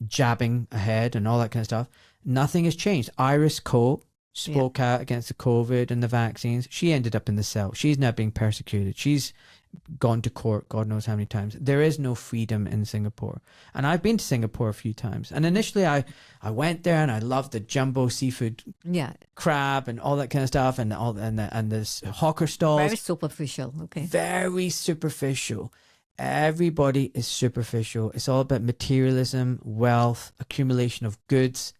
jabbing ahead and all that kind of stuff. Nothing has changed. Iris Coe spoke out against the COVID and the vaccines. She ended up in the cell. She's now being persecuted. She's gone to court God knows how many times. There is no freedom in Singapore. And I've been to Singapore a few times. And initially I went there and I loved the jumbo seafood crab and all that kind of stuff, and this hawker stalls. Very superficial, okay. Very superficial. Everybody is superficial. It's all about materialism, wealth, accumulation of goods.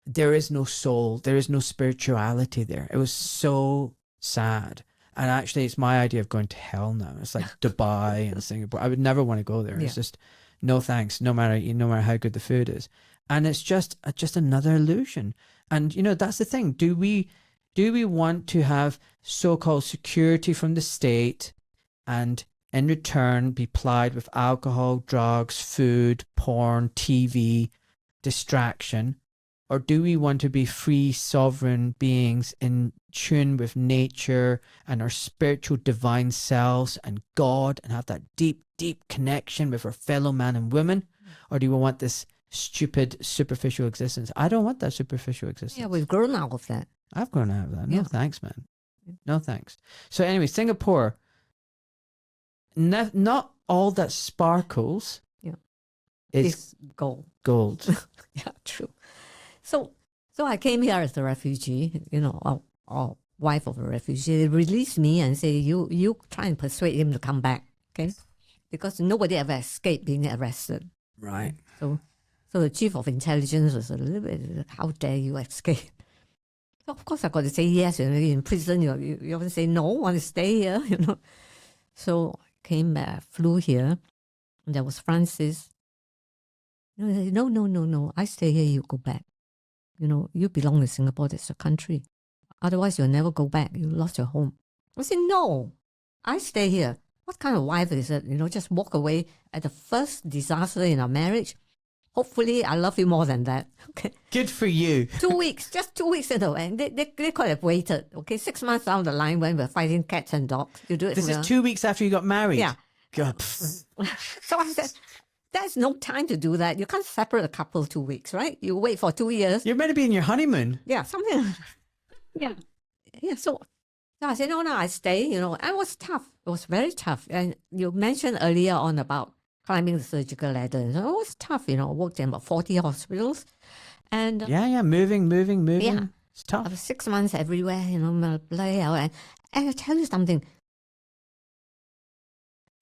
There is no soul. There is no spirituality there. It was so sad. And actually, it's my idea of going to hell now. It's like Dubai and Singapore. I would never want to go there. It's just no thanks, no matter how good the food is. And it's just another illusion. And that's the thing. Do we want to have so-called security from the state and in return be plied with alcohol, drugs, food, porn, TV, distraction? Or do we want to be free, sovereign beings in tune with nature and our spiritual divine selves and God, and have that deep, deep connection with our fellow man and women? Or do we want this stupid, superficial existence? I don't want that superficial existence. Yeah, we've grown out of that. I've grown out of that. No Yeah. thanks, man. No thanks. So anyway, Singapore, not all that sparkles is It's gold. gold. Yeah, true. So I came here as a refugee, or wife of a refugee. They released me and say, you try and persuade him to come back, okay? Because nobody ever escaped being arrested. Right. So the chief of intelligence was a little bit, how dare you escape? So of course I got to say yes. In prison, you have to say no, want to stay here, So I came back, flew here, and there was Francis. No, I stay here, you go back. You belong to Singapore, that's your country. Otherwise, you'll never go back. You lost your home. I said, no, I stay here. What kind of wife is it? Just walk away at the first disaster in our marriage. Hopefully, I love you more than that. Okay. Good for you. 2 weeks, just 2 weeks ago, and they could have waited. Okay, 6 months down the line when we're fighting cats and dogs. You do it. This is 2 weeks after you got married. Yeah. God. So I said, there's no time to do that. You can't separate a couple 2 weeks, right? You wait for 2 years. You're meant to be in your honeymoon. Yeah, something. Yeah. So I said, no, I stay, and it was tough. It was very tough. And you mentioned earlier on about climbing the surgical ladder. It was tough, I worked in about 40 hospitals. And Yeah, moving. Yeah. It's tough. I was 6 months everywhere, play out. And I tell you something.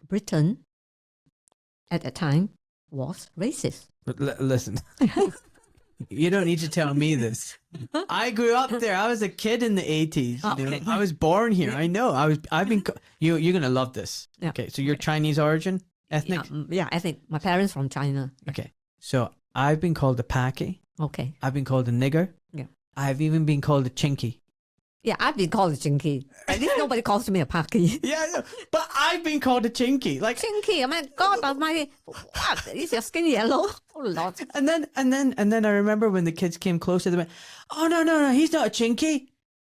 Britain, at that time, was racist. But listen, you don't need to tell me this. I grew up there. I was a kid in the 80s. Okay. I was born here. I know. You're going to love this. Yeah. Okay. So you're Chinese origin, ethnic? Yeah, I think my parents from China. Okay. So I've been called a Paki. Okay. I've been called a nigger. Yeah. I've even been called a chinky. Yeah, I've been called a chinky. At least nobody calls me a paki. Yeah, I know. But I've been called a chinky. Like, Chinky, I mean, God Almighty, what? Is your skin yellow? Oh Lord! and then I remember when the kids came closer, they went, "Oh no, he's not a chinky.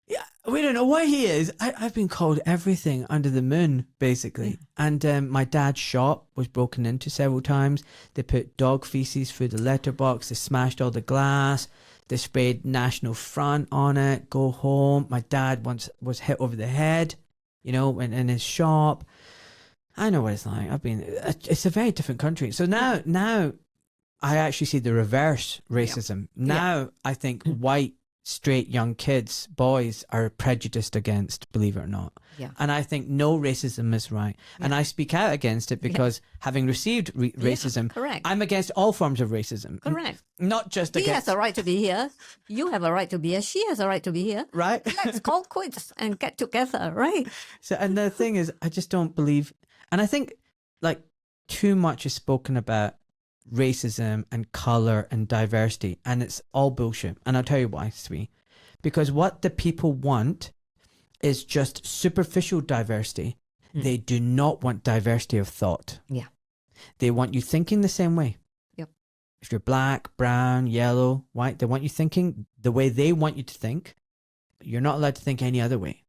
Yeah, we don't know what he is." I've been called everything under the moon, basically. And my dad's shop was broken into several times. They put dog feces through the letterbox. They smashed all the glass. They sprayed National Front on it. Go home. My dad once was hit over the head, in his shop. I know what it's like. It's a very different country. So now I actually see the reverse racism. Yeah. Now I think white, straight young kids, boys, are prejudiced against, believe it or not. Yeah. And I think no racism is right. Yeah. And I speak out against it because having received racism, correct. I'm against all forms of racism. Correct. Not just He against... has a right to be here. You have a right to be here. She has a right to be here. Right? Let's call quits and get together, right? So, and the thing is, I just don't believe... And I think, too much is spoken about racism and colour and diversity, and it's all bullshit. And I'll tell you why, Swee. Because what the people want is just superficial diversity. They do not want diversity of thought. Yeah. They want you thinking the same way. Yep. If you're black, brown, yellow, white, they want you thinking the way they want you to think. You're not allowed to think any other way.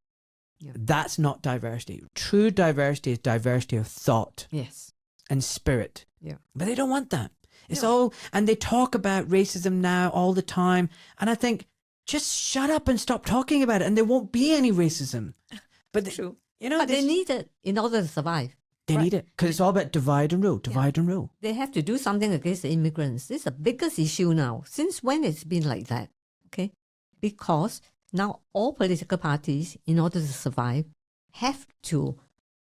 Yeah. That's not diversity. True diversity is diversity of thought Yes. and spirit. Yeah. But they don't want that. It's No. all, and they talk about racism now all the time. And I think, just shut up and stop talking about it, and there won't be any racism. But True. this- But they need it in order to survive. they right. need it because it's all about divide and rule, divide and rule. They have to do something against the immigrants. This is the biggest issue now. Since when it's been like that? Okay. Because now all political parties, in order to survive, have to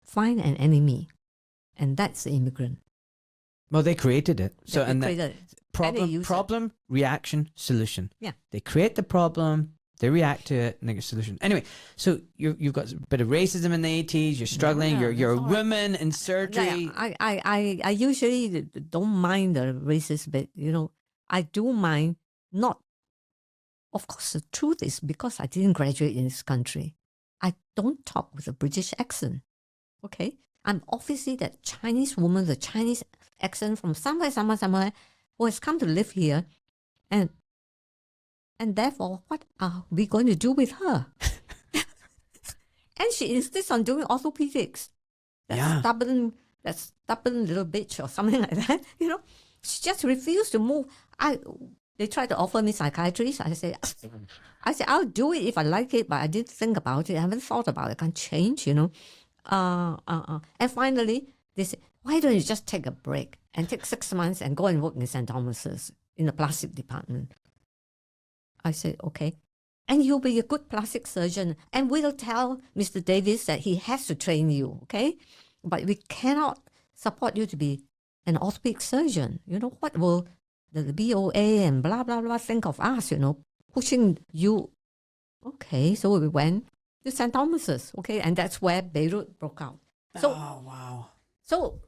find an enemy. And that's the immigrant. Well, they created it. So, They and created it. problem, use it. problem, reaction, solution. Yeah. They create the problem, They react to it and they get a solution. Anyway, so you've got a bit of racism in the 80s. You're struggling. You're a woman in surgery. I usually don't mind the racist bit. You know, I do mind not. Of course, the truth is because I didn't graduate in this country, I don't talk with a British accent. Okay, I'm obviously that Chinese woman, the Chinese accent from somewhere, who has come to live here, and therefore, what are we going to do with her? And she insists on doing orthopedics. That stubborn little bitch or something like that. You know, she just refused to move. They tried to offer me psychiatry. So I said, I'll do it if I like it, but I didn't think about it. I haven't thought about it. I can't change, you know. And finally, they said, why don't you just take a break and take 6 months and go and work in St. Thomas's in the plastic department? I said, okay. And you'll be a good plastic surgeon. And we'll tell Mr. Davis that he has to train you, okay? But we cannot support you to be an orthopedic surgeon. You know, what will the BOA and blah, blah, blah think of us, you know, pushing you? Okay, so we went to St. Thomas's, okay? And that's where Beirut broke out. So, oh, wow. So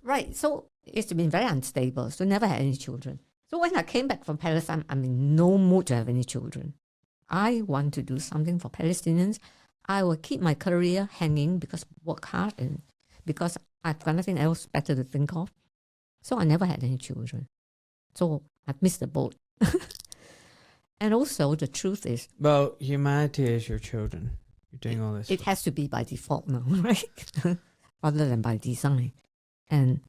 it's been very unstable, so never had any children. So when I came back from Palestine, I'm in no mood to have any children. I want to do something for Palestinians. I will keep my career hanging because I work hard and because I've got nothing else better to think of. So I never had any children. So I've missed the boat. And also the truth is... Well, humanity is your children. You're doing all this. It has to be by default now, right? Rather than by design. And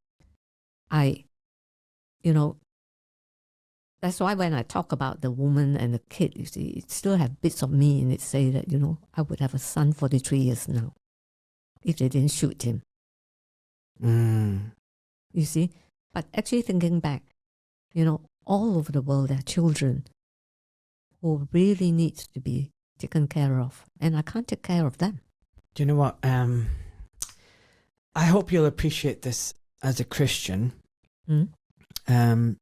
that's why when I talk about the woman and the kid, you see, it still have bits of me in it say that, you know, I would have a son 43 years now if they didn't shoot him. You see? But actually thinking back, you know, all over the world there are children who really need to be taken care of. And I can't take care of them. Do you know what? I hope you'll appreciate this as a Christian. I've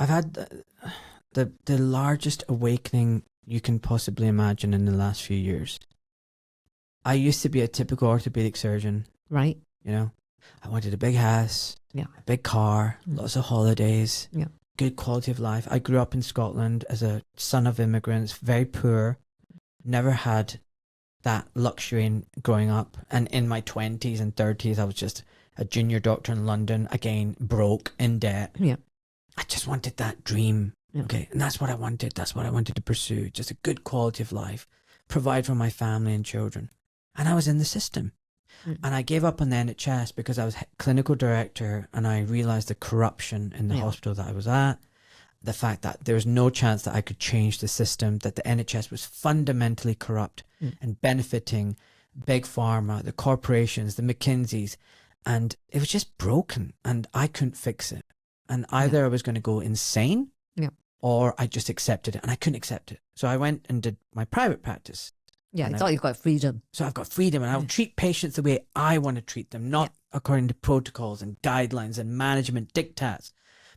had the largest awakening you can possibly imagine in the last few years. I used to be a typical orthopedic surgeon. Right. You know, I wanted a big house, a big car, lots of holidays, good quality of life. I grew up in Scotland as a son of immigrants, very poor, never had that luxury in growing up. And in my 20s and 30s, I was just a junior doctor in London, again, broke, in debt. Yeah. I just wanted that dream. Okay. And that's what I wanted. That's what I wanted to pursue. Just a good quality of life, provide for my family and children. And I was in the system. And I gave up on the NHS because I was clinical director and I realized the corruption in the hospital that I was at. The fact that there was no chance that I could change the system, that the NHS was fundamentally corrupt and benefiting big pharma, the corporations, the McKinseys. And it was just broken and I couldn't fix it. And either I was going to go insane or I just accepted it, and I couldn't accept it. So I went and did my private practice. Yeah, I thought you got freedom. So I've got freedom and I'll treat patients the way I want to treat them, not according to protocols and guidelines and management diktats.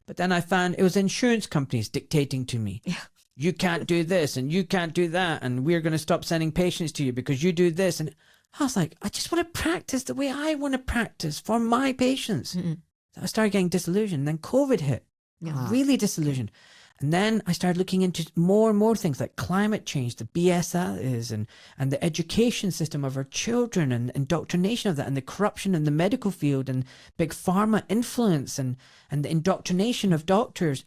But then I found it was insurance companies dictating to me. Yeah. You can't do this and you can't do that, and we're going to stop sending patients to you because you do this. And I was like, I just want to practice the way I want to practice for my patients. So I started getting disillusioned. Then COVID hit. Really disillusioned. And then I started looking into more and more things like climate change, the BS that is, and the education system of our children and indoctrination of that, and the corruption in the medical field and big pharma influence and the indoctrination of doctors.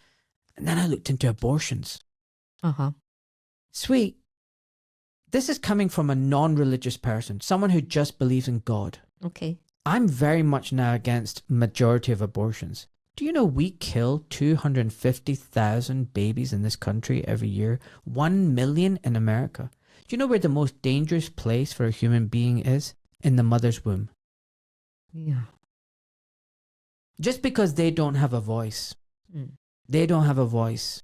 And then I looked into abortions. Sweet. This is coming from a non-religious person, someone who just believes in God. Okay. I'm very much now against majority of abortions. Do you know we kill 250,000 babies in this country every year? 1 million in America. Do you know where the most dangerous place for a human being is? In the mother's womb. Yeah. Just because they don't have a voice. They don't have a voice.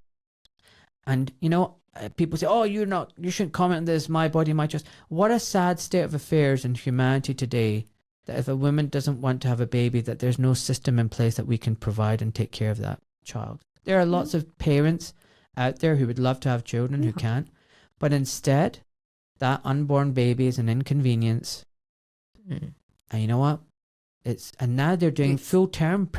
And, you know, people say, oh, you shouldn't comment on this, my body, my choice. What a sad state of affairs in humanity today, that if a woman doesn't want to have a baby, that there's no system in place that we can provide and take care of that child. There are lots of parents out there who would love to have children who can't. But instead, that unborn baby is an inconvenience. Mm. And you know what? And now they're doing full-term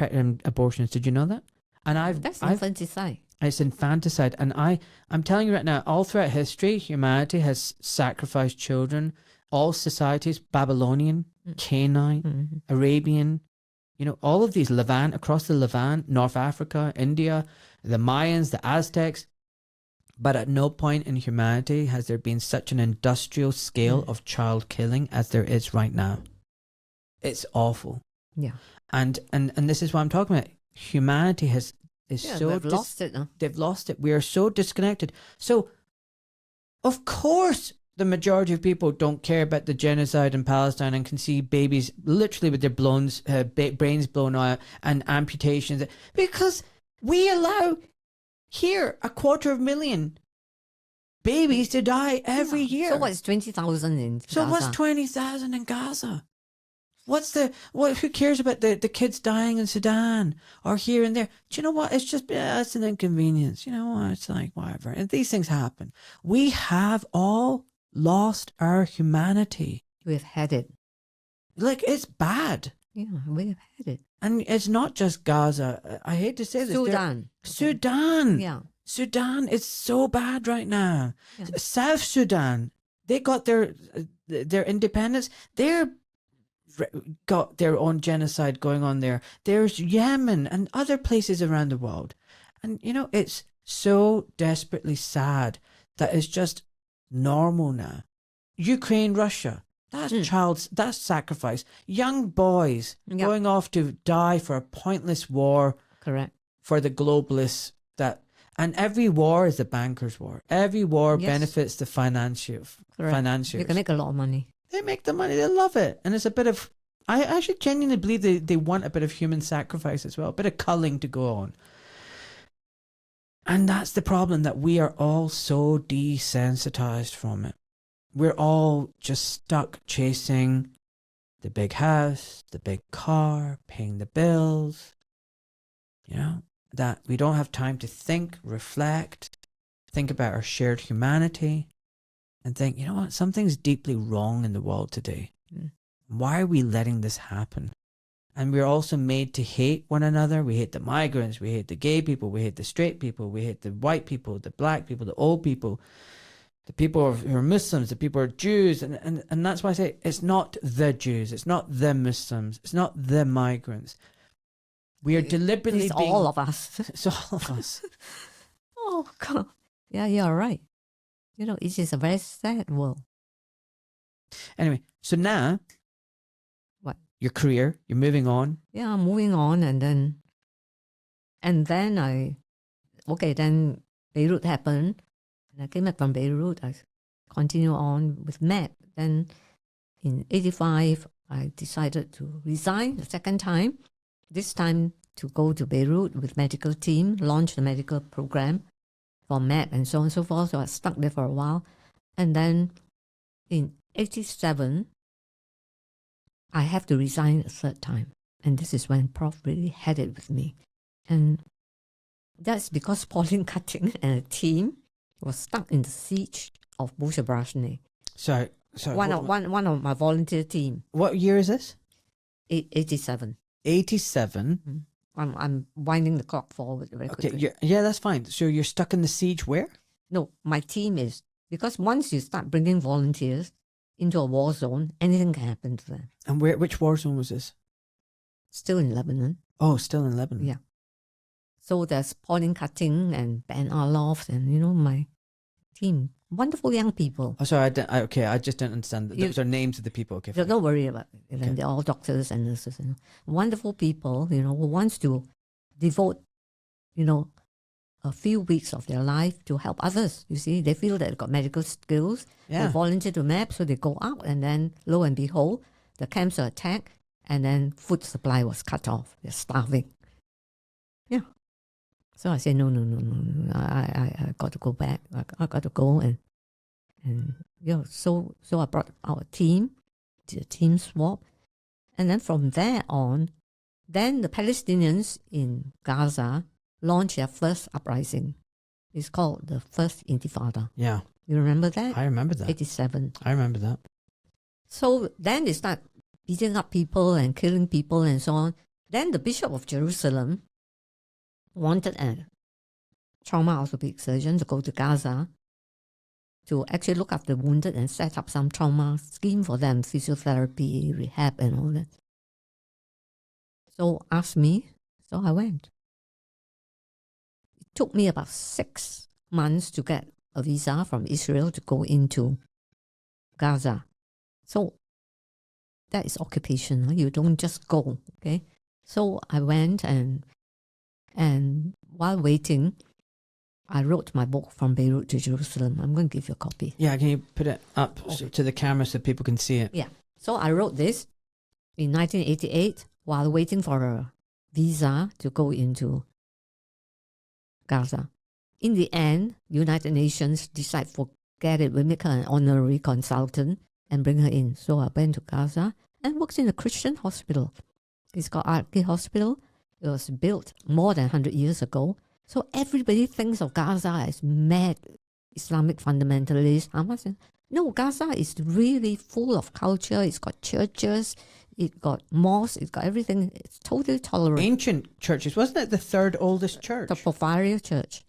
abortions. Did you know that? And That's infanticide. It's infanticide. And I'm telling you right now, all throughout history, humanity has sacrificed children. All societies, Babylonian, Canaanite, Arabian, all of these across the Levant, North Africa, India, the Mayans, the Aztecs. But at no point in humanity has there been such an industrial scale of child killing as there is right now. It's awful. Yeah. And this is what I'm talking about. Humanity They've lost it now. They've lost it. We are so disconnected. So, of course, the majority of people don't care about the genocide in Palestine and can see babies literally with their brains blown out and amputations, because we allow here 250,000 babies to die every year. So what's 20,000 in Gaza? So what's 20,000 in Gaza? Who cares about the kids dying in Sudan or here and there? Do you know what? It's just, it's an inconvenience. You know what? It's like, whatever. And these things happen. We have all lost our humanity. We've had it. Like, it's bad. Yeah, we've had it. And it's not just Gaza. I hate to say this. Sudan. Sudan. Yeah. Sudan is so bad right now. Yeah. South Sudan, they got their independence. They're got their own genocide going on there. There's Yemen and other places around the world. And, it's so desperately sad that it's just normal now. Ukraine, Russia, that's sacrifice. Young boys going off to die for a pointless war. Correct. For the globalists and every war is a banker's war. Every war benefits the financiers. They can make a lot of money. They make the money. They love it. And it's a bit of, I actually genuinely believe they want a bit of human sacrifice as well, a bit of culling to go on. And that's the problem, that we are all so desensitized from it. We're all just stuck chasing the big house, the big car, paying the bills, that we don't have time to think, reflect, think about our shared humanity, and think, you know what, something's deeply wrong in the world today. Why are we letting this happen? And we're also made to hate one another. We hate the migrants, we hate the gay people, we hate the straight people, we hate the white people, the black people, the old people, the people who are Muslims, the people who are Jews. And that's why I say it's not the Jews, it's not the Muslims, it's not the migrants. We are deliberately all of us. It's all of us. Oh, God. Yeah, you're right. It is a very sad world. Anyway, so now, what? Your career, you're moving on. Yeah, I'm moving on, and then then Beirut happened, and I came back from Beirut. I continue on with MAP. Then in 1985, I decided to resign the second time. This time to go to Beirut with medical team, launch the medical program for MAP and so on and so forth. So I stuck there for a while. And then in 1987, I have to resign a third time. And this is when Prof really had it with me. And that's because Pauline Cutting and a team was stuck in the siege of Boucher-Brachnay. So one of my volunteer team. What year is this? 87. 87. I'm winding the clock forward very quickly. Yeah, that's fine. So you're stuck in the siege where? No, my team is, because once you start bringing volunteers into a war zone, anything can happen to them. And which war zone was this? Still in Lebanon. Oh, still in Lebanon. Yeah. So there's Pauline Cutting and Ben Arloff and, my team. Wonderful young people. Oh, sorry, I just don't understand. Those are names of the people. Okay, don't worry about it. Okay. They're all doctors and nurses. Wonderful people, who wants to devote, a few weeks of their life to help others. You see, they feel that they've got medical skills. Yeah. They volunteer to MAP, so they go out, and then lo and behold, the camps are attacked, and then food supply was cut off. They're starving. Yeah. So I said, no. I got to go back. I got to go and so I brought our team, did a team swap, and then from there on, then the Palestinians in Gaza launched their first uprising. It's called the First Intifada. Yeah. You remember that? I remember that. 87. I remember that. So then they start beating up people and killing people and so on. Then the Bishop of Jerusalem wanted a trauma orthopedic surgeon to go to Gaza to actually look after the wounded and set up some trauma scheme for them, physiotherapy, rehab and all that. So asked me, so I went. It took me about 6 months to get a visa from Israel to go into Gaza. So that is occupation. Huh? You don't just go, okay? So I went and while waiting, I wrote my book From Beirut to Jerusalem. I'm going to give you a copy. Yeah, can you put it up Okay. to the camera so people can see it? Yeah. So I wrote this in 1988 while waiting for a visa to go into Gaza. In the end, United Nations decide forget it. We make her an honorary consultant and bring her in. So I went to Gaza and worked in a Christian hospital. It's called Addictive Hospital. It was built more than 100 years ago. So everybody thinks of Gaza as mad Islamic fundamentalists. Hamas. No, Gaza is really full of culture. It's got churches, it got mosques, it's got everything. It's totally tolerant. Ancient churches. Wasn't it the third oldest church? The Porphyria Church.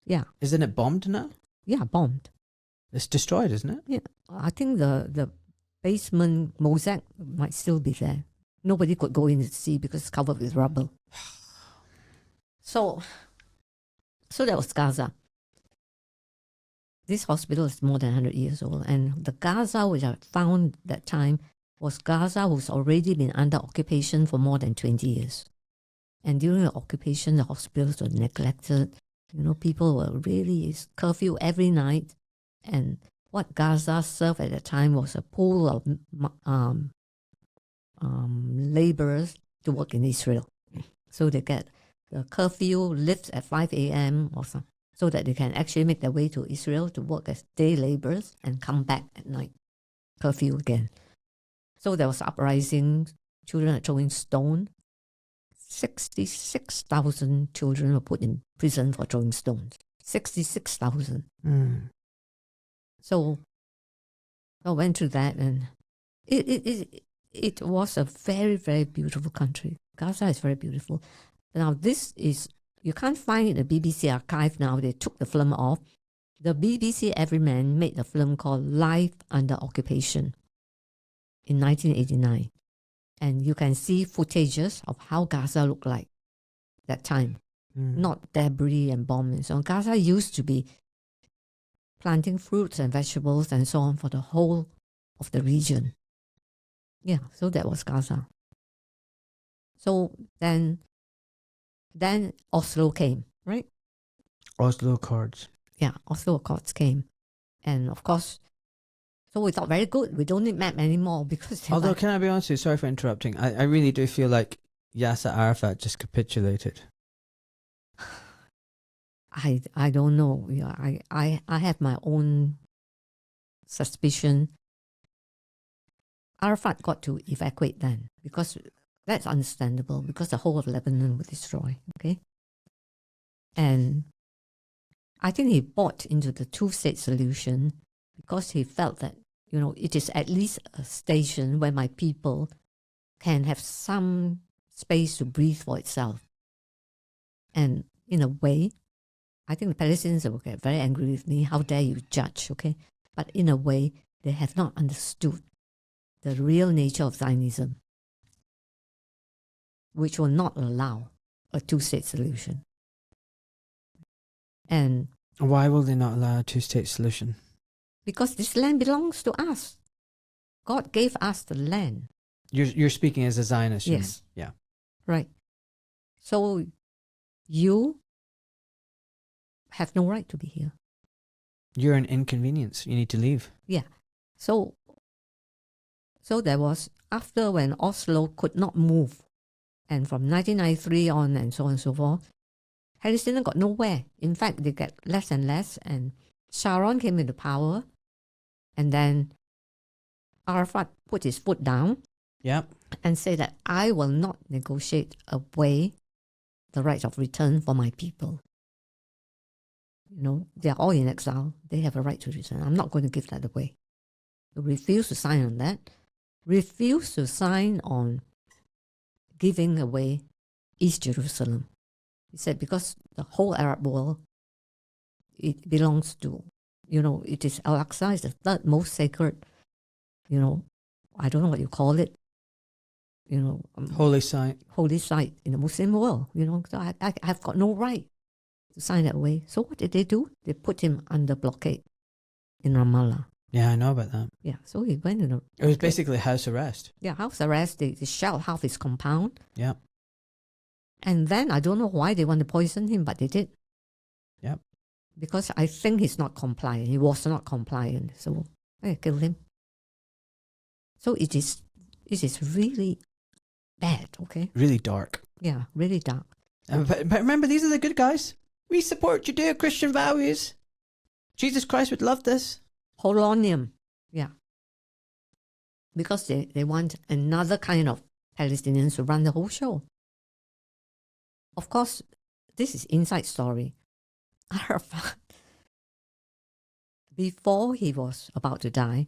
Yeah. Isn't it bombed now? Yeah, bombed. It's destroyed, isn't it? Yeah. I think the basement mosaic might still be there. Nobody could go in to see because it's covered with rubble. So that was Gaza. This hospital is more than 100 years old. And the Gaza which I found that time was Gaza who's already been under occupation for more than 20 years. And during the occupation, the hospitals were neglected. You know, people were really curfew every night. And what Gaza served at that time was a pool of laborers to work in Israel. So they get the curfew lifts at 5 a.m. or something, so that they can actually make their way to Israel to work as day laborers and come back at night. Curfew again. So there was uprising, children are throwing stone. 66,000 children were put in prison for throwing stones. 66,000. So I went through that, and it was a very, very beautiful country. Gaza is very beautiful. Now this is, you can't find it in the BBC archive now. They took the film off. The BBC Everyman made a film called Life Under Occupation in 1989. And you can see footages of how Gaza looked like that time. Not debris and bombs and so on. Gaza used to be planting fruits and vegetables and so on for the whole of the region. Yeah, so that was Gaza. So then Oslo came, right? Oslo Accords. Yeah, Oslo Accords came. And of course, so we thought, very good, we don't need map anymore because... Although, can I be honest with you? Sorry for interrupting. I really do feel like Yasser Arafat just capitulated. I don't know. Yeah, I have my own suspicion. Arafat got to evacuate then because that's understandable, because the whole of Lebanon was destroyed. Okay, and I think he bought into the two-state solution because he felt that, you know, it is at least a station where my people can have some space to breathe for itself. And in a way, I think the Palestinians will get very angry with me. How dare you judge, okay? But in a way, they have not understood the real nature of Zionism, which will not allow a two-state solution. And why will they not allow a two-state solution? Because this land belongs to us. God gave us the land. You're speaking as a Zionist. Yes. Yeah. Right. So you have no right to be here. You're an inconvenience. You need to leave. Yeah. So there was, after when Oslo could not move, and from 1993 on and so on and so forth, Palestinians got nowhere. In fact, they get less and less, and Sharon came into power, and then Arafat put his foot down and said that I will not negotiate away the right of return for my people. they're all in exile. They have a right to return. I'm not going to give that away. He refused to sign on that. Refused to sign on giving away East Jerusalem. He said because the whole Arab world, it belongs to, it is Al-Aqsa is the third most sacred, I don't know what you call it, Holy site. holy site in the Muslim world. So I've got no right to sign that away. So what did they do? They put him under blockade in Ramallah. Yeah, I know about that. Yeah, so he went in It was basically house arrest. Yeah, house arrest. They shelled half his compound. Yeah. And then I don't know why they want to poison him, but they did. Yep. Because I think he's not compliant. He was not compliant. So I killed him. So it is really bad, okay? Really dark. Yeah, really dark. But remember, these are the good guys. We support Judeo-Christian values. Jesus Christ would love this. Polonium. Yeah. Because they want another kind of Palestinians to run the whole show. Of course, this is inside story. Arafat, before he was about to die,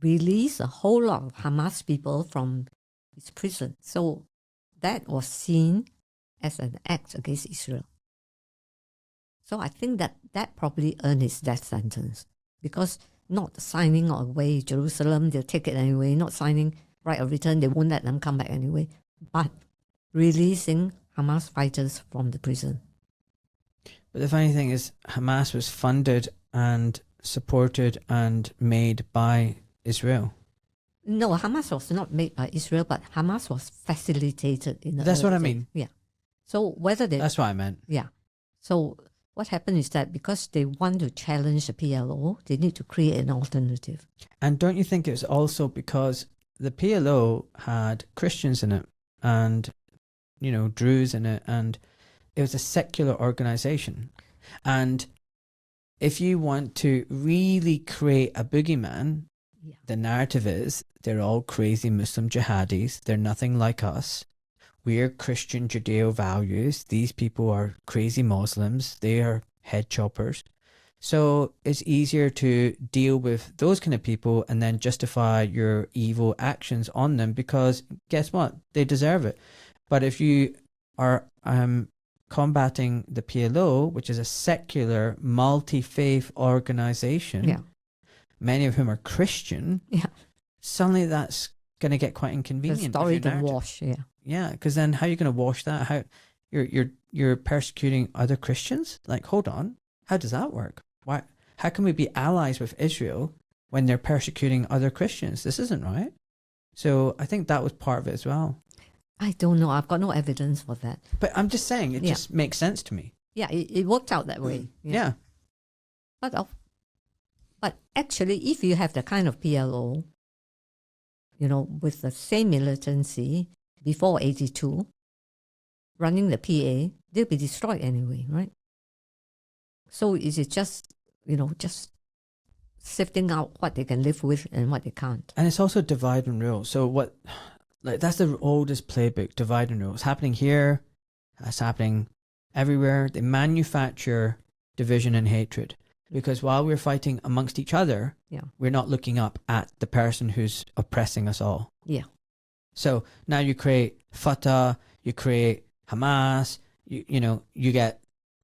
released a whole lot of Hamas people from his prison. So that was seen as an act against Israel. So I think that probably earned his death sentence. Because not signing away Jerusalem, they'll take it anyway. Not signing right of return, they won't let them come back anyway. But releasing Hamas fighters from the prison. But the funny thing is, Hamas was funded and supported and made by Israel. No, Hamas was not made by Israel, but Hamas was facilitated in the That's what I early mean. days. Yeah. So whether they... That's what I meant. Yeah. So what happened is that because they want to challenge the PLO, they need to create an alternative. And don't you think it's also because the PLO had Christians in it and, Druze in it, and it was a secular organization. And if you want to really create a boogeyman, Yeah. the narrative is they're all crazy Muslim jihadis. They're nothing like us. We're Christian Judeo values. These people are crazy Muslims. They are head choppers. So it's easier to deal with those kind of people and then justify your evil actions on them because guess what? They deserve it. But if you are combating the PLO, which is a secular, multi-faith organization, Yeah. many of whom are Christian, Yeah. suddenly that's going to get quite The inconvenient. story if to your narrative- wash, yeah. Yeah, because then how are you going to wash that? How you're persecuting other Christians? Like, hold on, how does that work? Why? How can we be allies with Israel when they're persecuting other Christians? This isn't right. So I think that was part of it as well. I don't know. I've got no evidence for that. But I'm just saying, it Yeah. just makes sense to me. Yeah, it worked out that way. Yeah. But actually, if you have the kind of PLO, with the same militancy before 82, running the PA, they'll be destroyed anyway, right? So is it just, just sifting out what they can live with and what they can't? And it's also divide and rule. So that's the oldest playbook, divide and rule. It's happening here. It's happening everywhere. They manufacture division and hatred. Because while we're fighting amongst each other, Yeah. we're not looking up at the person who's oppressing us all. Yeah. So now you create Fatah, you create Hamas, you get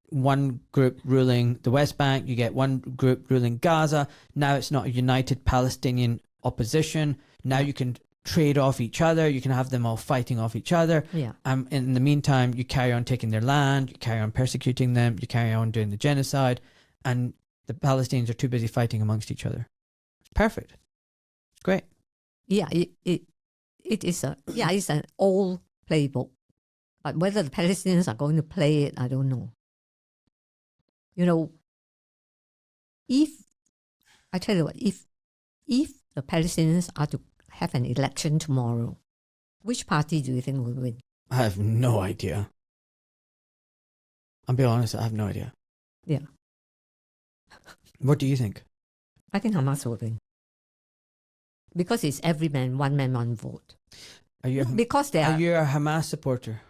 one group ruling the West Bank, you get one group ruling Gaza. Now it's not a united Palestinian opposition. Now you can trade off each other. You can have them all fighting off each other. Yeah. In the meantime, you carry on taking their land, you carry on persecuting them, you carry on doing the genocide, and the Palestinians are too busy fighting amongst each other. It's perfect. It's great. Yeah, it is it's an old playbook. But whether the Palestinians are going to play it, I don't know. If I tell you what, if the Palestinians are to have an election tomorrow, which party do you think will win? I have no idea. I'll be honest, I have no idea. Yeah. What do you think? I think Hamas will win. Because it's every man, one vote. Are you Because they are are. you a Hamas supporter?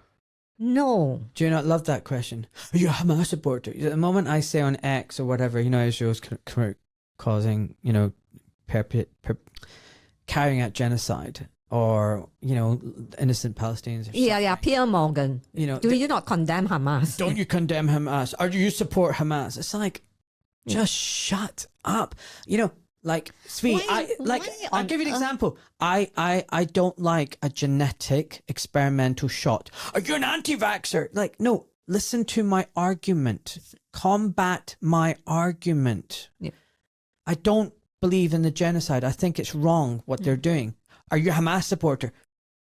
No. Do you not love that question? Are you a Hamas supporter? The moment I say on X or whatever, Israel's causing, carrying out genocide, or innocent Palestinians are Yeah, Pierre Morgan. Do you not condemn Hamas? Don't you condemn Hamas? Or do you support Hamas? It's like, just shut up. Like, Swee, I'll give you an example. I don't like a genetic experimental shot. Are you an anti-vaxxer? Like, no, listen to my argument. Combat my argument. Yeah. I don't believe in the genocide. I think it's wrong what they're doing. Are you a Hamas supporter?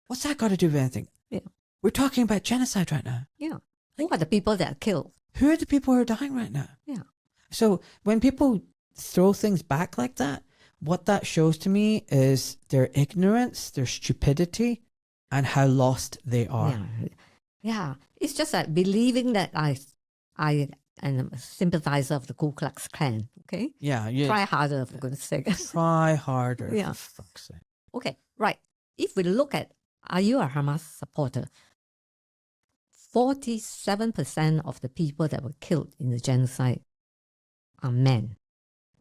What's that got to do with anything? Yeah. We're talking about genocide right now. Yeah. Who are the people that are killed? Who are the people who are dying right now? Yeah. So when people throw things back like that, what that shows to me is their ignorance, their stupidity, and how lost they are. Yeah. It's just like believing that I am a sympathizer of the Ku Klux Klan. Okay. Yeah. Try harder, for goodness sake. Try harder. Yeah. For fuck's sake. Okay. Right. If we look at, are you a Hamas supporter? 47% of the people that were killed in the genocide are men,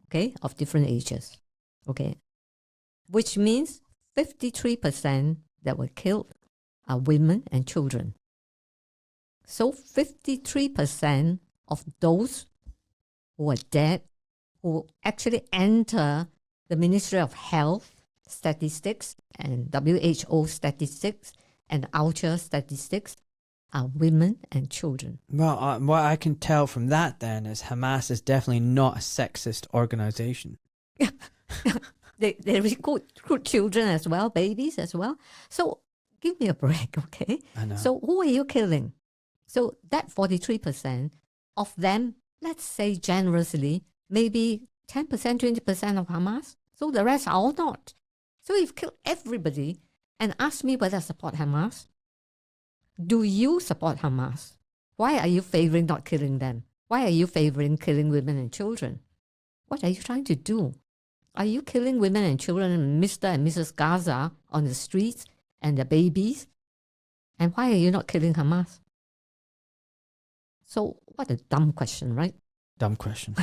okay, of different ages, okay, which means 53% that were killed are women and children. So 53% of those who are dead, who actually enter the Ministry of Health statistics and WHO statistics and OUCHA statistics, are women and children. Well, what I can tell from that then is Hamas is definitely not a sexist organization. They recruit children as well, babies as well. So give me a break, okay? I know. So who are you killing? So that 43% of them, let's say generously, maybe 10%, 20% of Hamas. So the rest are all not. So you've killed everybody and asked me whether I support Hamas. Do you support Hamas? Why are you favoring not killing them? Why are you favoring killing women and children? What are you trying to do? Are you killing women and children and Mr. and Mrs. Gaza on the streets and their babies? And why are you not killing Hamas? So what a dumb question, right? Dumb question.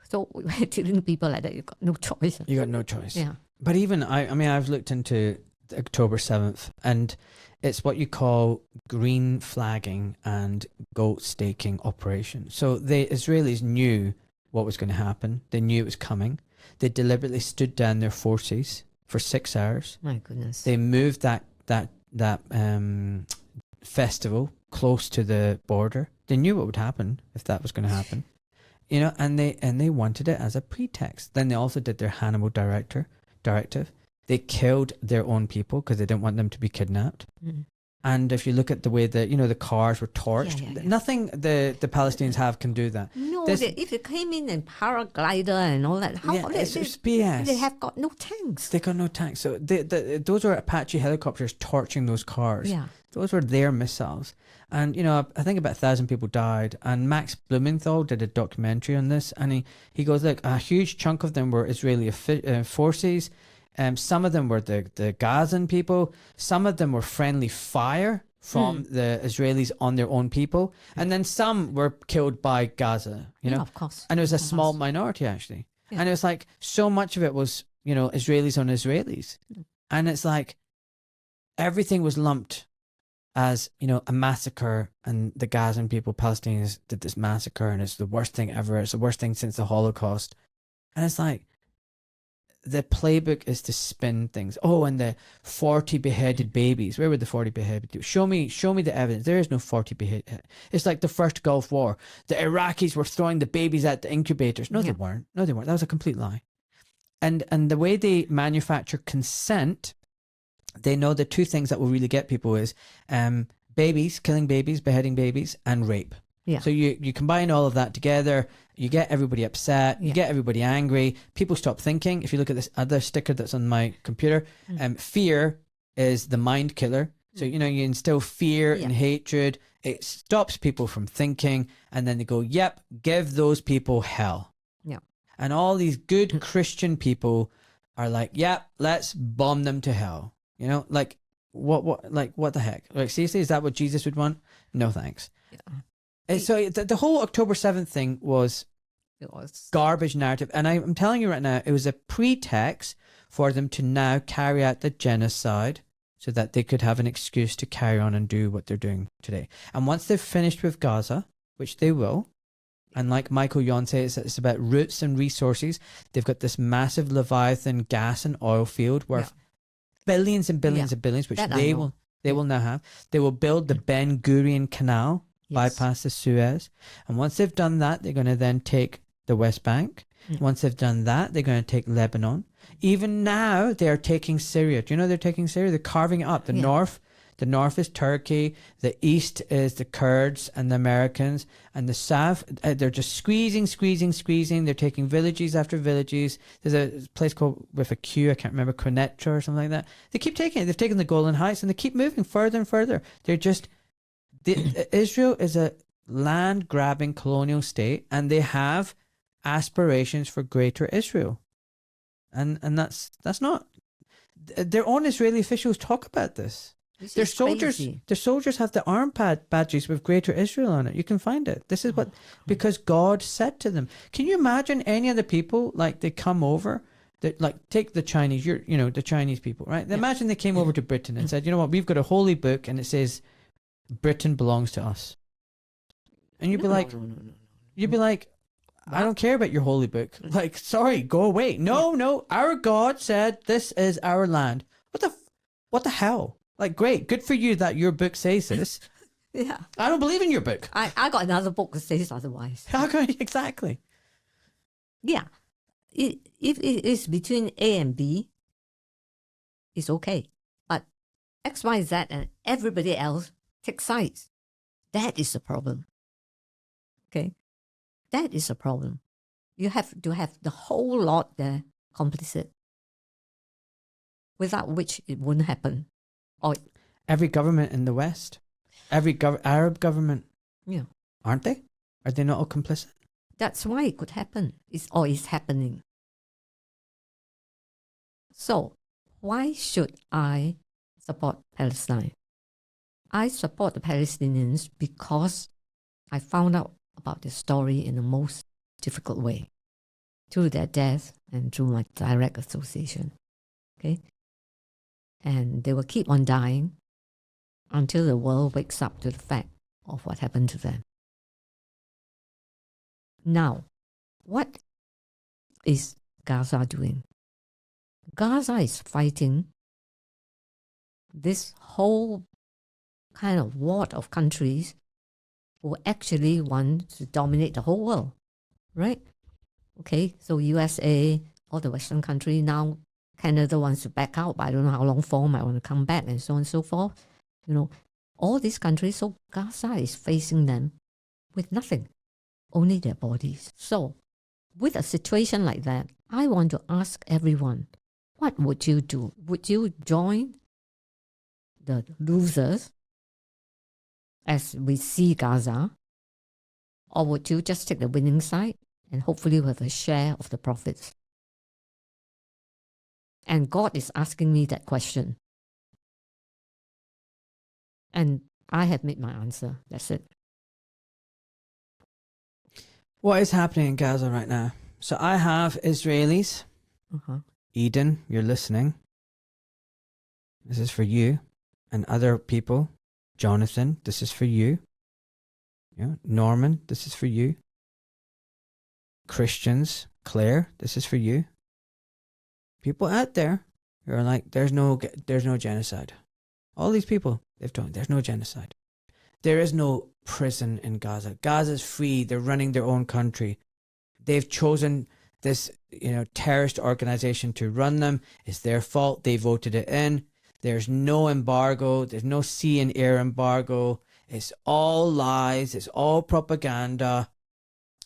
So we're killing people like that. You've got no choice. You got no choice. Yeah. But even, I've looked into October 7th, and it's what you call green flagging and goat staking operation. So the Israelis knew what was going to happen. They knew it was coming. They deliberately stood down their forces for 6 hours. My goodness. They moved that festival close to the border. They knew what would happen if that was going to happen. And they wanted it as a pretext. Then they also did their Hannibal directive. They killed their own people because they didn't want them to be kidnapped. Mm. And if you look at the way that, the cars were torched, nothing the Palestinians have can do that. No, if they came in paraglider and all that, it's BS. They have got no tanks. They got no tanks. So those were Apache helicopters torching those cars. Yeah. Those were their missiles. And, I think about 1,000 people died. And Max Blumenthal did a documentary on this. And he goes, look, a huge chunk of them were Israeli forces. Some of them were the Gazan people. Some of them were friendly fire from the Israelis on their own people. And then some were killed by Gaza, Yeah, of course. And it was a small minority, actually. Yeah. And it was like, so much of it was, Israelis on Israelis. And it's like, everything was lumped as, a massacre, and the Gazan people, Palestinians, did this massacre, and it's the worst thing ever. It's the worst thing since the Holocaust. And it's like, the playbook is to spin things. Oh, and the 40 beheaded babies. Where were the 40 beheaded babies? Show me the evidence. There is no 40 beheaded. It's like the first Gulf War. The Iraqis were throwing the babies at the incubators. No, they weren't. No, they weren't. That was a complete lie. And the way they manufacture consent, they know the two things that will really get people is babies, killing babies, beheading babies, and rape. Yeah. So you combine all of that together, you get everybody upset, you get everybody angry, people stop thinking. If you look at this other sticker that's on my computer, fear is the mind killer. So, you instill fear and hatred. It stops people from thinking, and then they go, yep, give those people hell. Yeah. And all these good Christian people are like, yep, let's bomb them to hell. Like what the heck? Like, seriously, is that what Jesus would want? No thanks. Yeah. And so the whole October 7th thing was It was garbage narrative. And I'm telling you right now, it was a pretext for them to now carry out the genocide so that they could have an excuse to carry on and do what they're doing today. And once they've finished with Gaza, which they will, and like Michael Yon says, it's about roots and resources. They've got this massive Leviathan gas and oil field worth billions and billions and billions, which That they will now have. They will build the Ben Gurion Canal, bypass the Suez. And once they've done that, they're going to then take the West Bank. Once they've done that, they're going to take Lebanon. Even now, they're taking Syria. Do you know they're taking Syria? They're carving it up. The north is Turkey. The east is the Kurds and the Americans. And the south, they're just squeezing. They're taking villages after villages. There's a place called, with a Q, I can't remember, Quneitra or something like that. They keep taking it. They've taken the Golan Heights and they keep moving further and further. They're just... Israel is a land-grabbing colonial state, and they have aspirations for greater Israel, and that's not. Their own Israeli officials talk about this. Their soldiers have the arm badges with Greater Israel on it. You can find it. This is what, because God said to them. Can you imagine any other people, like, they come over, that, like, take the Chinese, the Chinese people, right? Imagine they came over to Britain and said, you know what, we've got a holy book and it says Britain belongs to us. And you'd be like, you'd be like, I don't care about your holy book. Like, sorry, go away. No, our God said this is our land. What the hell? Like, great, good for you that your book says this. Yeah. I don't believe in your book. I got another book that says otherwise. Exactly. Yeah. If it is between A and B, it's okay. But X, Y, Z and everybody else take sides. That is the problem. Okay? That is a problem. You have to have the whole lot there complicit, without which it wouldn't happen. Or every government in the West, every Arab government, aren't they? Are they not all complicit? That's why it could happen. It's happening. So, why should I support Palestine? I support the Palestinians because I found out about their story in the most difficult way, through their death and through my direct association. Okay? And they will keep on dying until the world wakes up to the fact of what happened to them. Now, what is Gaza doing? Gaza is fighting this whole kind of ward of countries who actually want to dominate the whole world, right? Okay, so USA, all the Western countries, now Canada wants to back out, but I don't know how long for, might want to come back, and so on and so forth. You know, all these countries, so Gaza is facing them with nothing, only their bodies. So, with a situation like that, I want to ask everyone, what would you do? Would you join the losers as we see Gaza, or would you just take the winning side and hopefully have a share of the profits? And God is asking me that question. And I have made my answer. That's it. What is happening in Gaza right now? So I have Israelis. Eden, you're listening. This is for you. And other people. Jonathan, this is for you. Norman, this is for you. Christians, Claire, this is for you. People out there who are like, there's no genocide. All these people, they've told me there's no genocide. There is no prison in Gaza. Gaza's free. They're running their own country. They've chosen this, terrorist organization to run them. It's their fault. They voted it in. There's no embargo. There's no sea and air embargo. It's all lies. It's all propaganda.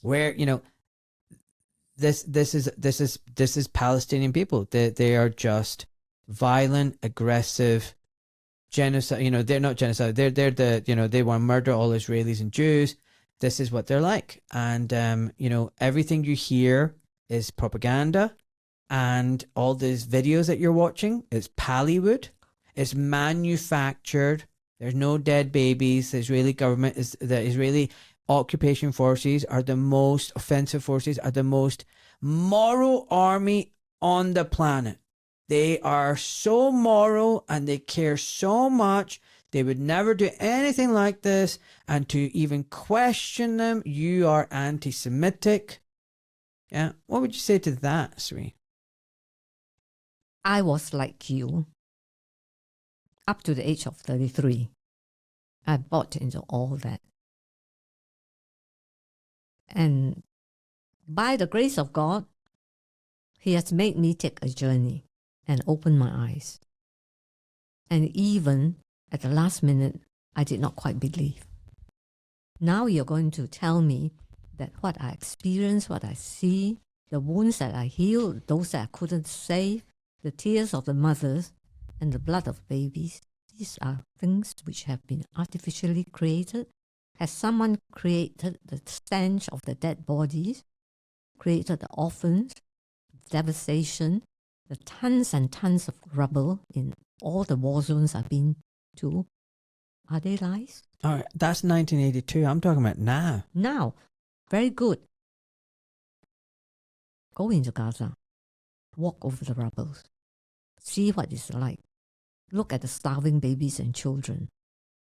Where, this is Palestinian people. They are just violent, aggressive, genocide. They're not genocide. They're they want to murder all Israelis and Jews. This is what they're like. And everything you hear is propaganda, and all these videos that you're watching is Pallywood. It's manufactured. There's no dead babies. The Israeli government the Israeli occupation forces are the most offensive forces, are the most moral army on the planet. They are so moral and they care so much. They would never do anything like this. And to even question them, you are anti-Semitic. Yeah. What would you say to that, Swee? I was like you. Up to the age of 33, I bought into all that. And by the grace of God, He has made me take a journey and open my eyes. And even at the last minute, I did not quite believe. Now you're going to tell me that what I experience, what I see, the wounds that I healed, those that I couldn't save, the tears of the mothers, and the blood of babies, these are things which have been artificially created. Has someone created the stench of the dead bodies, created the orphans, devastation, the tons and tons of rubble in all the war zones I've been to? Are they lies? All right, that's 1982. I'm talking about now. Now, very good. Go into Gaza. Walk over the rubble. See what it's like. Look at the starving babies and children.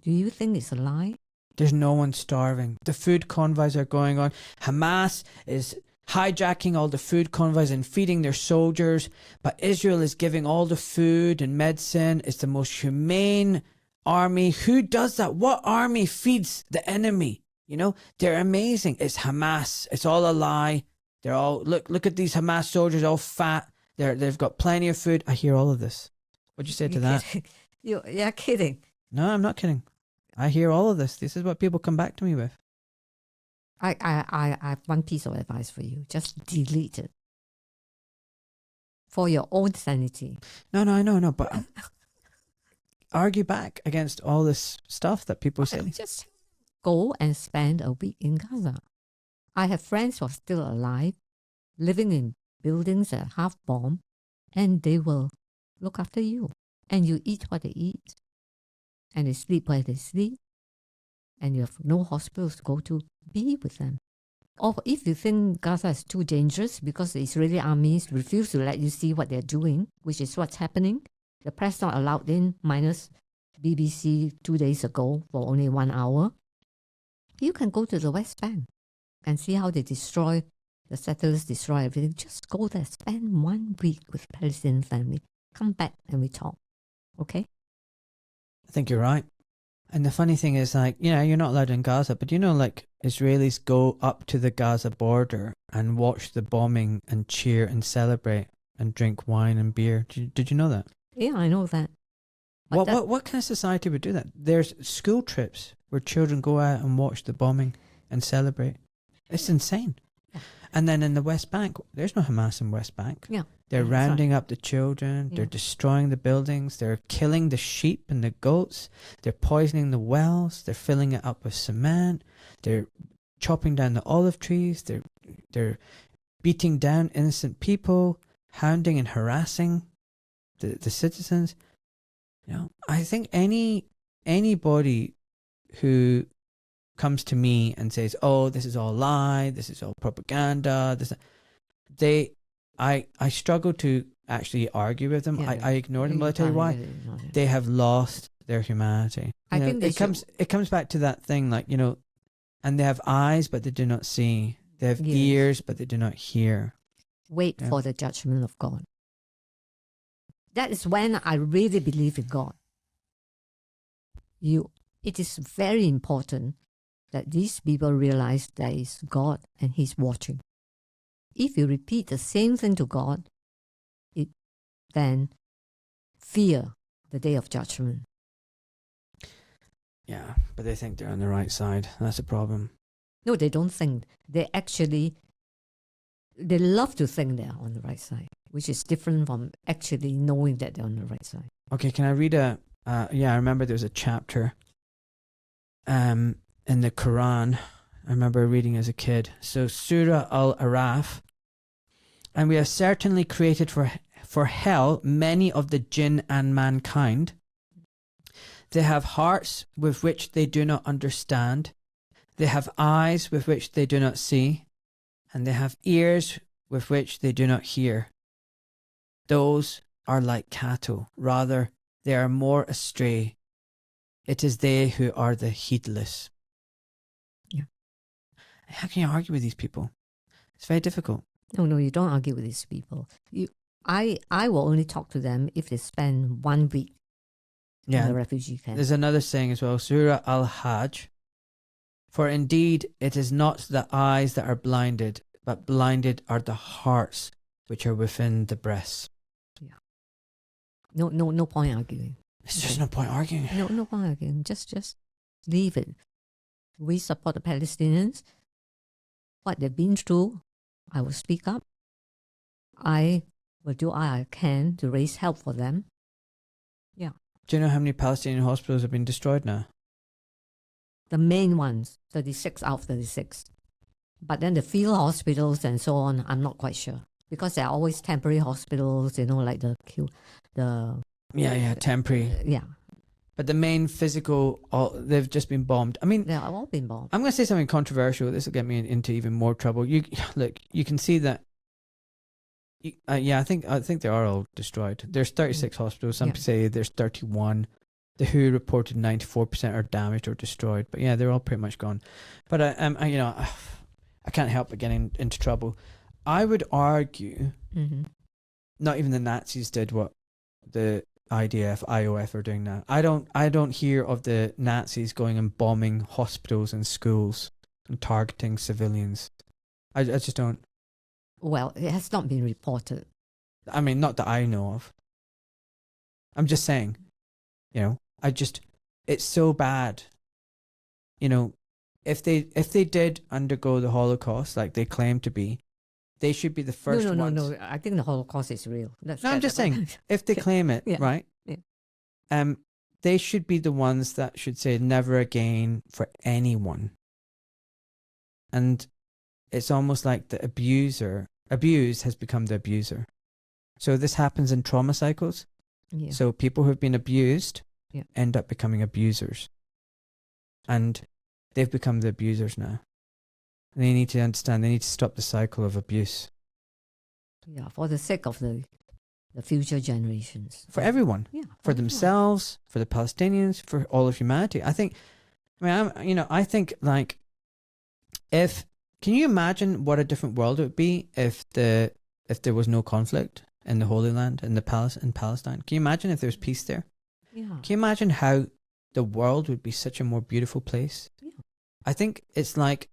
Do you think it's a lie? There's no one starving. The food convoys are going on. Hamas is hijacking all the food convoys and feeding their soldiers. But Israel is giving all the food and medicine. It's the most humane army. Who does that? What army feeds the enemy? You know, they're amazing. It's Hamas. It's all a lie. They're all, look at these Hamas soldiers, all fat. They've got plenty of food. I hear all of this. What'd you say to that? You're kidding. No, I'm not kidding. I hear all of this. This is what people come back to me with. I have one piece of advice for you. Just delete it. For your own sanity. No, I know, but argue back against all this stuff that people say. Just go and spend a week in Gaza. I have friends who are still alive, living in buildings that are half bombed, and they will look after you. And you eat what they eat, and they sleep where they sleep, and you have no hospitals to go to. Be with them. Or if you think Gaza is too dangerous because the Israeli armies refuse to let you see what they're doing, which is what's happening, the press not allowed in, minus BBC 2 days ago for only 1 hour, you can go to the West Bank and see how they destroy, the settlers destroy everything. Just go there, spend 1 week with Palestinian family. Come back and we talk. Okay? I think you're right. And the funny thing is, like, you know, you're not allowed in Gaza, but you know, like, Israelis go up to the Gaza border and watch the bombing and cheer and celebrate and drink wine and beer. Did you know that? Yeah, I know that. What kind of society would do that? There's school trips where children go out and watch the bombing and celebrate. It's insane. Yeah. And then in the West Bank, there's no Hamas in West Bank. Yeah. They're rounding up the children. Yeah. They're destroying the buildings. They're killing the sheep and the goats. They're poisoning the wells. They're filling it up with cement. They're chopping down the olive trees. They're beating down innocent people, hounding and harassing the citizens. You know, I think anybody who comes to me and says, "Oh, this is all lie. This is all propaganda," I struggle to actually argue with them. Yeah, I ignore them. But I'll tell you why. They have lost their humanity. I think it comes back to that thing, like, you know, and they have eyes but they do not see. They have Yes. ears but they do not hear. Wait Yeah. for the judgment of God. That is when I really believe in God. It is very important that these people realize there is God and He's watching. If you repeat the same thing to God, then fear the day of judgment. Yeah, but they think they're on the right side. That's a problem. No, they don't think. They love to think they're on the right side, which is different from actually knowing that they're on the right side. Okay, can I read I remember there was a chapter in the Quran I remember reading as a kid. So Surah Al-Araf, and we have certainly created for hell many of the jinn and mankind. They have hearts with which they do not understand. They have eyes with which they do not see. And they have ears with which they do not hear. Those are like cattle. Rather, they are more astray. It is they who are the heedless. Yeah. How can you argue with these people? It's very difficult. No, you don't argue with these people. I will only talk to them if they spend 1 week in the refugee camp. There's another saying as well, Surah Al-Hajj. For indeed, it is not the eyes that are blinded, but blinded are the hearts which are within the breasts. Yeah. No point arguing. There's just no point arguing. No point arguing. Just leave it. We support the Palestinians. What they've been through, I will speak up. I will do all I can to raise help for them. Yeah. Do you know how many Palestinian hospitals have been destroyed now? The main ones, 36 out of 36. But then the field hospitals and so on, I'm not quite sure. Because they're always temporary hospitals, like temporary. Yeah. But the main physical, they've just been bombed. I mean, they've all been bombed. I'm going to say something controversial. This will get me into even more trouble. You can see that. I think they are all destroyed. There's 36 hospitals. Some say there's 31. The WHO reported 94% are damaged or destroyed. But yeah, they're all pretty much gone. But I can't help but getting into trouble. I would argue, not even the Nazis did what the IDF, IOF are doing now. I don't hear of the Nazis going and bombing hospitals and schools and targeting civilians. I just don't. Well, it has not been reported. I mean, not that I know of. I'm just saying, it's so bad. If they did undergo the Holocaust like they claim to be, they should be the first ones. No. I think the Holocaust is real. I'm just saying, if they claim it, right? Yeah. They should be the ones that should say never again for anyone. And it's almost like the abuse has become the abuser. So this happens in trauma cycles. Yeah. So people who have been abused end up becoming abusers. And they've become the abusers now. They need to understand, they need to stop the cycle of abuse. Yeah, for the sake of the future generations. For everyone. Yeah. For themselves, for the Palestinians, for all of humanity. I think can you imagine what a different world it would be if there was no conflict in the Holy Land, in Palestine? Can you imagine if there was peace there? Yeah. Can you imagine how the world would be such a more beautiful place? Yeah. I think that's like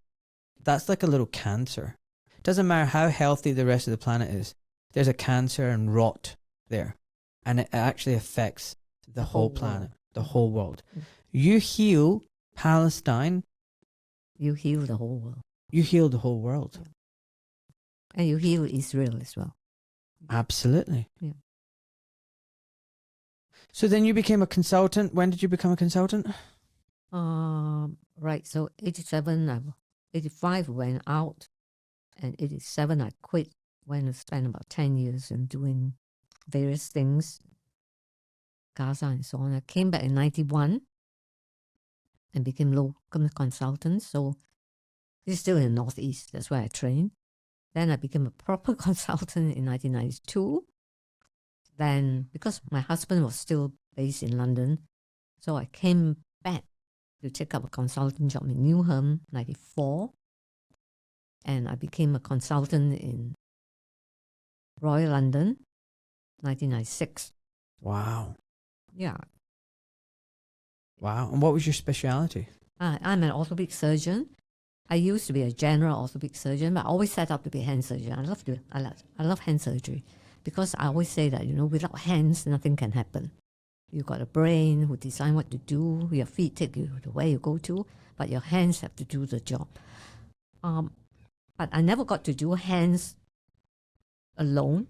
a little cancer. It doesn't matter how healthy the rest of the planet is. There's a cancer and rot there. And it actually affects the whole planet, the whole world. You heal Palestine. You heal the whole world. You heal the whole world. Yeah. And you heal Israel as well. Absolutely. Yeah. So then you became a consultant. When did you become a consultant? Right. So 85 went out, and 87 I quit. Went to spend about 10 years in doing various things, Gaza and so on. I came back in 91 and became local consultant. So this is still in the Northeast. That's where I trained. Then I became a proper consultant in 1992. Then, because my husband was still based in London, so I came back to take up a consultant job in Newham, 94. And I became a consultant in Royal London, 1996. Wow. Yeah. Wow. And what was your speciality? I'm an orthopedic surgeon. I used to be a general orthopedic surgeon, but I always set up to be a hand surgeon. I love hand surgery because I always say that, without hands, nothing can happen. You got a brain who design what to do. Your feet take you to where you go to, but your hands have to do the job. But I never got to do hands alone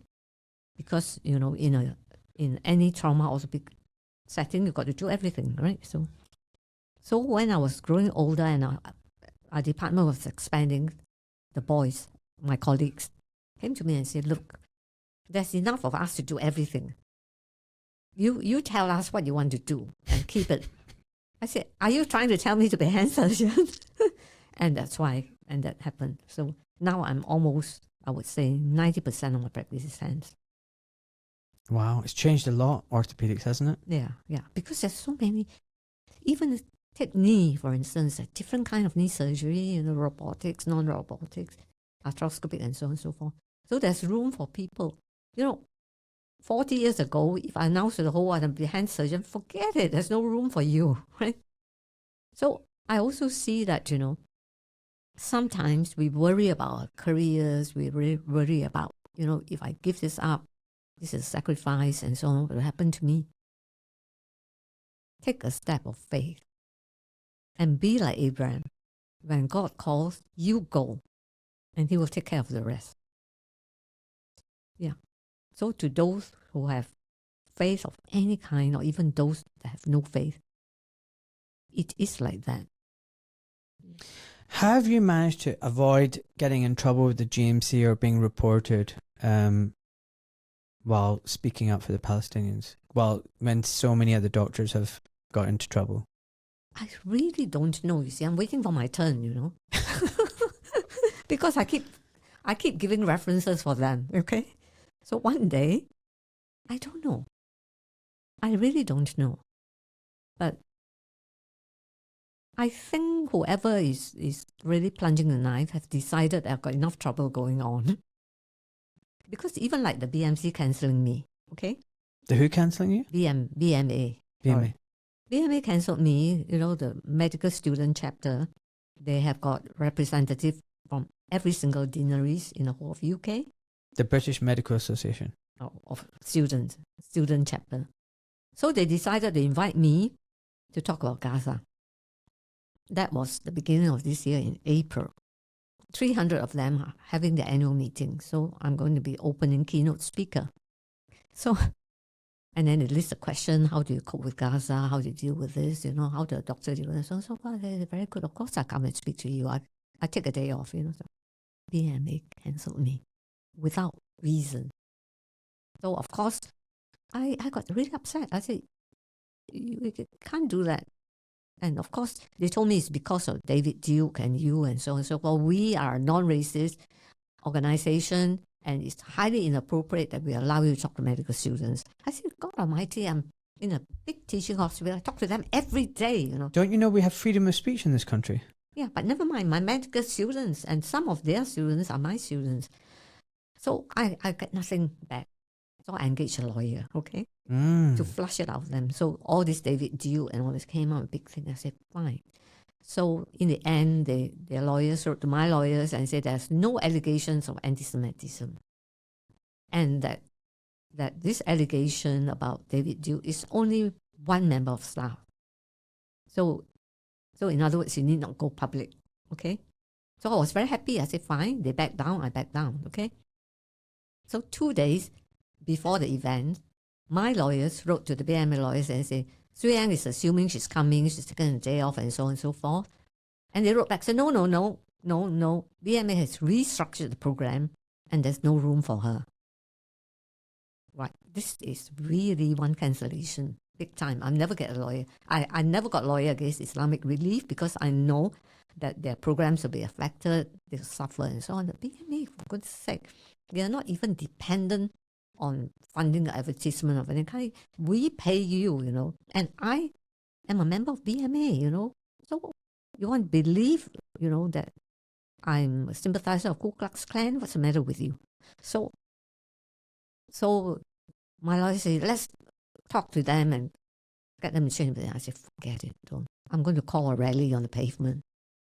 because, in any trauma orthopedic setting, you got to do everything, right? So when I was growing older and our department was expanding, the boys, my colleagues, came to me and said, look, there's enough of us to do everything. You tell us what you want to do and keep it I said, are you trying to tell me to be hand surgeon? And that's why, and that happened. So now I'm almost, I would say, 90% of my practice is hands. Wow, it's changed a lot, orthopedics, hasn't it? Yeah. Because there's so many, even take knee, for instance, a different kind of knee surgery, robotics, non-robotics, arthroscopic, and so on and so forth. So there's room for people. 40 years ago, if I announced to the whole world I'm a hand surgeon, forget it. There's no room for you, right? So I also see that, sometimes we worry about our careers. We worry about, if I give this up, this is sacrifice and so on, what will happen to me? Take a step of faith and be like Abraham. When God calls, you go, and he will take care of the rest. Yeah. So to those who have faith of any kind, or even those that have no faith, it is like that. Have you managed to avoid getting in trouble with the GMC or being reported while speaking up for the Palestinians? Well, when so many other doctors have got into trouble. I really don't know. You see, I'm waiting for my turn, because I keep giving references for them. Okay, so one day, I don't know. I really don't know, but I think whoever is really plunging the knife have decided I've got enough trouble going on. Because even like the BMC cancelling me, okay? The who cancelling you? BMA. BMA. BMA cancelled me, the medical student chapter. They have got representatives from every single deaneries in the whole of UK. The British Medical Association. Of student chapter. So they decided to invite me to talk about Gaza. That was the beginning of this year in April. 300 of them are having their annual meeting. So I'm going to be opening keynote speaker. So, and then it lists a question, how do you cope with Gaza? How do you deal with this? How the doctor deal with it? So far, they're very good. Of course, I come and speak to you. I take a day off, So BMA cancelled me without reason. So, of course, I got really upset. I said, you can't do that. And of course, they told me it's because of David Duke and you and so on and so forth. We are a non-racist organization, and it's highly inappropriate that we allow you to talk to medical students. I said, God almighty, I'm in a big teaching hospital. I talk to them every day, Don't you know we have freedom of speech in this country? Yeah, but never mind. My medical students and some of their students are my students. So I get nothing back. So I engaged a lawyer, okay, to flush it out of them. So all this David Duke and all this came out a big thing. I said, fine. So in the end, their lawyers wrote to my lawyers and said there's no allegations of anti-Semitism. And that this allegation about David Duke is only one member of staff. So in other words, you need not go public, okay? So I was very happy. I said, fine. They backed down. I backed down, okay? So 2 days before the event, my lawyers wrote to the BMA lawyers and said, Swee Ang is assuming she's coming, she's taking a day off and so on and so forth. And they wrote back, said, no. BMA has restructured the program and there's no room for her. Right. This is really one cancellation. Big time. I'll never get a lawyer. I never got a lawyer against Islamic Relief because I know that their programs will be affected, they'll suffer and so on. The BMA, for goodness sake, they are not even dependent on funding the advertisement of any kind. We pay you, and I am a member of BMA, So you want to believe, that I'm a sympathizer of Ku Klux Klan? What's the matter with you? So my lawyer said, let's talk to them and get them to change. But I said, forget it. I'm going to call a rally on the pavement,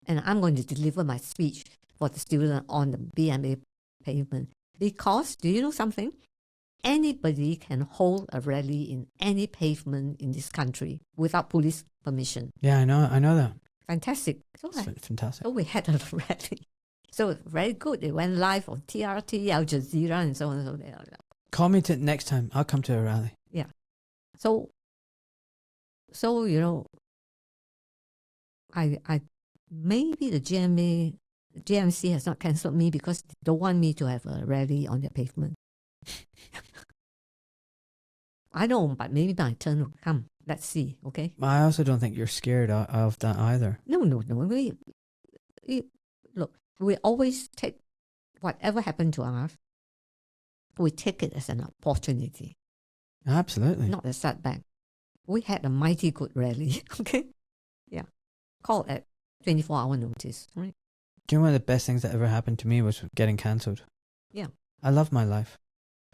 and I'm going to deliver my speech for the student on the BMA pavement. Because, do you know something? Anybody can hold a rally in any pavement in this country without police permission. Yeah, I know that. Fantastic. Fantastic. So we had a rally. So very good. They went live on TRT, Al Jazeera, and so on and so on. Call me next time. I'll come to a rally. Yeah. So I maybe the GMC has not cancelled me because they don't want me to have a rally on their pavement. I know, but maybe my turn will come. Let's see, okay? I also don't think you're scared of that either. No. Look, we always take whatever happened to us, we take it as an opportunity, Absolutely. not a setback. We had a mighty good rally, okay? Yeah. Called at 24-hour notice, right? Do you know one of the best things that ever happened to me was getting cancelled? Yeah. I love my life.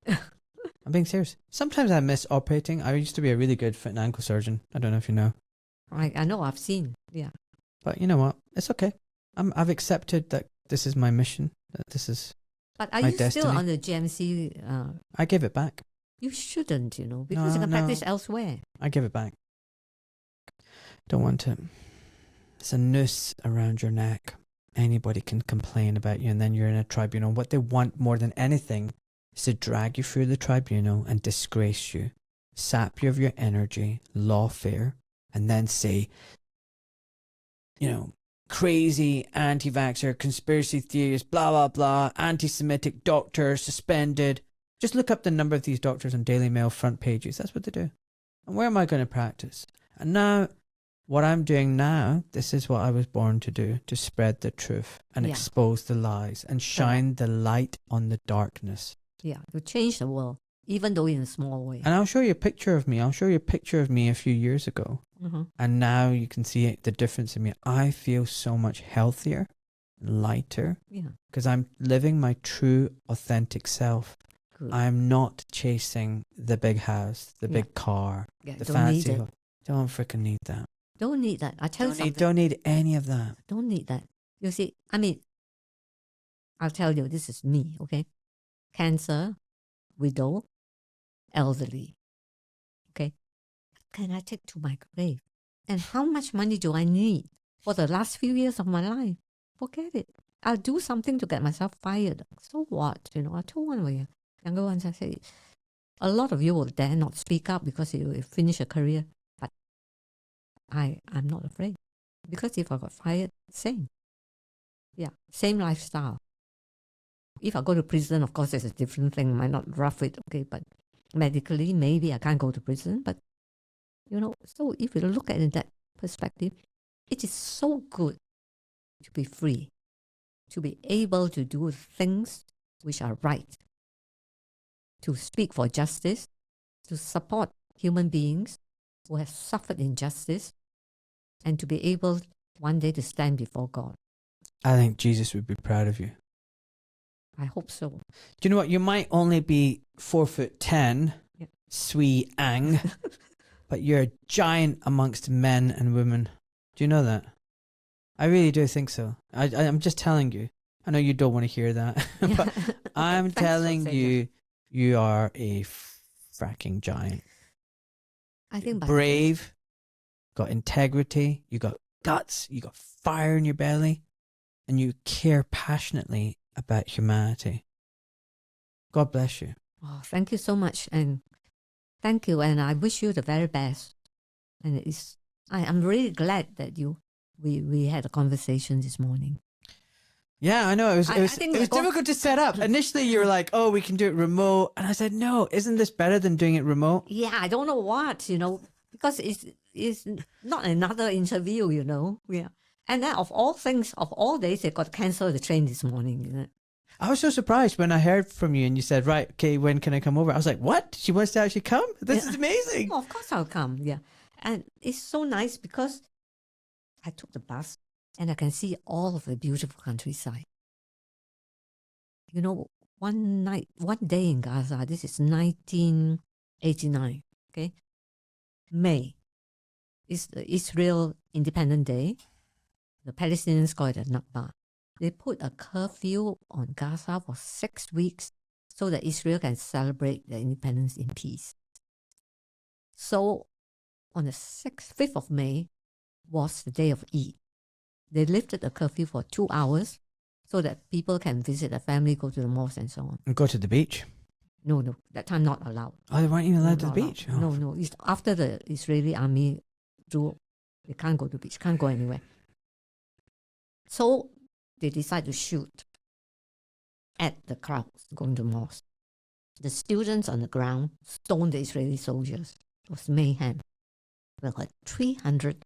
I'm being serious. Sometimes I miss operating. I used to be a really good foot and ankle surgeon. I don't know if you know. I know, I've seen, yeah. But you know what? It's okay. I've accepted that this is my mission. That this is But are my you still destiny. on the GMC? I give it back. You shouldn't, because you can practice elsewhere. I give it back. Don't want it. It's a noose around your neck. Anybody can complain about you, and then you're in a tribunal. What they want more than anything is to drag you through the tribunal and disgrace you, sap you of your energy, lawfare, and then say, crazy anti-vaxxer, conspiracy theorists, blah, blah, blah, anti-Semitic doctor suspended. Just look up the number of these doctors on Daily Mail front pages. That's what they do. And where am I going to practice? And now, what I'm doing now, this is what I was born to do, to spread the truth and expose the lies and shine the light on the darkness. Yeah, to change the world, even though in a small way. And I'll show you a picture of me. I'll show you a picture of me a few years ago. Mm-hmm. And now you can see the difference in me. I feel so much healthier, lighter, Yeah, because I'm living my true, authentic self. good. I'm not chasing the big house, the Yeah. big car, Yeah, the don't need fancy. it. Don't freaking need that. Don't need that. I tell you something. Don't need any of that. Don't need that. You see, I'll tell you, this is me, okay? Cancer, widow, elderly, okay? Can I take to my grave? And how much money do I need for the last few years of my life? Forget it. I'll do something to get myself fired. So what? I told one of my younger ones, I said, a lot of you will dare not speak up because you will finish a career. But I'm not afraid. Because if I got fired, same. Yeah, same lifestyle. If I go to prison, of course, it's a different thing. I might not rough it, okay, but medically, maybe I can't go to prison. But, so if you look at it in that perspective, it is so good to be free, to be able to do things which are right, to speak for justice, to support human beings who have suffered injustice, and to be able one day to stand before God. I think Jesus would be proud of you. I hope so. Do you know what? You might only be 4'10", Yeah. Swee Ang, but you're a giant amongst men and women. Do you know that? I really do think so. I'm just telling you. I know you don't want to hear that, but I'm Thanks for telling saying you, you are a fracking giant. I think Brave, got integrity, you got guts, you got fire in your belly, and you care passionately about humanity. God bless you. Oh, thank you so much, and thank you, and I wish you the very best. And I'm really glad that we had a conversation this morning. Yeah, I know. It was I think it was difficult to set up. Initially, you were like, "Oh, we can do it remote," and I said, "No, isn't this better than doing it remote?" Yeah, I don't know what, because it's not another interview, Yeah. And then of all things, of all days, they got canceled the train this morning. I was so surprised when I heard from you and you said, "Right, okay, when can I come over?" I was like, "What? She wants to actually come? This is amazing!" Oh, of course I'll come. Yeah, and it's so nice because I took the bus and I can see all of the beautiful countryside. One day in Gaza. This is 1989. Okay, May is the Israel Independence Day. The Palestinians call it a Nakba. They put a curfew on Gaza for 6 weeks so that Israel can celebrate their independence in peace. So on the 5th of May was the day of Eid. They lifted the curfew for 2 hours so that people can visit their family, go to the mosque and so on. And go to the beach. No, that time not allowed. Oh, they weren't even allowed to the Not beach. allowed. Oh. No, it's after the Israeli army drew, they can't go to the beach, can't go anywhere. So they decide to shoot at the crowds going to mosque. The students on the ground stoned the Israeli soldiers. It was mayhem. We got 300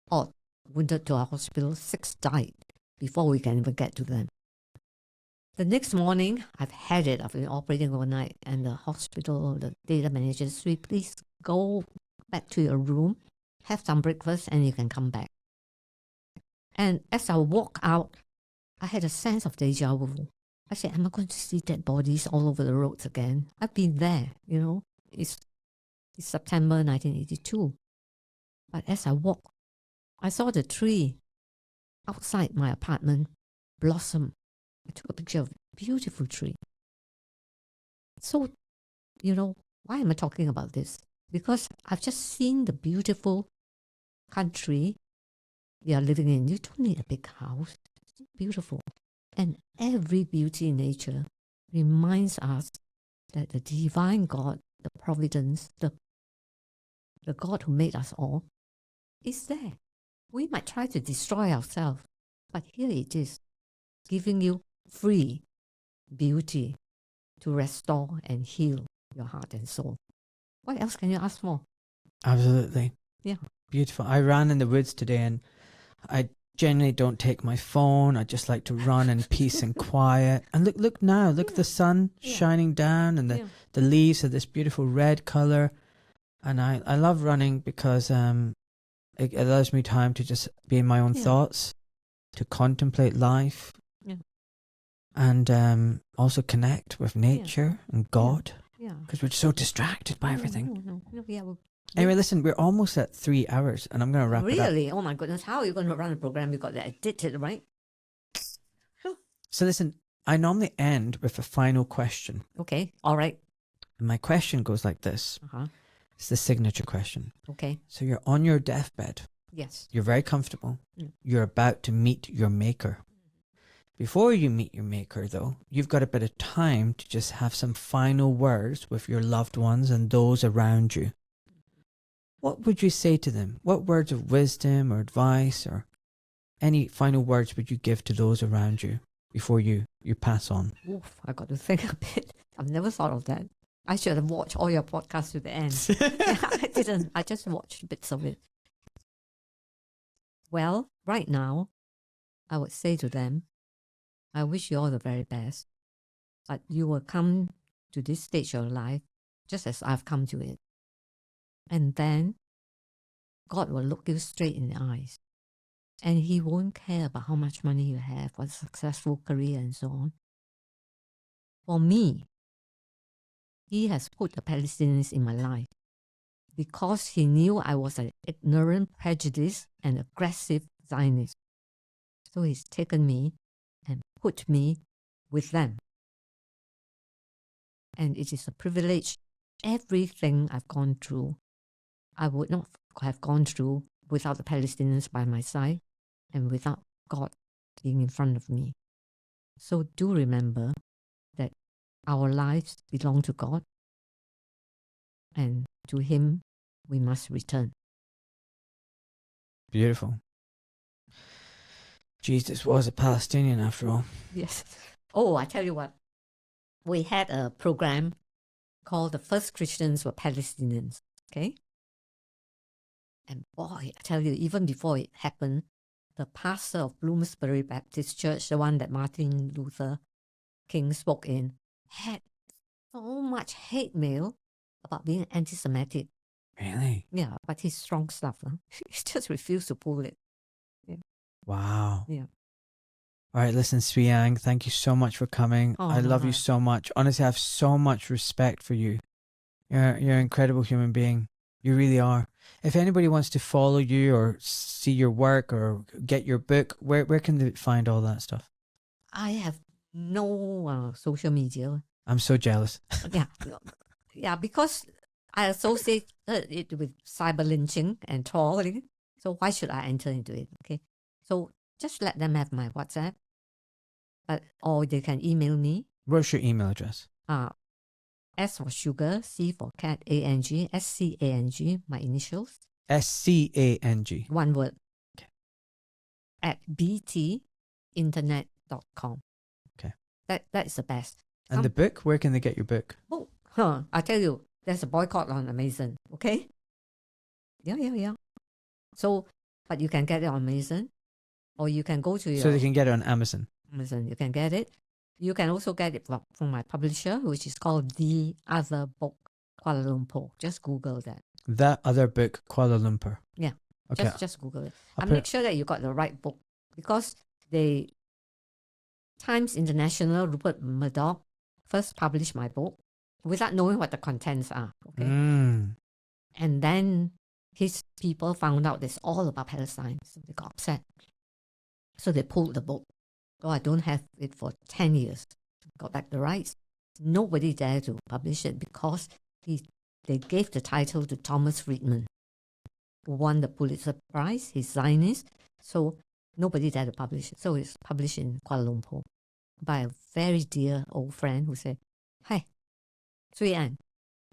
odd wounded to our hospital. 6 died before we can even get to them. The next morning, I've had it. I've been operating overnight, and the hospital, the data manager said, please go back to your room, have some breakfast, and you can come back. And as I walk out, I had a sense of deja vu. I said, am I going to see dead bodies all over the roads again? I've been there, you know. It's September 1982. But as I walked, I saw the tree outside my apartment blossom. I took a picture of a beautiful tree. So, you know, why am I talking about this? Because I've just seen the beautiful country we are living in. You don't need a big house. It's beautiful. And every beauty in nature reminds us that the divine God, the providence, the God who made us all, is there. We might try to destroy ourselves, but here it is, giving you free beauty to restore and heal your heart and soul. What else can you ask for? Absolutely. Yeah. Beautiful. I ran in the woods today, and I generally don't take my phone. I just like to run in peace and quiet. And look now, look at the sun shining down, and the leaves have this beautiful red color. And I love running because it allows me time to just be in my own thoughts, to contemplate life, and also connect with nature and God. Yeah. Because we're so distracted by everything. No. Anyway, listen, we're almost at 3 hours, and I'm going to wrap it up. Really? Oh my goodness. How are you going to run a program? You got that addicted, right? So listen, I normally end with a final question. Okay. All right. And my question goes like this. It's the signature question. Okay. So you're on your deathbed. Yes. You're very comfortable. Mm. You're about to meet your maker. Before you meet your maker, though, you've got a bit of time to just have some final words with your loved ones and those around you. What would you say to them? What words of wisdom or advice or any final words would you give to those around you before you pass on? Oof, I got to think a bit. I've never thought of that. I should have watched all your podcasts to the end. I didn't. I just watched bits of it. Well, right now, I would say to them, I wish you all the very best, but you will come to this stage of your life just as I've come to it. And then God will look you straight in the eyes. And He won't care about how much money you have, what a successful career and so on. For me, He has put the Palestinians in my life because He knew I was an ignorant, prejudiced, and aggressive Zionist. So He's taken me and put me with them. And it is a privilege. Everything I've gone through, I would not have gone through without the Palestinians by my side and without God being in front of me. So do remember that our lives belong to God, and to Him we must return. Beautiful. Jesus was a Palestinian after all. Yes. Oh, I tell you what. We had a program called The First Christians Were Palestinians. Okay? And boy, I tell you, even before it happened, the pastor of Bloomsbury Baptist Church, the one that Martin Luther King spoke in, had so much hate mail about being anti-Semitic. Really? Yeah, but he's strong stuff. Huh? He just refused to pull it. Wow. Yeah. All right, listen, Swee Ang, thank you so much for coming. Oh, I love you so much. Honestly, I have so much respect for you. You're an incredible human being. You really are. If anybody wants to follow you or see your work or get your book, where can they find all that stuff? I have no social media. I'm so jealous. Yeah, because I associate it with cyber lynching and trolling. So why should I enter into it? Okay, so just let them have my WhatsApp, or they can email me. What's your email address? S for sugar, C for cat, A-N-G, S-C-A-N-G, my initials. S-C-A-N-G. One word. Okay. At btinternet.com. Okay. That is the best. And the book? Where can they get your book? I tell you, there's a boycott on Amazon, okay? Yeah. So, but you can get it on Amazon, or you can go to your So they can get it on Amazon. Amazon. You can get it. You can also get it from my publisher, which is called The Other Book, Kuala Lumpur. Just Google that. That Other Book, Kuala Lumpur. Yeah. Okay. Just Google it. I'll And put make sure that you got the right book, because they Times International, Rupert Murdoch, first published my book without knowing what the contents are. Okay. Mm. And then his people found out it's all about Palestine. So they got upset. So they pulled the book. So I don't have it for 10 years. Got back the rights. Nobody dared to publish it because they gave the title to Thomas Friedman, who won the Pulitzer Prize. He's Zionist. So nobody dared to publish it. So it's published in Kuala Lumpur by a very dear old friend who said, "Hi, Swee Ang,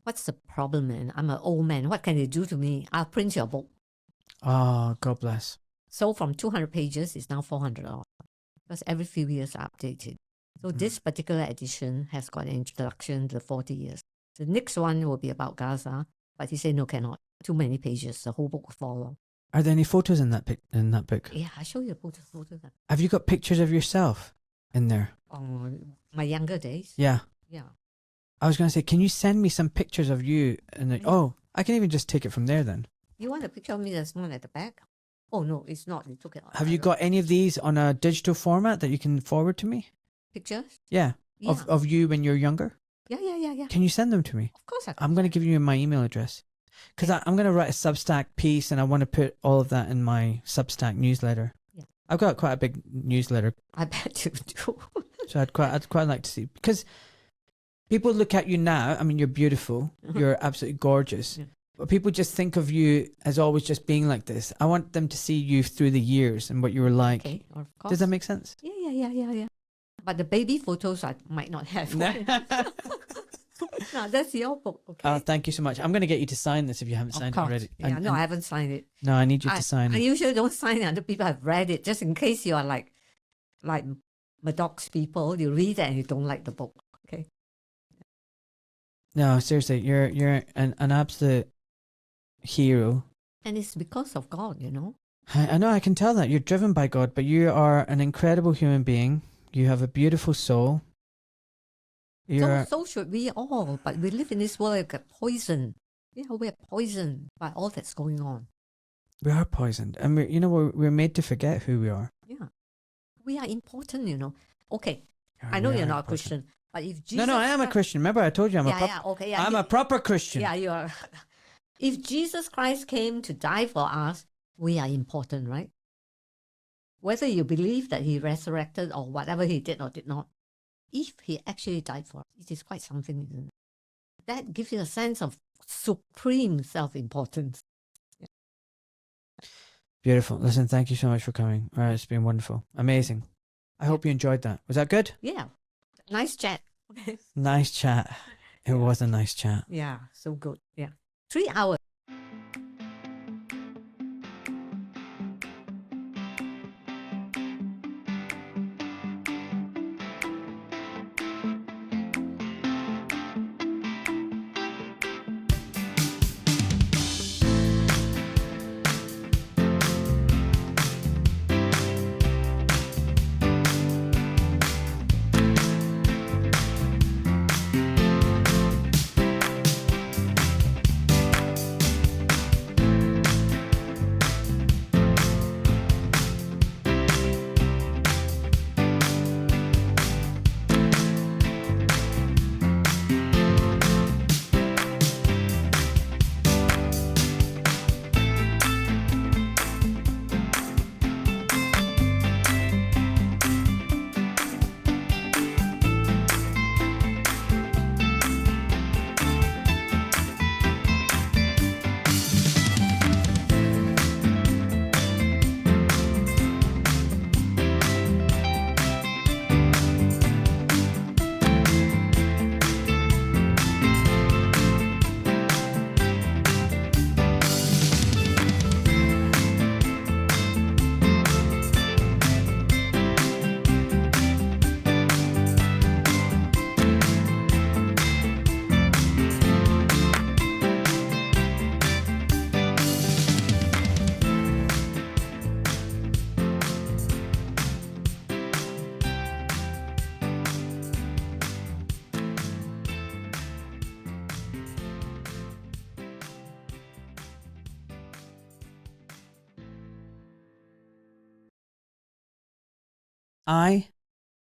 what's the problem, man? I'm an old man. What can they do to me? I'll print your book." Oh, God bless. So from 200 pages, it's now 400 odd, because every few years I update it. So this particular edition has got an introduction to the 40 years. The next one will be about Gaza, but he said, no, cannot. Too many pages. The whole book will follow. Are there any photos in that book? Yeah, I'll show you the photos. Have you got pictures of yourself in there? My younger days. Yeah. Yeah. I was going to say, can you send me some pictures of you? And oh, I can even just take it from there then. You want a picture of me? There's one at the back. Oh, no, it's not. You took it out. Have you got any of these on a digital format that you can forward to me? Pictures? Yeah. Yeah. Of you when you're younger? Yeah. Can you send them to me? Of course I can. I'm going to give you my email address. Because I'm going to write a Substack piece and I want to put all of that in my Substack newsletter. Yeah. I've got quite a big newsletter. I bet you do. So I'd quite like to see. Because people look at you now. I mean, you're beautiful. You're absolutely gorgeous. Yeah. But people just think of you as always just being like this. I want them to see you through the years and what you were like. Okay, of course. Does that make sense? Yeah. But the baby photos I might not have. No, that's your book. Okay. Oh, thank you so much. I'm going to get you to sign this if you haven't Of signed it course. already. Yeah, And- no, I haven't signed it. no, I need you to sign I it. usually don't sign it until people have read it, just in case you are like Murdoch's people. You read it and you don't like the book. Okay. No, seriously, you're an absolute hero. And it's because of God, you know. I know, I can tell that. You're driven by God, but you are an incredible human being. You have a beautiful soul. So should we all. But we live in this world like poison. Yeah, we're poisoned by all that's going on. We are poisoned. And we're made to forget who we are. Yeah. We are important, you know. Okay. I know We you're are not a important. Christian, but if Jesus... No, I am a Christian. Remember, I told you I'm a proper Christian. Yeah, you are. If Jesus Christ came to die for us, we are important, right? Whether you believe that he resurrected or whatever he did or did not, if he actually died for us, it is quite something, isn't it? That gives you a sense of supreme self-importance. Beautiful. Listen, thank you so much for coming. All right, it's been wonderful. Amazing. I hope you enjoyed that. Was that good? Yeah. Nice chat. Nice chat. It was a nice chat. Yeah, so good. Yeah. 3 hours. I,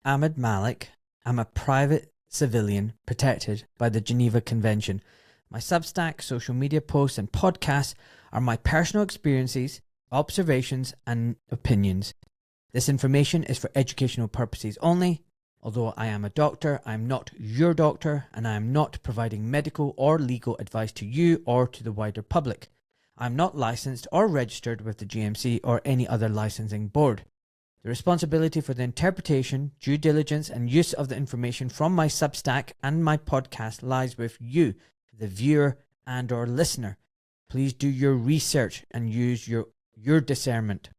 Ahmed Malik, am a private civilian protected by the Geneva Convention. My Substack, social media posts and podcasts are my personal experiences, observations and opinions. This information is for educational purposes only. Although I am a doctor, I am not your doctor, and I am not providing medical or legal advice to you or to the wider public. I am not licensed or registered with the GMC or any other licensing board. The responsibility for the interpretation, due diligence and use of the information from my Substack and my podcast lies with you, the viewer and or listener. Please do your research and use your discernment.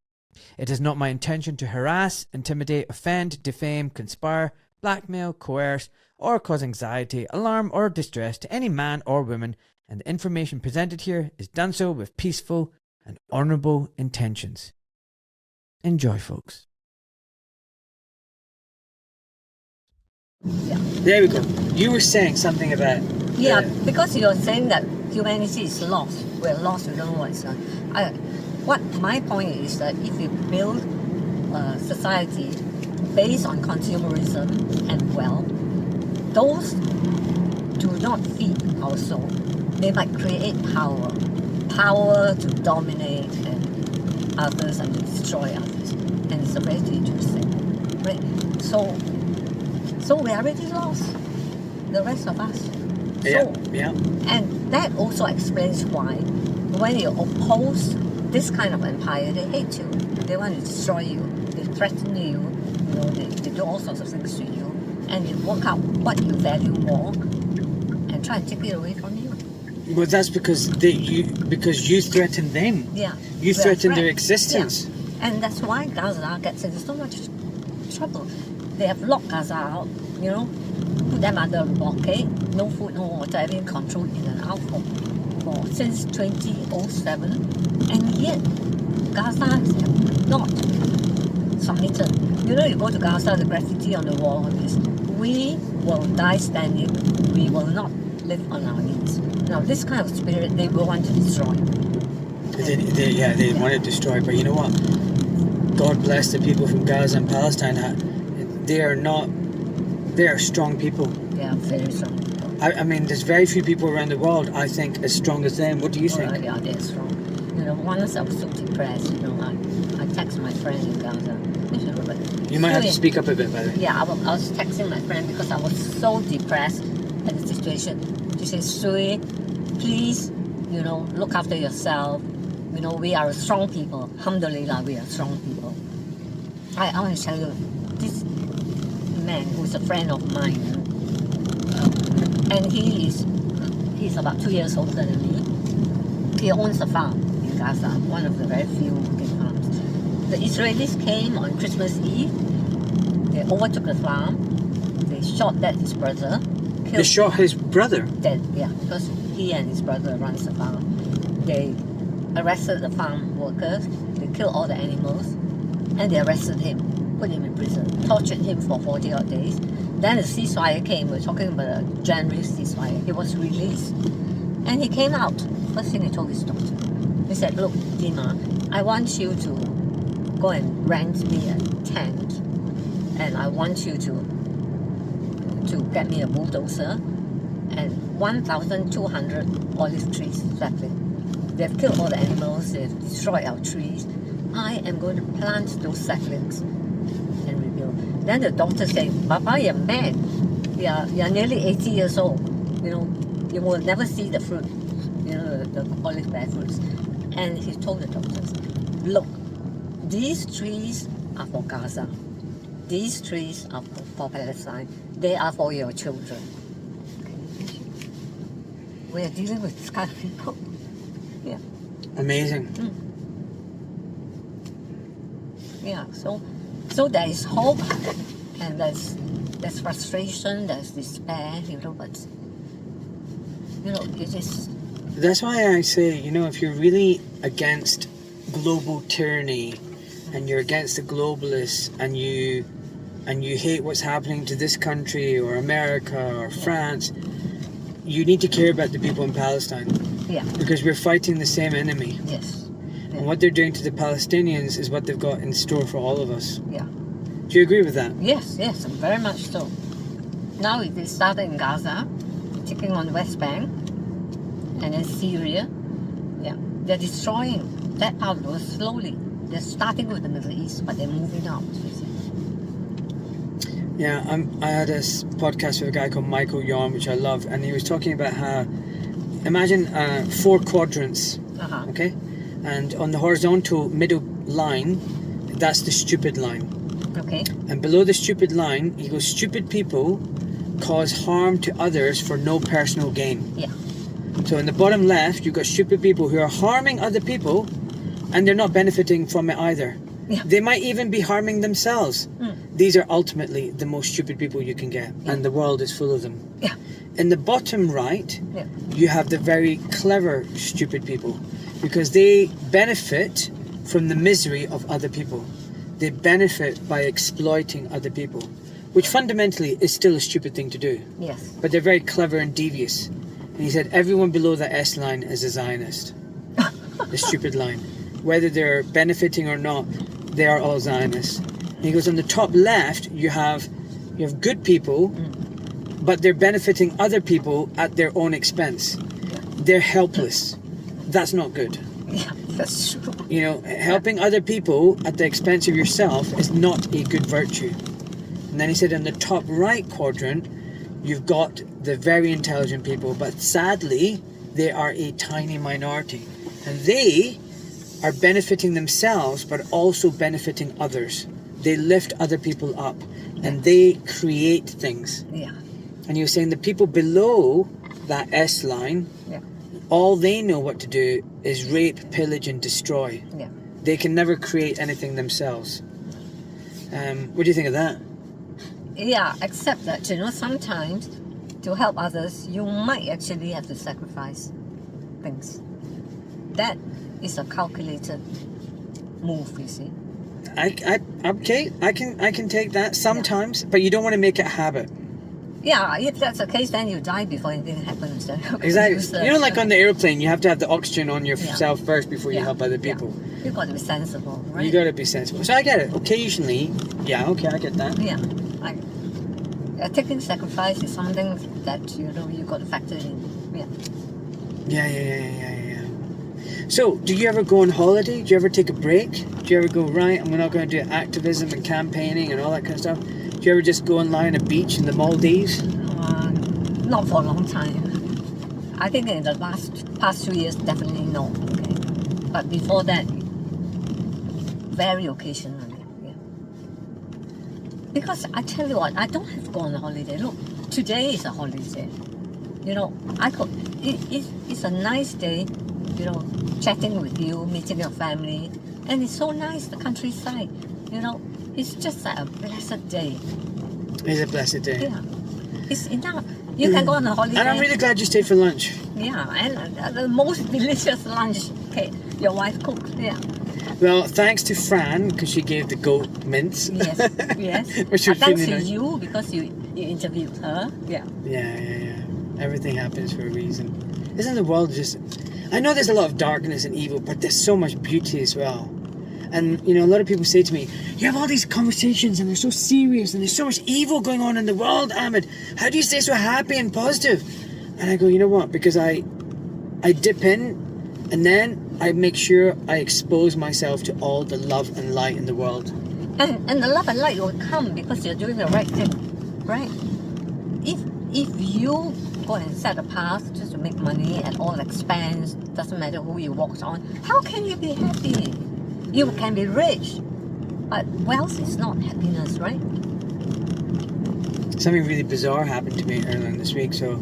It is not my intention to harass, intimidate, offend, defame, conspire, blackmail, coerce, or cause anxiety, alarm, or distress to any man or woman, and the information presented here is done so with peaceful and honourable intentions. Enjoy, folks. Yeah. There we go. You were saying something about... Yeah, because you're saying that humanity is lost. We're lost, we don't know what's on. My point is that if you build a society based on consumerism and wealth, those do not feed our soul. They might create power to dominate and others and to destroy others. And it's a very dangerous thing. Right? So we are already lost, the rest of us. Yeah. And that also explains why when you oppose this kind of empire, they hate you. They want to destroy you. They threaten you. They do all sorts of things to you. And you work out what you value more and try and take it away from you. Well, that's because you threaten them. Yeah. You threaten their existence. Yeah. And that's why Gaza gets into so much trouble. They have locked Gaza out, put them under a blockade, no food, no water, everything controlled in and out since 2007, and yet Gaza has not submitted. You go to Gaza, the graffiti on the wall is, we will die standing, we will not live on our knees. Now this kind of spirit they will want to destroy. They want to destroy, but you know what? God bless the people from Gaza and Palestine. They are strong people. They are very strong people. I mean, there's very few people around the world, I think, as strong as them. What do you think? Yeah, they're strong. Once I was so depressed, I text my friend in Gaza. You might have to speak up a bit, by the way. Yeah, I was texting my friend because I was so depressed at the situation. She said, Swee, please, look after yourself. We are strong people. Alhamdulillah, we are strong people. I want to tell you, this man who's a friend of mine, and he's about 2 years older than me. He owns a farm in Gaza, one of the very few big farms. The Israelis came on Christmas Eve. They overtook the farm. They shot dead his brother. They shot his brother? Dead, yeah, because he and his brother runs the farm. They arrested the farm workers. They killed all the animals, and they arrested him, put him in prison, tortured him for 40 odd days. Then the ceasefire came. We're talking about a January ceasefire. He was released, and he came out. First thing he told his daughter, he said, "Look, Dima, I want you to go and rent me a tent, and I want you to get me a bulldozer and 1,200 olive trees sapling. They've killed all the animals. They've destroyed our trees. I am going to plant those saplings and rebuild." Then the doctor said, "Papa, you're mad. You're nearly 80 years old. You will never see the fruit, the olive bear fruits." And he told the doctors, "Look, these trees are for Gaza. These trees are for Palestine. They are for your children." We are dealing with this kind of people. Yeah. Amazing. Yeah. So there is hope, and there's frustration, there's despair, but it is. That's why I say, if you're really against global tyranny, and you're against the globalists, and you hate what's happening to this country or America or France, you need to care about the people in Palestine. Yeah. Because we're fighting the same enemy. Yes. And what they're doing to the Palestinians is what they've got in store for all of us. Yeah. Do you agree with that? Yes, very much so. Now it started in Gaza, taking on West Bank, and then Syria. Yeah, they're destroying that part of the world slowly. They're starting with the Middle East, but they're moving out. You see. Yeah, I had a podcast with a guy called Michael Yarn, which I love, and he was talking about how, imagine 4 quadrants, okay? And on the horizontal middle line, that's the stupid line. Okay. And below the stupid line, he goes, stupid people cause harm to others for no personal gain. Yeah. So in the bottom left, you've got stupid people who are harming other people, and they're not benefiting from it either. Yeah. They might even be harming themselves. These are ultimately the most stupid people you can get, and the world is full of them. Yeah. In the bottom right, Yeah. you have the very clever stupid people, because they benefit from the misery of other people. They benefit by exploiting other people, which fundamentally is still a stupid thing to do. Yes. But they're very clever and devious. And he said everyone below the S line is a Zionist. The stupid line. Whether they're benefiting or not, they are all Zionists. And he goes, on the top left, you have good people, but they're benefiting other people at their own expense. They're helpless. That's not good. Yeah, that's true. You know, helping other people at the expense of yourself is not a good virtue. And then he said in the top right quadrant, you've got the very intelligent people, but sadly, they are a tiny minority. And they are benefiting themselves, but also benefiting others. They lift other people up, and they create things. Yeah. And he was saying the people below that S line, Yeah. all they know what to do is rape, pillage, and destroy. Yeah. They can never create anything themselves. What do you think of that? Yeah, except that, sometimes to help others, you might actually have to sacrifice things. That is a calculated move, you see. Okay, I can take that sometimes, but you don't want to make it a habit. Yeah, if that's the case, then you die before anything happens. Exactly. You know, like on the airplane, you have to have the oxygen on yourself first before you help other people. Yeah. You've got to be sensible, right? You got to be sensible. So I get it. Occasionally, yeah, okay, I get that. Yeah. Like, taking sacrifice is something that, you got to factor in. Yeah. Yeah. So, do you ever go on holiday? Do you ever take a break? Do you ever go, right, I'm not going to do activism and campaigning and all that kind of stuff? Do you ever just go and lie on a beach in the Maldives? Not for a long time. I think in the past 2 years, definitely no. Okay. But before that, very occasionally. Yeah. Because I tell you what, I don't have to go on a holiday. Look, today is a holiday. It's a nice day, chatting with you, meeting your family. And it's so nice, the countryside. It's just like a blessed day. It's a blessed day. Yeah. It's enough. You can go on a holiday. And I'm really glad you stayed for lunch. Yeah, and the most delicious lunch, okay, your wife cooked. Yeah. Well, thanks to Fran, because she gave the goat mince. Yes. Which was thanks really to nice. you, because you interviewed her. Yeah. Yeah. Everything happens for a reason. Isn't the world just... I know there's a lot of darkness and evil, but there's so much beauty as well. And, a lot of people say to me, you have all these conversations and they're so serious and there's so much evil going on in the world, Ahmed. How do you stay so happy and positive? And I go, you know what? Because I dip in and then I make sure I expose myself to all the love and light in the world. And the love and light will come because you're doing the right thing, right? If you go and set a path just to make money at all expense, doesn't matter who you walk on, how can you be happy? You can be rich, but wealth is not happiness, right? Something really bizarre happened to me earlier this week, so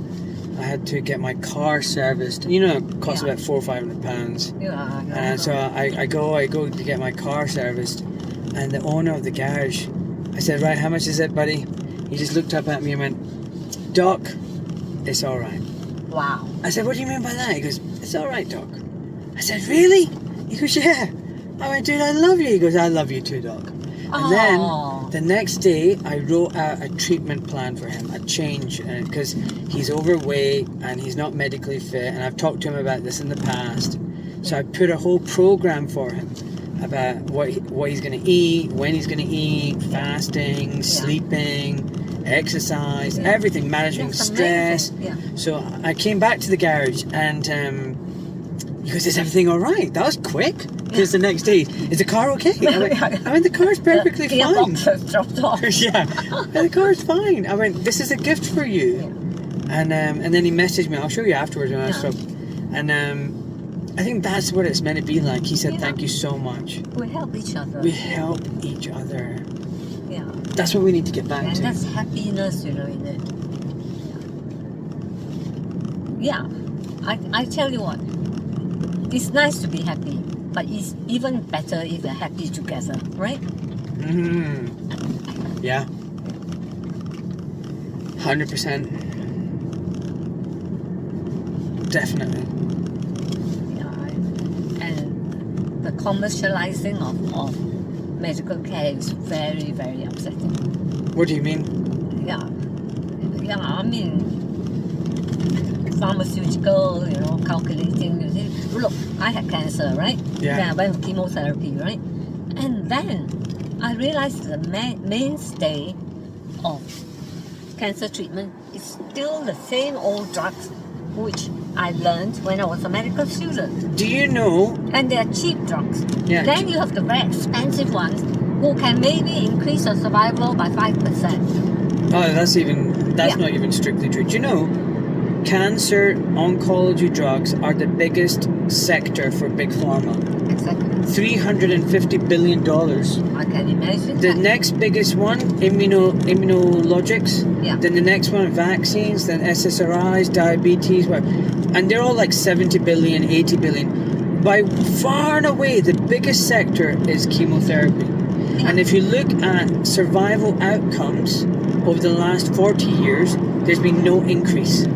I had to get my car serviced. It costs about £400 or £500. Yeah. And so I go to get my car serviced, and the owner of the garage, I said, right, how much is it, buddy? He just looked up at me and went, Doc, it's all right. Wow. I said, what do you mean by that? He goes, it's all right, Doc. I said, really? He goes, yeah. I went, dude, I love you. He goes, I love you too, Doc. And then the next day, I wrote out a treatment plan for him, a change, because he's overweight and he's not medically fit, and I've talked to him about this in the past. So I put a whole program for him. about what he's going to eat, when he's going to eat, fasting, sleeping, exercise, everything, managing stress. So I came back to the garage and he goes, "Is everything all right?" That was quick. Because the next day, "Is the car okay?" I went, "The car's perfectly fine." Dropped off. The car's fine. I went, "This is a gift for you." And then he messaged me. I'll show you afterwards when I stop. And I think that's what it's meant to be like. He said, "Thank you so much." We help each other. We help each other. Yeah. That's what we need to get back to. And that's happiness, in it. Yeah. I tell you what, it's nice to be happy, but it's even better if we're happy together, right? Yeah. 100%. Definitely. And the commercializing of medical care is very, very upsetting. What do you mean? Yeah, I mean, pharmaceutical, calculating. You see, look, I had cancer, right? Yeah. Then I went for chemotherapy, right? And then I realized the mainstay of cancer treatment is still the same old drugs, which I learned when I was a medical student. Do you know? And they are cheap drugs. Yeah. Then you have the very expensive ones who can maybe increase your survival by 5%. Oh, that's not even strictly true. Do you know, cancer oncology drugs are the biggest sector for big pharma. Exactly. $350 billion. I can imagine. The next biggest one, immunologics. Yeah. Then the next one, vaccines. Then SSRIs, diabetes, and they're all like 70 billion, 80 billion. By far and away, the biggest sector is chemotherapy. Yeah. And if you look at survival outcomes over the last 40 years, there's been no increase.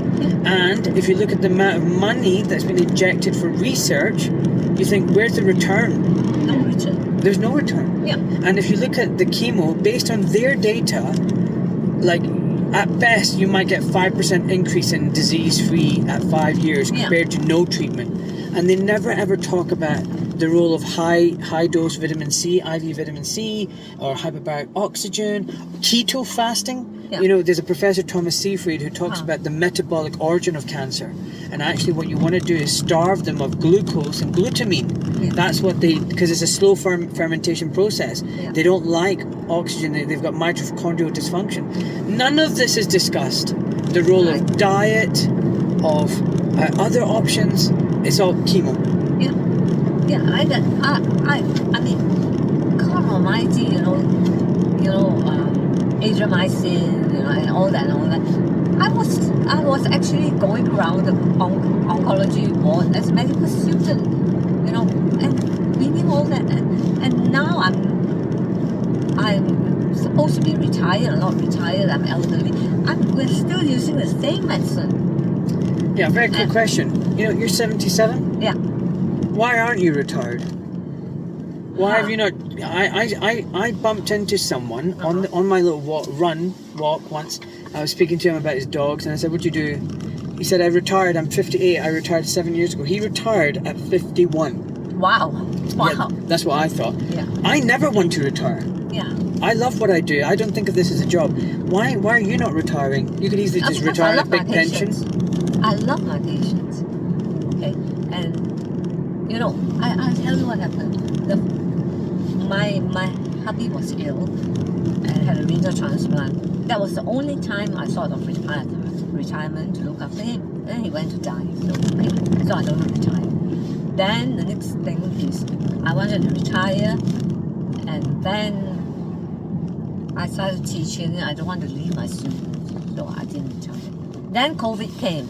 And if you look at the amount of money that's been injected for research, you think, where's the return? No return. There's no return. Yeah. And if you look at the chemo, based on their data, like at best you might get 5% increase in disease-free at 5 years compared to no treatment. And they never ever talk about the role of high dose vitamin C, IV vitamin C, or hyperbaric oxygen, keto fasting. Yeah. There's a professor, Thomas Seyfried, who talks about the metabolic origin of cancer. And actually what you want to do is starve them of glucose and glutamine. Yeah. That's what because it's a slow fermentation process. Yeah. They don't like oxygen. They've got mitochondrial dysfunction. None of this is discussed. The role of diet, of other options. It's all chemo. Yeah. I mean, God Almighty, Adriamycin, and all that. I was actually going around the oncology ward as a medical student, and we knew all that. And now I'm supposed to be retired. I'm not retired. I'm elderly. We're still using the same medicine. Yeah, very quick question. You're 77? Yeah. Why aren't you retired? Why have you not? I bumped into someone on my little walk once. I was speaking to him about his dogs, and I said, "What'd you do?" He said, "I retired. I'm 58. I retired 7 years ago." He retired at 51. Wow. Yeah, that's what I thought. Yeah. I never want to retire. Yeah. I love what I do. I don't think of this as a job. Why are you not retiring? You could easily just retire on a big pension. I love my patients. Okay, and I'll tell you what happened. My hubby was ill and had a renal transplant. That was the only time I thought of retirement to look after him. Then he went to die. So I don't retire. Then the next thing is I wanted to retire, and then I started teaching. I don't want to leave my students, so I didn't retire. Then COVID came,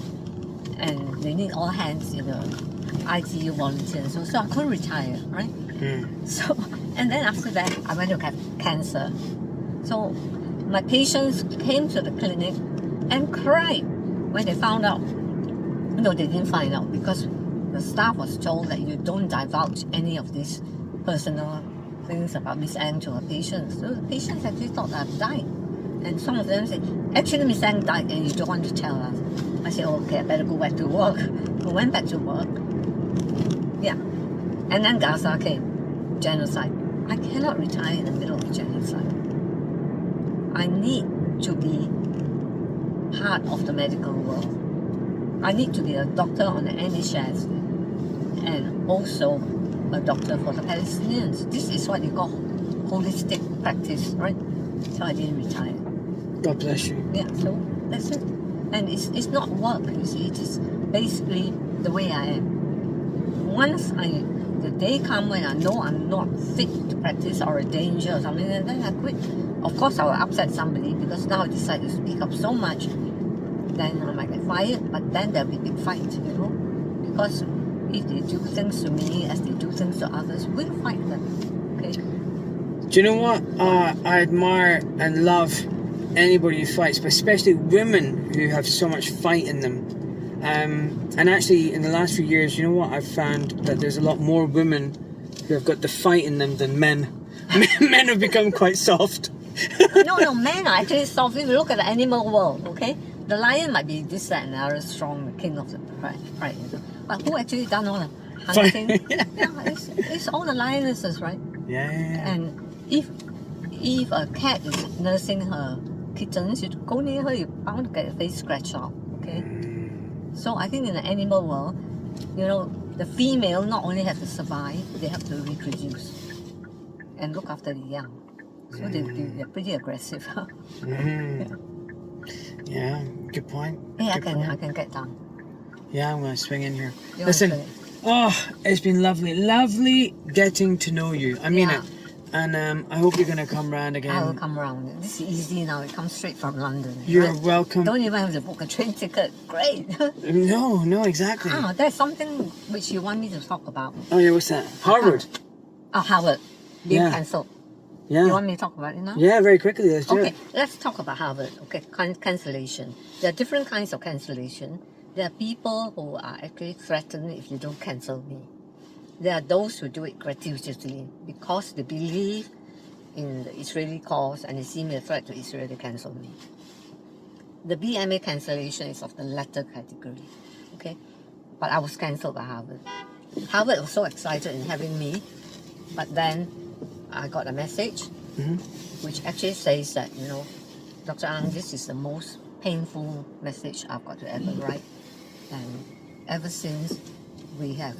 and they need all hands in the ITU volunteers, so I couldn't retire, right? So, and then after that, I went to get cancer. So my patients came to the clinic and cried when they found out. No, they didn't find out because the staff was told that you don't divulge any of these personal things about Miss Ang to her patients. So the patients actually thought I've died. And some of them said, "Actually, Miss Ang died and you don't want to tell us." I said, "Okay, I better go back to work." I went back to work. Yeah. And then Gaza came. genocide. I cannot retire in the middle of genocide. I need to be part of the medical world. I need to be a doctor on the NHS and also a doctor for the Palestinians. This is what you call holistic practice, right? So I didn't retire. God bless you. Yeah, so that's it. And it's not work, you see. It is basically the way I am. Once the day comes when I know I'm not fit to practice or a danger or something, and then I quit. Of course, I will upset somebody because now I decide to speak up so much, then I might get fired, but then there'll be a big fight, you know. Because if they do things to me as they do things to others, we'll fight them, okay? Do you know what? I admire and love anybody who fights, but especially women who have so much fight in them. And actually, in the last few years, you know what? I've found that there's a lot more women who have got the fight in them than men. Men have become quite soft. No, men are actually soft. If you look at the animal world, okay? The lion might be this, that, and other strong, the king of the pride. You know? But who actually done all the hunting? Yeah, it's all the lionesses, right? Yeah. And if a cat is nursing her kittens, you go near her, you're bound to get your face scratched out, okay? So I think in the animal world, you know, the female not only have to survive, they have to reproduce and look after the young. So they're pretty aggressive. Yeah, good point. Yeah, Good point. I can get down. Yeah, I'm going to swing in here. You Listen, wanna it's been lovely getting to know you. I mean Yeah. it. And I hope you're going to come round again. I will come round. This is easy now. It comes straight from London. You're right? welcome. Don't even have to book a train ticket. Great. No, exactly. There's something which you want me to talk about. Oh, yeah, what's that? Harvard. Harvard being Yeah. cancelled. Yeah. You want me to talk about it now? Yeah, very quickly. Let's do Okay, it. let's talk about Harvard. Okay, cancellation. There are different kinds of cancellation. There are people who are actually threatened if you don't cancel me. There are those who do it gratuitously because they believe in the Israeli cause and they see me a threat to Israel to cancel me. The BMA cancellation is of the latter category. Okay, but I was cancelled by Harvard. Harvard was so excited in having me, but then I got a message which actually says that, you know, Dr. Ang, this is the most painful message I've got to ever write. And ever since we have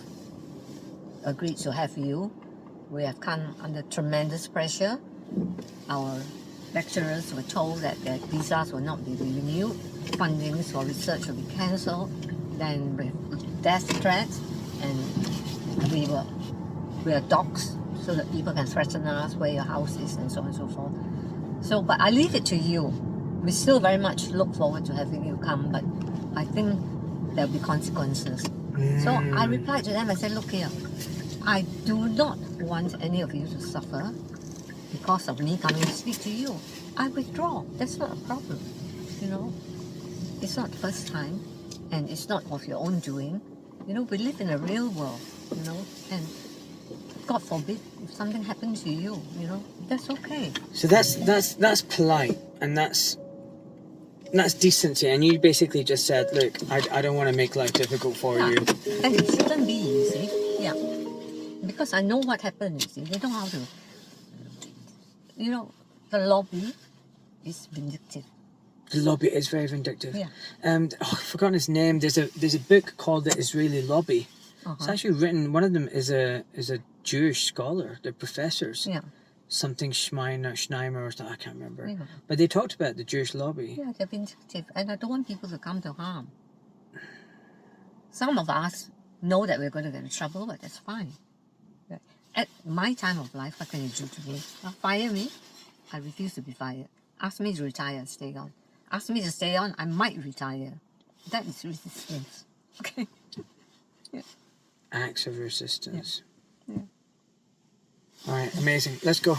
agreed to have you, we have come under tremendous pressure. Our lecturers were told that their visas will not be renewed, fundings for research will be cancelled, then with death threats, and we are doxxed so that people can threaten us where your house is and so on and so forth. So, but I leave it to you. We still very much look forward to having you come, but I think there'll be consequences. So I replied to them, I said, look here, I do not want any of you to suffer because of me coming to speak to you. I withdraw. That's not a problem. You know, it's not the first time and it's not of your own doing. You know, we live in a real world, you know, and God forbid if something happens to you, you know, that's okay. So that's polite and that's decency. And you basically just said, look, I don't want to make life difficult for you. And it shouldn't be, you see. Yeah. Because I know what happened, you see. They know how to, you know, the lobby is vindictive. The lobby is very vindictive. Yeah. I've forgotten his name. There's a book called The Israeli Lobby. It's actually written. One of them is a Jewish scholar. They're professors. Yeah. Something Schneimer or something. I can't remember. Yeah. But they talked about the Jewish lobby. Yeah, they're vindictive. And I don't want people to come to harm. Some of us know that we're going to get in trouble, but that's fine. At my time of life, what can you do to me? Fire me? I refuse to be fired. Ask me to retire and stay on. Ask me to stay on, I might retire. That is resistance. Okay? Yeah. Acts of resistance. Yeah. All right, amazing. Let's go.